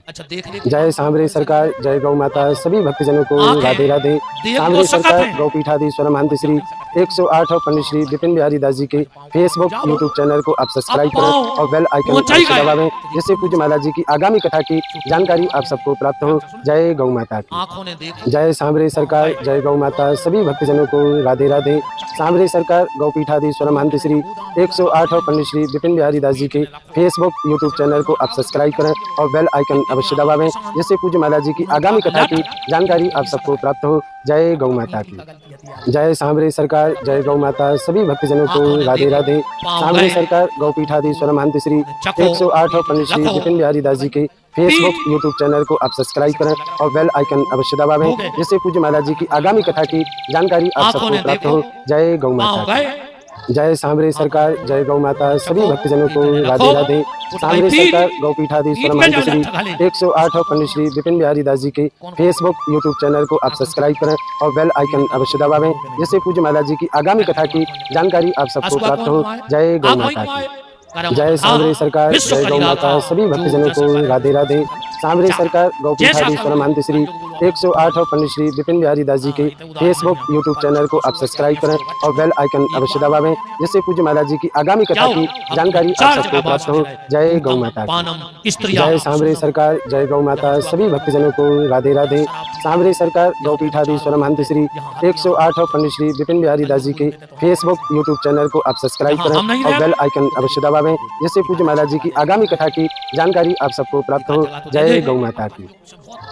Speaker 2: जय सांवरे सरकार जय गौ माता सभी भक्तजनों को राधे राधे। सांवरे सरकार गौपीठाधीश्वर महंत श्री 108 और पंडित श्री विपिन बिहारी दास जी के फेसबुक यूट्यूब चैनल को आप सब्सक्राइब करें और बेल आइकन अवश्य दबावें जिससे पूज्य महाराज जी की आगामी कथा की जानकारी आप सबको प्राप्त हो। जय गौ माता की जय सांवरे सरकार जय गौ माता सभी भक्तजनों को राधे राधे। सांवरे सरकार गौपीठाधीश्वर महंत श्री 108 और पंडित श्री विपिन बिहारी दास जी के फेसबुक यूट्यूब चैनल को आप सब्सक्राइब करें और बेल आइकन अवश्य दबावें जिससे पूज्य महाराज जी की आगामी कथा की जानकारी आप सबको प्राप्त हो। जय गौ माता की जय सांवरे सरकार जय गौ माता सभी भक्तजनों को राधे राधे। सांवरे सरकार गौपीठाधीश्वर महंत श्री 108 और पंडित श्री विपिन बिहारी दास जी के फेसबुक यूट्यूब चैनल को आप सब्सक्राइब करें और बेल आइकन अवश्य दबावें जिससे पूज्य महाराज जी की आगामी कथा की जानकारी आप सबको प्राप्त हो। जय गौ माता की जय सांवरे सरकार जय गौ माता सभी भक्तजनों को राधे राधे। सांवरे सरकार गौपीठाधीश्वर महंत श्री 108 और पंडित श्री विपिन बिहारी दास जी के फेसबुक यूट्यूब चैनल को आप सब्सक्राइब करें और बेल आइकन अवश्य दबावें जिससे पूज्य महाराज जी की आगामी कथा की जानकारी आप सबको प्राप्त हो। जय गौ माता की जय सांवरे सरकार जय गौ माता सभी भक्तजनों को राधे राधे। सामरी सरकार गौपीठाधीश परमहंस श्री 108 पंडित श्री विपिन बिहारी दास जी के फेसबुक यूट्यूब चैनल को आप सब्सक्राइब करें और बेल आइकन अवश्य दबावें, जिससे पूज्य महाराज जी की आगामी कथा की जानकारी आप सबको प्राप्त हो। जय गौ माता की। जय सामरी सरकार, जय गौ माता। सभी भक्तजनों को राधे राधे। सामरी सरकार गौपीठाधीश परमहंस श्री 108 पंडित श्री विपिन बिहारी दास जी के फेसबुक यूट्यूब चैनल को आप सब्सक्राइब करें और बेल आइकन अवश्य दबावें, जिससे पूज्य महाराज जी की आगामी कथा की जानकारी आप सबको प्राप्त हो। जय गौ माता की।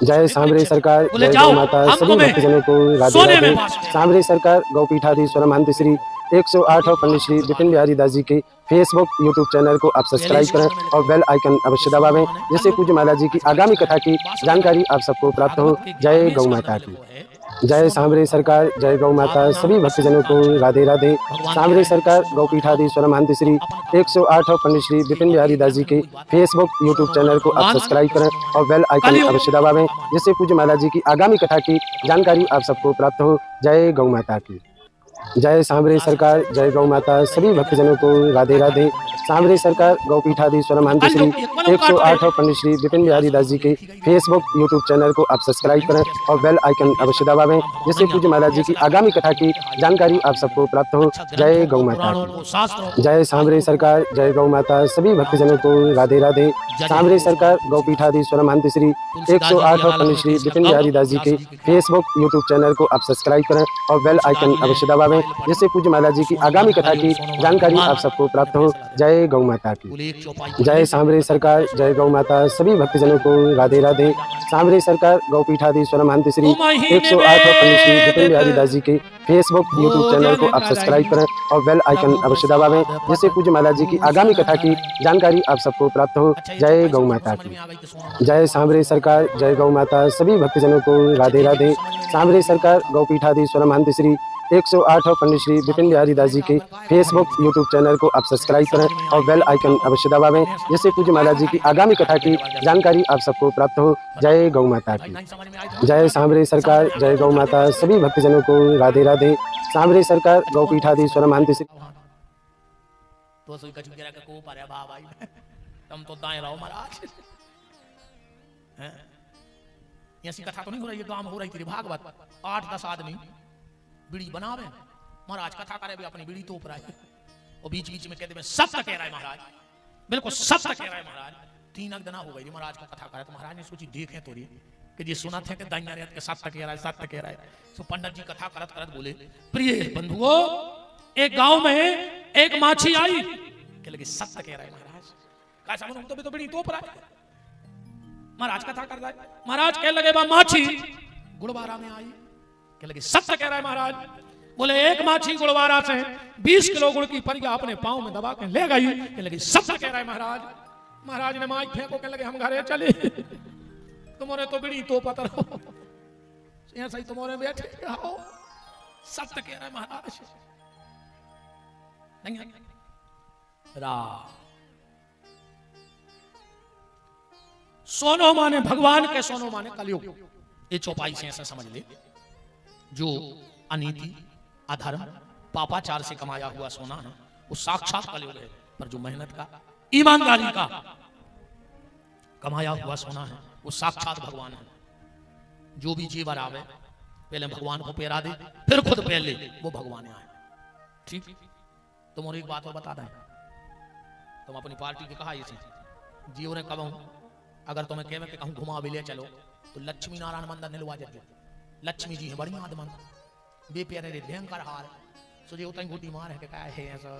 Speaker 2: जय सामरी सरकार, जय गौ माता। सभी भक्तजनों को राधे राधे। सामरी सरकार गौपीठाधीश परमहंस श्री 108 पंडित श्री विपिन बिहारी दास जी के फेसबुक यूट्यूब चैनल को आप सब्सक्राइब करें और बेल आइकन अवश्य दबावें, जिससे पूज्य महाराज जी की आगामी कथा की जानकारी आप सबको प्राप्त हो। जय गौ माता की। जय सामरी सरकार, जय गौ माता। सभी भक्तजनों को राधे राधे। सामरी सरकार गौपीठाधीश परमहंस श्री 108 पंडित श्री विपिन बिहारी दास जी के फेसबुक यूट्यूब चैनल को आप सब्सक्राइब करें और बेल आइकन अवश्य दबावें, जिससे पूज्य महाराज जी की आगामी कथा की जानकारी आप सबको प्राप्त हो। जय गौ माता की। जय सामरी सरकार, जय गौ माता। सभी भक्तजनों को राधे राधे। सामरी सरकार गौपीठाधीश परमहंस श्री 108 पंडित श्री विपिन बिहारी दास जी के फेसबुक यूट्यूब चैनल को आप सब्सक्राइब करें और बेल आइकन अवश्य दबावें, जिससे पूज्य महाराज जी की आगामी कथा की जानकारी आप सबको प्राप्त हो। जय गौ माता की। जय सामरी सरकार, जय गौ माता। सभी भक्तजनों को राधे राधे। सामरी सरकार गौपीठाधीश परमहंस श्री 108 पंडित श्री विपिन बिहारी दास जी के फेसबुक यूट्यूब चैनल को आप सब्सक्राइब करें और बेल आइकन अवश्य दबावें, जिससे पूज्य महाराज जी की आगामी कथा की जानकारी आप सबको प्राप्त हो। जय गौ माता की। जय सामरी सरकार, जय गौ माता। सभी भक्तजनों को राधे राधे। सामरी सरकार गौपीठाधीश परमहंस श्री 108 पंडित श्री विपिन बिहारी दास जी के फेसबुक यूट्यूब चैनल को आप सब्सक्राइब करें और बेल आइकन अवश्य दबावें, जिससे पूज्य महाराज जी की आगामी कथा की जानकारी आप सबको प्राप्त हो। जय गौ माता की। जय सामरी सरकार, जय गौ माता। सभी भक्तजनों को राधे राधे। सामरी सरकार गौपीठाधीश परमहंस श्री 108 पंडित श्री विपिन बिहारी दास जी के फेसबुक यूट्यूब चैनल को आप सब्सक्राइब करें और बेल आइकन अवश्य दबावें, जिससे पूज्य महाराज जी की आगामी कथा की जानकारी आप सबको प्राप्त हो। जय गौ माता की। जय सामरी सरकार, जय गौ माता। सभी भक्तजनों को राधे राधे। सामरी सरकार गौपीठाधीश परमहंस श्री
Speaker 1: ऐसी कथा तो नहीं हो रही है, गांव में हो रही थी भागवत। 8-10 आदमी बीड़ी बनावे, महाराज कथा करे भी अपनी बीड़ी तोप रहा है और बीच बीच में कहते हैं सत्य कह रहा है महाराज, बिल्कुल सत्य कह रहा है महाराज। 3 दिन हो गई महाराज को कथा करे, तो महाराज ने सोची देखें तो कि जी सुना थे कि दाइया के सत्य कह रहा है, सत्य कह रहा है। तो पंडित जी कथा करत करत बोले, प्रिय बंधुओं, एक गांव में एक माछी आई, कह लगी सत्य कह रहा है महाराज। कैसा मतलब तो बीड़ी तोप रहा है, महाराज कथा कर रहा है। महाराज कह लगे बा माछी गुड़वारा में आई, कह लगे सत्य कह रहा है महाराज। बोले एक माछी गुड़वारा से 20 किलो गुड़ की परिया अपने पांव में दबा के ले गई, कह लगे सत्य कह रहा है महाराज। महाराज ने माइक फेंको, कह लगे हम घरे चले, तुम्हारे तो बीड़ी तो पता रहो, ऐसा ही तुम्हारे बैठे आओ, सत्य कह रहा है महाराज। सोनो माने भगवान के, सोनो माने कलयुग। ये चौपाई से ऐसा समझ ले, जो अनीति, अधर्म, पापाचार से कमाया हुआ सोना है वो साक्षात कलयुग है, पर जो मेहनत का, ईमानदारी का कमाया हुआ सोना है वो साक्षात भगवान है। जो भी जेवर आवे पहले भगवान को पहरा दे, फिर खुद पहन ले, वो भगवान आए। ठीक, तुम और एक बात और बता दें, तुम अपनी पार्टी के कहा इसी जीव ने कब अगर तुम्हें कहे कि कहूं घुमा भी ले चलो, तो लक्ष्मी नारायण मंदिर निलवा जाते। लक्ष्मी जी है बड़ी आदमन, बेप्यारे रे भयंकर हार, सोचे उतनी गुटी मार है कि क्या है ऐसा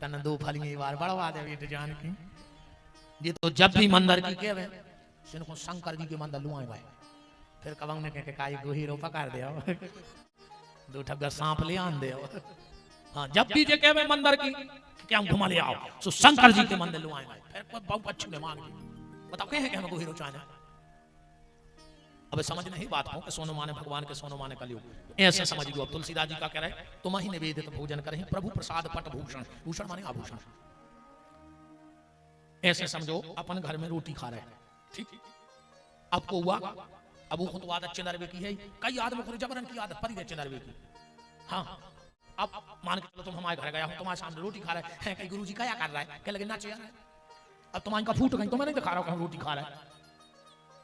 Speaker 1: तन 2 फलियां बार बढ़वा दे बेटे जान की। ये तो जब भी मंदिर की कहवे सिनको शंकर जी के मंदिर लुआए भाई, फिर कबंग ने कहे काई गोहीरो पकड़ दे, 2 ठग्गा सांप ले आन दे। हाँ, जब भी जे कहवे मंदिर की क्या घुमा ले आओ, सो शंकर जी के मंदिर लुआए भाई, फिर कोई बहुत अच्छी में मांग ली। बताओ कहे कि हमें गोहीरो चाहना। अब समझ नहीं बात हो कि सोनो माने भगवान के, सोनो माने कलयुग। ऐसे समझिए। अब तुलसीदास जी का कह रहे, तुम ही निवेदित भोजन करें प्रभु प्रसाद पट भूषण, भूषण माने आभूषण। ऐसे समझो अपन घर में रोटी खा रहे हैं, ठीक, आपको हुआ अब वो खुद आदत चिनरवे की है, कई आदमी को जबरन की आदत पड़ी है चिनरवे की। हाँ, अब मान के चलो तुम हमारे घर गया हो, तुम्हारे सामने रोटी खा रहे हैं, कहीं गुरुजी क्या कर रहा है, कह लगे नाचे यार, अब तुम्हारे का फूट गई, तो मैं नहीं दिखा रहा हूँ रोटी खा रहा है,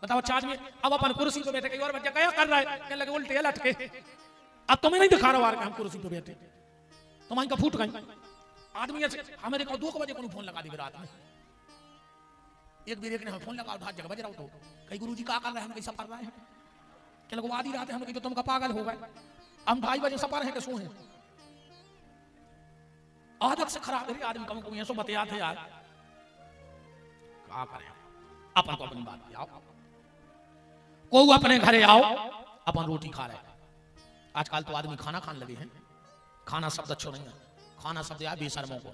Speaker 1: बताओ चार्ज में अब अपन कुर्सी पे बैठे, कई और बच्चा क्या कर रहा है, कहने लगे उल्टे लटके। अब तुम्हें नहीं दिखा रहा हम कुर्सी पे बैठे, तुम्हारी का फूट गई। आदमी ऐसे हमें देखो 2 बजे को फोन लगा दी रात में, एक भी ने फोन लगा उठा जगह बज रहा हो तो कई गुरुजी क्या कर रहे हैं, हम कैसा कर रहे हैं, क्या लोग आधी रात है, हम कहीं तुमका पागल हो गए, हम 2:30 बजे सफर है कि सो हैं। आदत से खराब है आदमी, कम ऐसो बतिया थे यार, क्या करें। अपन को अपनी बात आओ, को अपने घरे आओ, अपन रोटी खा रहे। आजकल तो आदमी खाना खाने लगे हैं, खाना शब्द अच्छा नहीं है, खाना शब्द यार बेशर्मों को,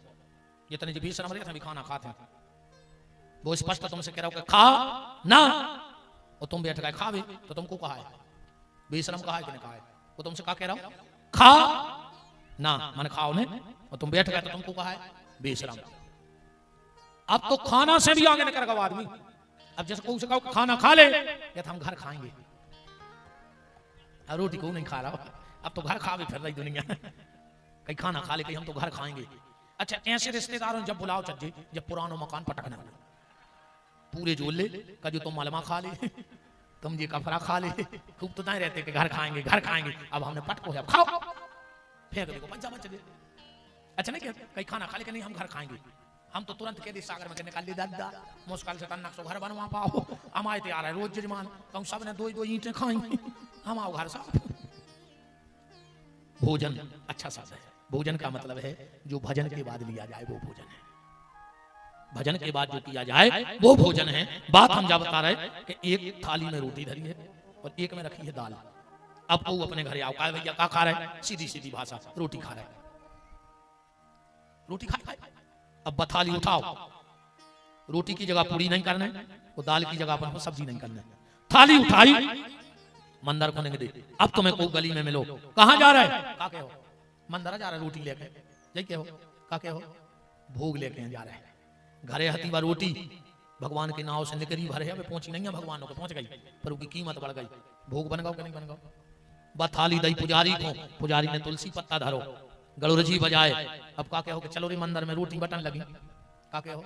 Speaker 1: जितने जो बेशर्म रहे थे खाना खाते हैं। वो स्पष्ट तुमसे कह रहा हो कि खा ना, और तुम बैठ गए खावे, तो तुमको कहा है बेशर्म, कहा है कि नहीं कहा है, वो तुमसे क्या कह रहा हो खा ना, मैंने खाओ ने, और तुम बैठ गए तो तुमको कहा है बेशर्म। अब तो खाना से भी आगे निकल गया आदमी। अब जैसे कोई से कहो खाना खा ले, या तो हम घर खाएंगे, अब रोटी को नहीं खा रहा, अब तो घर खा भी फिर रही दुनिया, कहीं खाना खा ले, कहीं हम तो घर खाएंगे। अच्छा ऐसे रिश्तेदारों जब बुलाओ चज्जे, जब पुराना मकान पटकने वाले पूरे जोड़ ले, का जो तुम मलमा खा ले, तुम ये कपड़ा खा ले, खूब तो नहीं रहते कि घर खाएंगे घर खाएंगे। अब हमने पटको है, अब खाओ, फेंक देखो पंचा मच दे। अच्छा नहीं कहते कहीं खाना खा ले कि नहीं हम घर खाएंगे, हम तो तुरंत कह दे सागर में निकाल ली दादा, मुश्किल से तन्नक सो घर बनवा पाओ, हम आए तैयार है रोज जजमान, तो सब ने 2 ईंटें खाएंगे, हम आओ घर साहब। भोजन अच्छा शब्द है, भोजन का मतलब है जो भजन के बाद लिया जाए वो भोजन है, भजन के बाद जो किया जाए वो भोजन है। बात हम जब बता रहे कि एक थाली में रोटी धरी है और एक में रखी है दाल। अब वो अपने घरे आओ, का भैया क्या खा रहे हैं, सीधी सीधी भाषा, रोटी खा रहे हैं, रोटी खाए। अब बथाली उठाओ, रोटी की जगह पूरी नहीं करना है, वो दाल की जगह अपन सब्जी नहीं करना है। थाली उठाई, मंदिर को नहीं दे। अब तुम्हें कोई गली में मिलो, कहां जा रहा है, का के हो, मंदिर जा रहा है रोटी लेके, जय के हो, का के हो, भोग लेके जा रहे हैं। घरे हती बा रोटी, भगवान के नाव से निकली भरे है, पहुंची नहीं है भगवान को, पहुंच गई पर उसकी कीमत बढ़ गई, भोग बन गया कि नहीं बन गया। बथाली दई पुजारी को, पुजारी ने तुलसी पत्ता धरो, गड़ुरजी बजाए। अब का क्या हो कि चलो रे मंदिर में रोटी बटन लगी, का क्या हो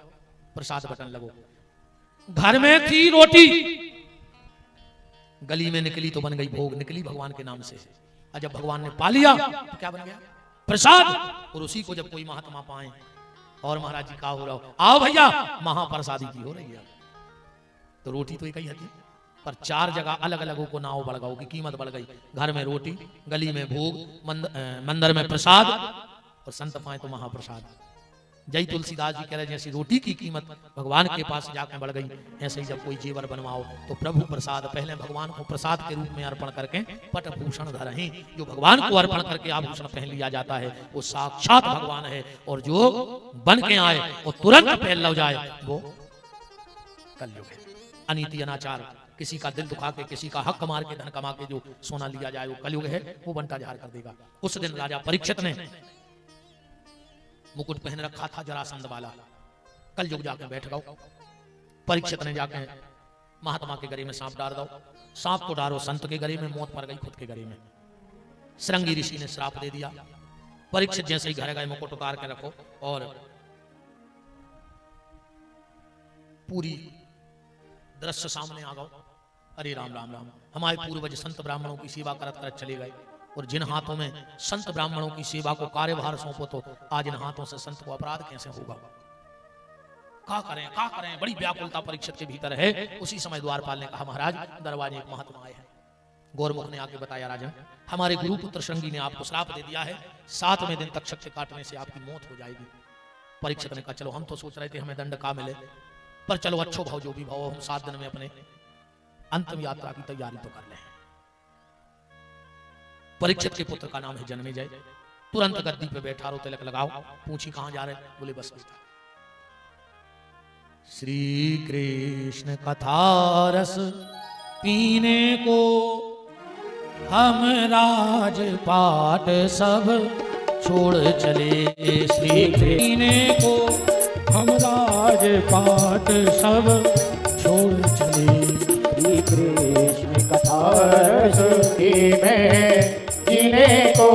Speaker 1: प्रसाद बटन लगो। घर में थी रोटी, गली में निकली तो बन गई भोग, निकली भगवान के नाम से। और जब भगवान ने पा लिया तो क्या बन गया प्रसाद। और उसी को जब कोई महात्मा पाए और महाराज जी का हो रहा हो, आओ भैया महाप्रसादी की हो रही है, तो रोटी तो एक ही है, पर 4 जगह अलग अलग को नाव बढ़ गई, की कीमत बढ़ गई। घर में रोटी, गली में भोग, मंदिर में प्रसाद, और संत पाए तो महाप्रसाद। जय तुलसीदास जी कह रहे जैसी रोटी की कीमत भगवान के पास जाकर बढ़ गई, ऐसे ही जब कोई जेवर बनवाओ तो प्रभु प्रसाद, पहले भगवान को प्रसाद के रूप में अर्पण करके पट भूषण धरहि, जो भगवान को अर्पण करके आभूषण पहन लिया जाता है वो साक्षात भगवान है, और जो बन के आए वो तुरंत पहन लो जाए वो कलयुग है। अनीति अनाचार, किसी का दिल दुखा के, किसी का हक मार के, धन कमा के जो सोना लिया जाए वो कलयुग है, वो बंटा जहार कर देगा। उस दिन राजा परीक्षित ने मुकुट पहन रखा था जरासंध वाला, कलयुग जाके बैठ गया। परीक्षित ने जाके महात्मा के गले में सांप डाल दो, सांप को डालो संत के गले में, मौत मर गई खुद के गले में। श्रृंगी ऋषि ने श्राप दे दिया। परीक्षित जैसे ही घर गए, मुकुट उतार के रखो, और पूरी दृश्य सामने आ गया। अरे राम राम राम, हमारे पूर्वज संत ब्राह्मणों की सेवा करत करत चले गए, और जिन हाथों में संत ब्राह्मणों की सेवा को कार्यभार सौंपो तो आज इन हाथों से संत को अपराध कैसे होगा। क्या करें, बड़ी व्याकुलता परीक्षित के भीतर है। उसी समय द्वारपाल ने कहा महाराज दरवाजे एक महात्मा आए हैं। गौरमुख ने आके बताया राजन, हमारे गुरुपुत्र श्रृंगी ने आपको श्राप दे दिया है, 7वें दिन तक शक्ति काटने से आपकी मौत हो जाएगी। परीक्षित ने कहा चलो हम तो सोच रहे थे हमें दंड का मिले, पर चलो अच्छो भाव जो भी भाव, हम 7 दिन में अपने अंतिम यात्रा की तैयारी तो कर लें। परीक्षित के पुत्र का नाम है जन्मेजय। तुरंत गद्दी पे बैठा रो, तिलक लगाओ, पूछी कहां जा रहे, बोले बस श्री कृष्ण कथा रस पीने को हम राजपाट सब छोड़ चले। श्री पीने को हम राजपाट सब छोड़ चले।
Speaker 3: श्री कृष्ण कथा रस पीने को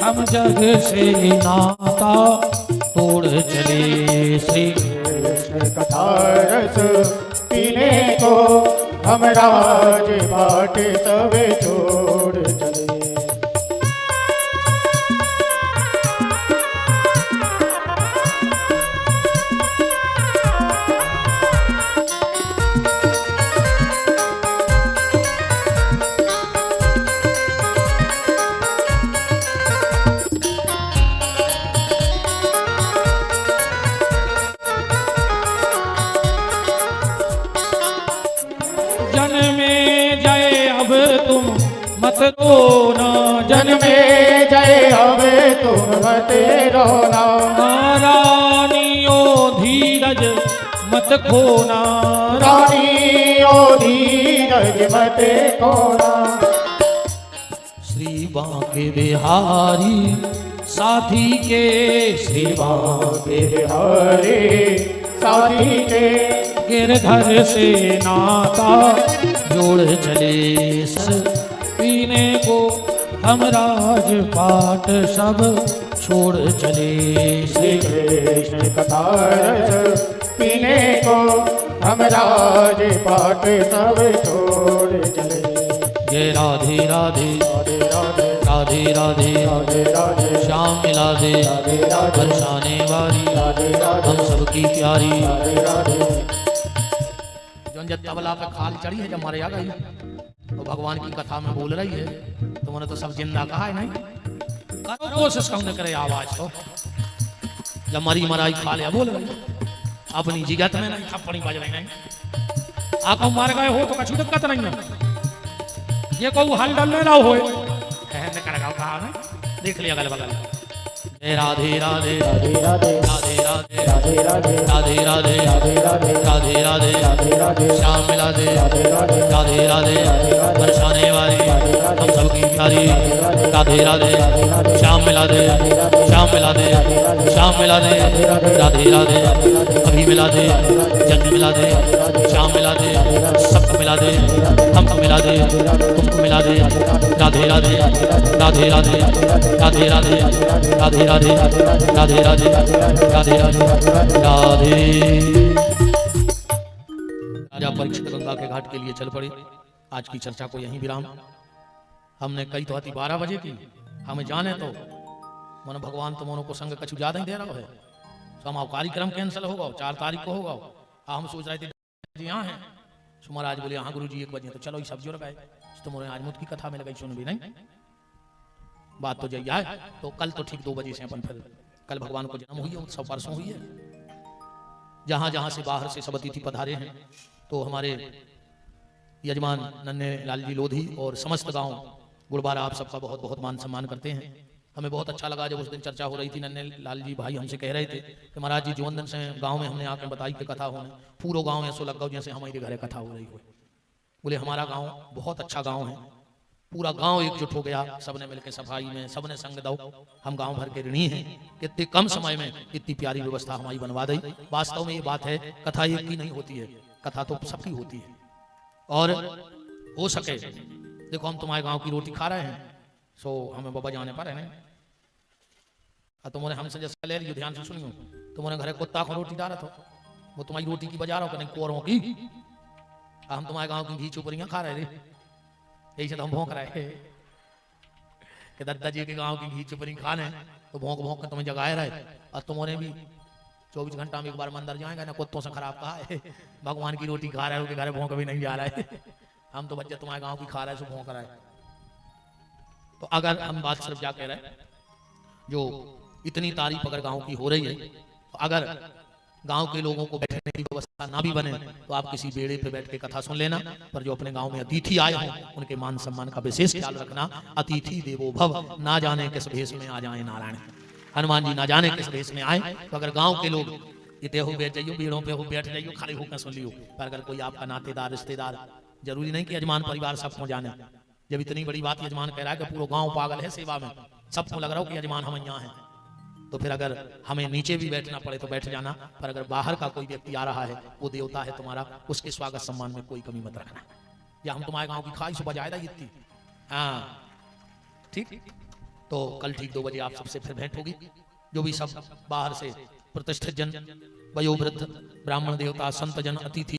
Speaker 1: हम जग से नाता तोड़ चले। श्री
Speaker 3: कृष्ण कथा रस पीने को हम राज पाट सब छोड़ चले।
Speaker 1: मत रोना
Speaker 3: जन्मे जय अब तुम मत रोना।
Speaker 1: रानियो धीरज मत खोना
Speaker 3: रानियो धीरज मत खोना।
Speaker 1: श्री बांके बिहारी साथी के
Speaker 3: श्री बांके बिहारी साथी के
Speaker 1: गिरधर से नाता जोड़ चले पीने को हम राजपाट सब छोड़ चले।
Speaker 3: श्री कृष्ण कथा रस पीने को हम राजपाट सब छोड़ चले।
Speaker 1: जय राधे राधे
Speaker 3: राधे राधे
Speaker 1: राधे राधे
Speaker 3: राधे राधे
Speaker 1: श्याम मिला दे
Speaker 3: राधे राधे
Speaker 1: बरसाने वाली
Speaker 3: राधे राधे
Speaker 1: हम सबकी प्यारी।
Speaker 3: राधे राधे
Speaker 1: जब तबला पे खाल चढ़ी है, जब मारे आ गई तो भगवान की कथा में बोल रही है, तुमने तो सब जिंदा कहा है नहीं, करो कोशिश कम न करे आवाज तो। जब मरी मराई खा लिया बोल रही अपनी जिगत में नहीं, थप्पड़ी बज रही नहीं। आप मार गए हो तो कछु दिक्कत नहीं है, ये को हल डल ना हो कहा नहीं, देख लिया अगल बगल। राधे राधे
Speaker 3: राधे राधे
Speaker 1: राधे राधे
Speaker 3: राधे राधे
Speaker 1: राधे राधे
Speaker 3: राधे राधे
Speaker 1: राधे राधे
Speaker 3: राधे राधे
Speaker 1: श्याम मिला दे
Speaker 3: राधे राधे
Speaker 1: राधे राधे बरसाने वाली हम सबकी प्यारी। राधे राधे श्याम मिला दे श्याम मिला दे श्याम मिला दे राधे राधे अभी मिला दे जन्म मिला दे श्याम मिला दे सबको मिला दे हमको मिला दे तुमको मिला दे। राधे राधे राधे राधे राधे राधे राधे राधे राधे राधे राधे राधे राधे। राजा परीक्षित गंगा के घाट के लिए चल पड़े। आज की चर्चा को यहीं विराम। हमने कई तो आती 12 बजे की, हमें जाने तो मन भगवान तुमों को संग कछु ज्यादा ही दे रहा है। समाव कार्यक्रम कैंसिल होगा 4 तारीख को होगा। हम सोच रहे थे यहाँ है सुमार, आज बोले यहाँ गुरु जी 1 बजे, तो चलो सब्जी लगाए तुम्हारे आज मुझ की कथा में लगाई सुन भी नहीं। बात तो जय है, तो कल तो ठीक 2 बजे से अपन फिर कल भगवान को जन्म हुई है, उत्सव परसों हुई है। जहां जहां से बाहर से सब अतिथि पधारे हैं, तो हमारे यजमान नन्हे लाल जी लोधी और समस्त गांव गुड़बारा आप सबका बहुत बहुत मान सम्मान करते हैं। हमें बहुत अच्छा लगा जब उस दिन चर्चा हो रही थी, नन्हे लाल जी भाई हमसे कह रहे थे कि महाराज जी जीवन से गाँव में हमने आकर बताई कि कथा होने, पूरा गाँव ऐसा लगा जैसे हमारे घरे कथा हो रही हो। बोले हमारा गाँव बहुत अच्छा गाँव है, पूरा गांव एकजुट हो गया, सबने मिलकर सफाई में सबने संग दो। हम गांव भर के ऋणी हैं, इतने कम समय में इतनी प्यारी व्यवस्था हमारी बनवा दी। वास्तव में ये बात है, कथा एक की नहीं होती है, कथा तो सबकी होती है। और हो सके देखो हम तुम्हारे गांव की रोटी खा रहे हैं, सो हमें बाबा जाने पर है नहीं, तुम्हारे हमसे जैसे ले लियो, ध्यान से सुनियो, तुम्हारे घर कुत्ता को रोटी डाला तो वो तुम्हारी रोटी की बजा रहा हो नहीं कोरों की, हम तुम्हारे गाँव की घी चुपड़ियाँ खा रहे थे, यही से तो हम भौंक रहे कि दादाजी के गांव की घी चुपड़ी खाने, तो भौंक भौंक के तुम्हें जगाए रहे। और तुम्हारे भी 24 घंटा में एक बार मंदिर जाएगा ना, कुत्तों से खराब कहा है, भगवान की रोटी खा रहे हो कि घर भौंक भी नहीं जा रहा है। हम तो बच्चे तुम्हारे गांव की खा रहे हैं, सो भौंक रहे हैं। तो अगर हम बात सिर्फ जा कह रहे जो इतनी तारीफ अगर गाँव की हो रही है, तो अगर गांव के लोगों को बैठने की व्यवस्था ना भी बने तो आप किसी बेड़े पे बैठ के कथा सुन लेना। पर जो अपने गांव में अतिथि आए हों उनके मान सम्मान का विशेष ख्याल रखना। अतिथि देवो भव, ना जाने किस भेष में आ जाए नारायण। हनुमान जी ना जाने किस भेष में आए, तो अगर गांव के लोग इतने हो बैठ जाइयो, बेड़ों पे हो बैठ जाइयो, खड़े होकर सुन लियो। पर अगर कोई आपका नातेदार रिश्तेदार, जरूरी नहीं कि यजमान परिवार सबको जाने, जब इतनी बड़ी बात यजमान कह रहा है कि पूरा गाँव पागल है सेवा में, सबको लग रहा हो कि यजमान हम यहाँ है, तो फिर अगर हमें नीचे भी बैठना पड़े तो बैठ जाना। पर अगर बाहर का कोई व्यक्ति आ रहा है, वो देवता है तुम्हारा, उसके स्वागत सम्मान में कोई कमी मत रखना। या हम तुम्हारे गांव की खाई सुबह जाएगा इतनी, हाँ ठीक। तो कल ठीक 2 बजे आप सबसे फिर भेंट होगी। जो भी सब बाहर से प्रतिष्ठित जन, वयोवृद्ध, ब्राह्मण, देवता, संत जन, अतिथि